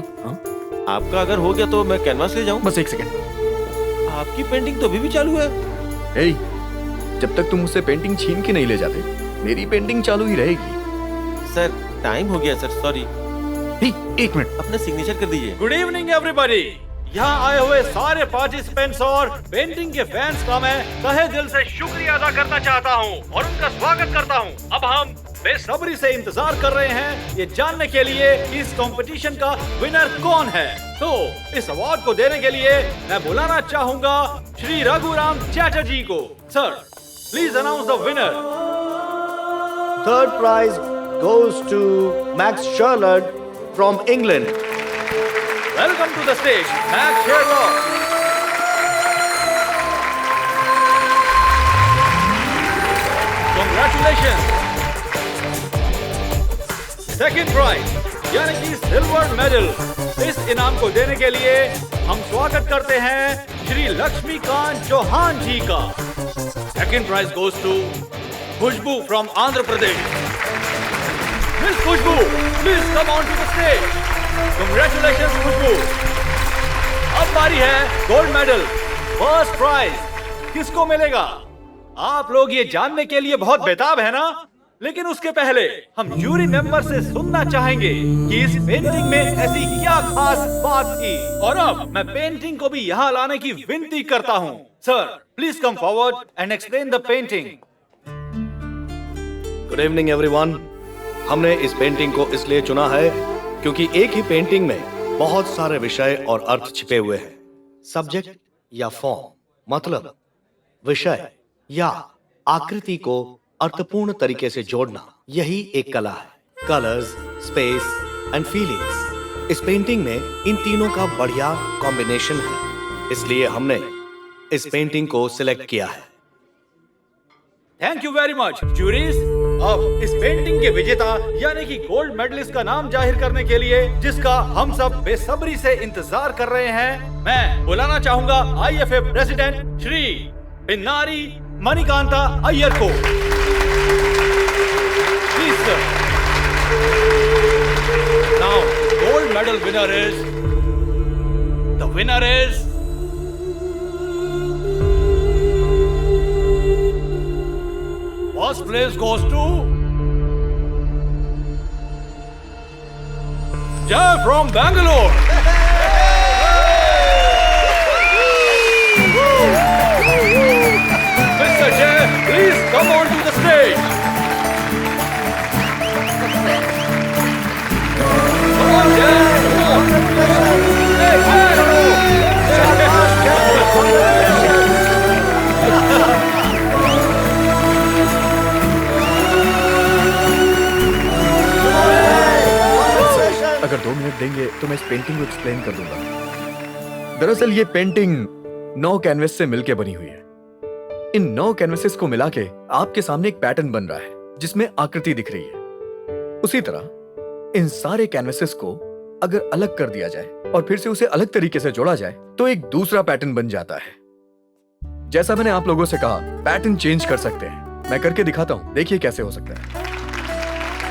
आपका अगर हो गया तो मैं कैनवास ले जाऊं? बस एक सेकंड। आपकी पेंटिंग तो अभी भी चालू है। हे, जब तक तुम मुझसे पेंटिंग छीन के नहीं ले जाते, मेरी पेंटिंग चालू ही रहेगी। सर टाइम हो गया सर, सॉरी। एक मिनट, अपना सिग्नेचर कर दीजिए। Good evening everybody. यहाँ आए हुए सारे पार्टिसिपेंट्स और पेंटिंग के फैंस का मैं तहे दिल से शुक्रिया अदा करना चाहता हूँ और उनका स्वागत करता हूँ। अब हम बेसब्री से इंतजार कर रहे हैं ये जानने के लिए कि इस कंपटीशन का विनर कौन है। तो इस अवार्ड को देने के लिए मैं बुलाना चाहूंगा श्री रघुराम चैटर्जी को। Sir please announce the winner. Third prize goes to Max Sherlock from England. Welcome to the stage, Max Sherlock. Congratulations. Second prize, यानी कि सिल्वर मेडल। इस इनाम को देने के लिए हम स्वागत करते हैं श्री लक्ष्मीकांत चौहान जी का। Second prize goes to Khushboo from Andhra Pradesh. Miss Khushboo, please come on to the stage. Congratulations खुशबू। अब बारी है गोल्ड मेडल। फर्स्ट प्राइज किसको मिलेगा? आप लोग ये जानने के लिए बहुत बेताब है ना? लेकिन उसके पहले हम जूरी मेंबर से सुनना चाहेंगे कि इस पेंटिंग में ऐसी क्या खास बात थी। और अब मैं पेंटिंग को भी यहाँ लाने की विनती करता हूँ। Sir please come forward and explain the painting. Good evening everyone. हमने इस पेंटिंग को इसलिए चुना है क्योंकि एक ही पेंटिंग में बहुत सारे विषय और अर्थ छिपे हुए हैं। सब्जेक्ट या फॉर्म मतलब विषय या आकृति को अर्थपूर्ण तरीके से जोड़ना, यही एक कला है। Colours, space and feelings. इस पेंटिंग में इन तीनों का बढ़िया कॉम्बिनेशन है, इसलिए हमने इस पेंटिंग को सिलेक्ट किया है। Thank you very much juries. अब इस पेंटिंग के विजेता यानी कि गोल्ड मेडलिस्ट का नाम जाहिर करने के लिए, जिसका हम सब बेसब्री से इंतजार कर रहे हैं, मैं बुलाना चाहूंगा IFA प्रेसिडेंट श्री बिन्नारी मणिकांता अय्यर को। Please sir. Now gold medal winner is First place goes to Jay from Bangalore. Mr. Jay, please come on to the stage. Come on, Jay. Come on. Hey, अगर 2 मिनट देंगे तो मैं इस painting को explain कर दूंगा। दरअसल ये पेंटिंग 9 कैनवस से मिलकर बनी हुई है। इन 9 कैनवसेस को मिला के आपके सामने एक पैटर्न बन रहा है जिसमें आकृति दिख रही है। उसी तरह इन सारे कैनवसेस को अगर अलग कर दिया जाए और फिर से उसे अलग तरीके से जोड़ा जाए तो एक दूसरा पैटर्न बन जाता है। जैसा मैंने आप लोगों से कहा, पैटर्न चेंज कर सकते हैं। मैं करके दिखाता हूं, देखिए कैसे हो सकता है।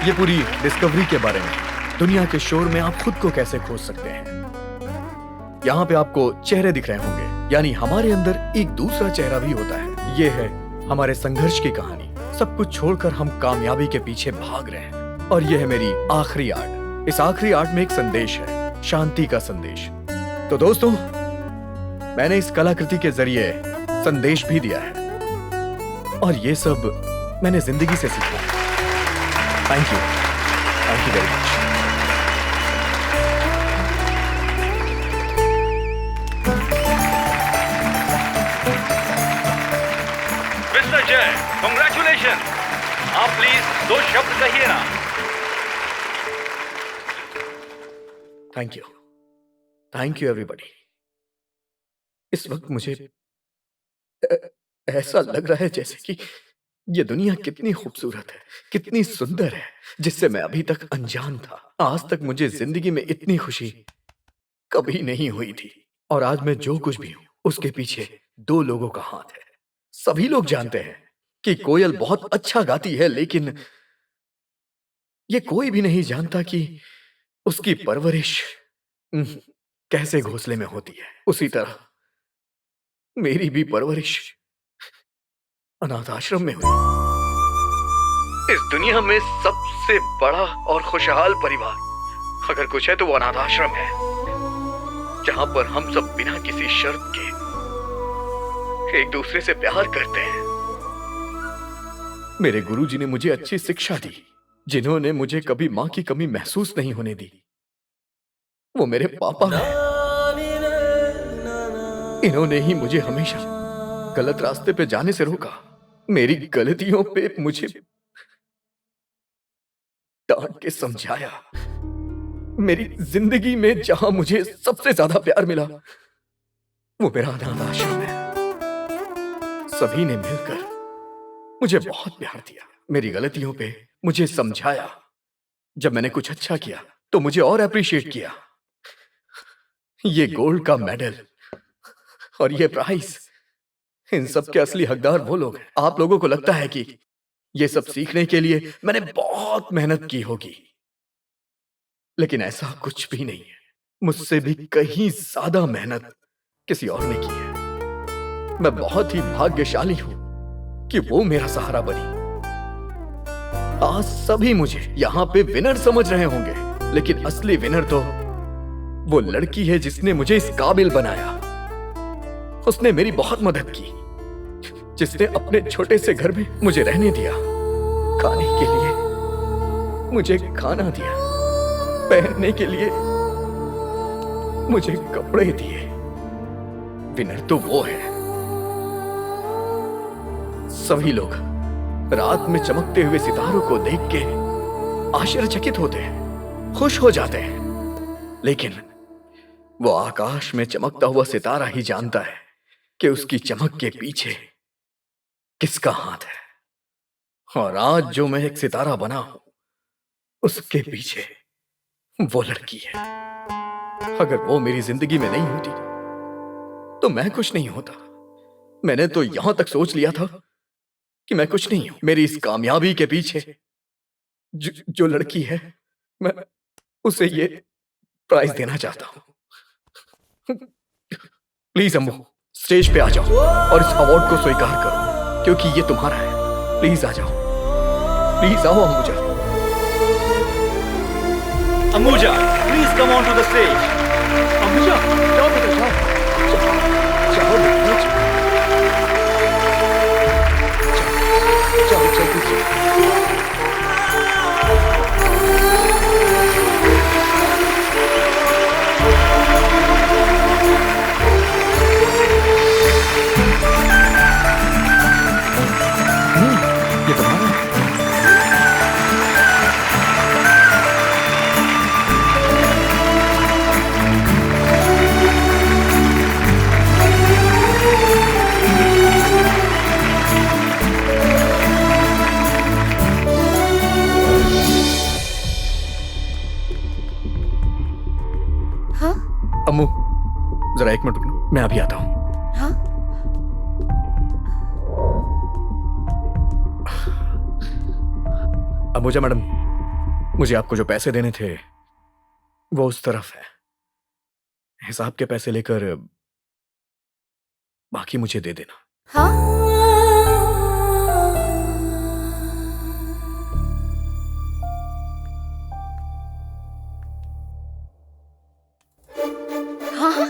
ये पूरी डिस्कवरी के बारे में, दुनिया के शोर में आप खुद को कैसे खोज सकते हैं। यहाँ पे आपको चेहरे दिख रहे होंगे, यानी हमारे अंदर एक दूसरा चेहरा भी होता है। ये है हमारे संघर्ष की कहानी। सब कुछ छोड़कर हम कामयाबी के पीछे भाग रहे हैं। और ये है मेरी आखिरी आर्ट। इस आखिरी आर्ट में एक संदेश है, शांति का संदेश। तो दोस्तों, मैंने इस कलाकृति के जरिए संदेश भी दिया है और ये सब मैंने जिंदगी से सीखा। Thank you very much. Mister जय, कांग्रेचुलेशन। आप प्लीज 2 शब्द कहिए ना। Thank you everybody. इस वक्त मुझे ऐसा लग रहा है जैसे कि ये दुनिया कितनी खूबसूरत है, कितनी सुंदर है, जिससे मैं अभी तक अनजान था। आज तक मुझे जिंदगी में इतनी खुशी कभी नहीं हुई थी और आज मैं जो कुछ भी हूं उसके पीछे 2 लोगों का हाथ है। सभी लोग जानते हैं कि कोयल बहुत अच्छा गाती है, लेकिन ये कोई भी नहीं जानता कि उसकी परवरिश कैसे घोंसले में होती है। उसी तरह मेरी भी परवरिश अनाथ आश्रम में हुई। इस दुनिया में सबसे बड़ा और खुशहाल परिवार अगर कुछ है तो वो अनाथ आश्रम है, जहां पर हम सब बिना किसी शर्त के एक दूसरे से प्यार करते हैं। मेरे गुरुजी ने मुझे अच्छी शिक्षा दी, जिन्होंने मुझे कभी मां की कमी महसूस नहीं होने दी। वो मेरे पापा हैं। इन्होंने ही मुझे हमेशा गलत रास्ते पे जाने से रोका, मेरी गलतियों पे मुझे डांट के समझाया। मेरी जिंदगी में जहां मुझे सबसे ज्यादा प्यार मिला वो मेरा अनाथ आश्रम है। सभी ने मिलकर मुझे बहुत प्यार दिया, मेरी गलतियों पे मुझे समझाया। जब मैंने कुछ अच्छा किया तो मुझे और अप्रिशिएट किया। ये गोल्ड का मेडल और ये प्राइज, इन सब के असली हकदार वो लोग हैं। आप लोगों को लगता है कि ये सब सीखने के लिए मैंने बहुत मेहनत की होगी, लेकिन ऐसा कुछ भी नहीं है। मुझसे भी कहीं ज्यादा मेहनत किसी और ने की है। मैं बहुत ही भाग्यशाली हूं कि वो मेरा सहारा बनी। आज सभी मुझे यहां पे विनर समझ रहे होंगे, लेकिन असली विनर तो वो लड़की है जिसने मुझे इस काबिल बनाया। उसने मेरी बहुत मदद की, जिसने अपने छोटे से घर में मुझे रहने दिया, खाने के लिए मुझे खाना दिया, पहनने के लिए मुझे कपड़े दिए। विनर तो वो है। सभी लोग रात में चमकते हुए सितारों को देख के आश्चर्यचकित होते हैं, खुश हो जाते हैं, लेकिन वो आकाश में चमकता हुआ सितारा ही जानता है कि उसकी चमक के पीछे किसका हाथ है। और आज जो मैं एक सितारा बना हूं, उसके पीछे वो लड़की है। अगर वो मेरी जिंदगी में नहीं होती तो मैं कुछ नहीं होता। मैंने तो यहां तक सोच लिया था कि मैं कुछ नहीं हूं। मेरी इस कामयाबी के पीछे जो लड़की है, मैं उसे ये प्राइज देना चाहता हूं। प्लीज अम्मू, स्टेज पे आ जाओ और इस अवार्ड को स्वीकार करो, क्योंकि ये तुम्हारा है। प्लीज आ जाओ, प्लीज आओ Ambuja. Ambuja, please come on to the stage. Ambuja, जाओ बेटा, जाओ बेटा, जाओ जल्दी से। ये तुम्हारा है। हाँ? अम्मू, जरा 1 मिनट रुकना, मैं अभी आता हूँ। हाँ? अंबुजा मैडम, मुझे आपको जो पैसे देने थे वो उस तरफ है। हिसाब के पैसे लेकर बाकी मुझे दे देना। हाँ? हाँ?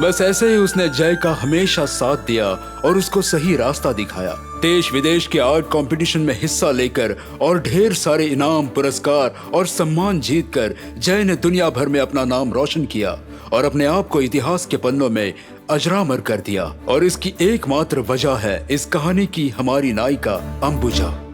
बस ऐसे ही उसने जय का हमेशा साथ दिया और उसको सही रास्ता दिखाया। देश विदेश के आर्ट कंपटीशन में हिस्सा लेकर और ढेर सारे इनाम, पुरस्कार और सम्मान जीतकर जय ने दुनिया भर में अपना नाम रोशन किया और अपने आप को इतिहास के पन्नों में अजरामर कर दिया। और इसकी एकमात्र वजह है इस कहानी की हमारी नायिका अंबुजा।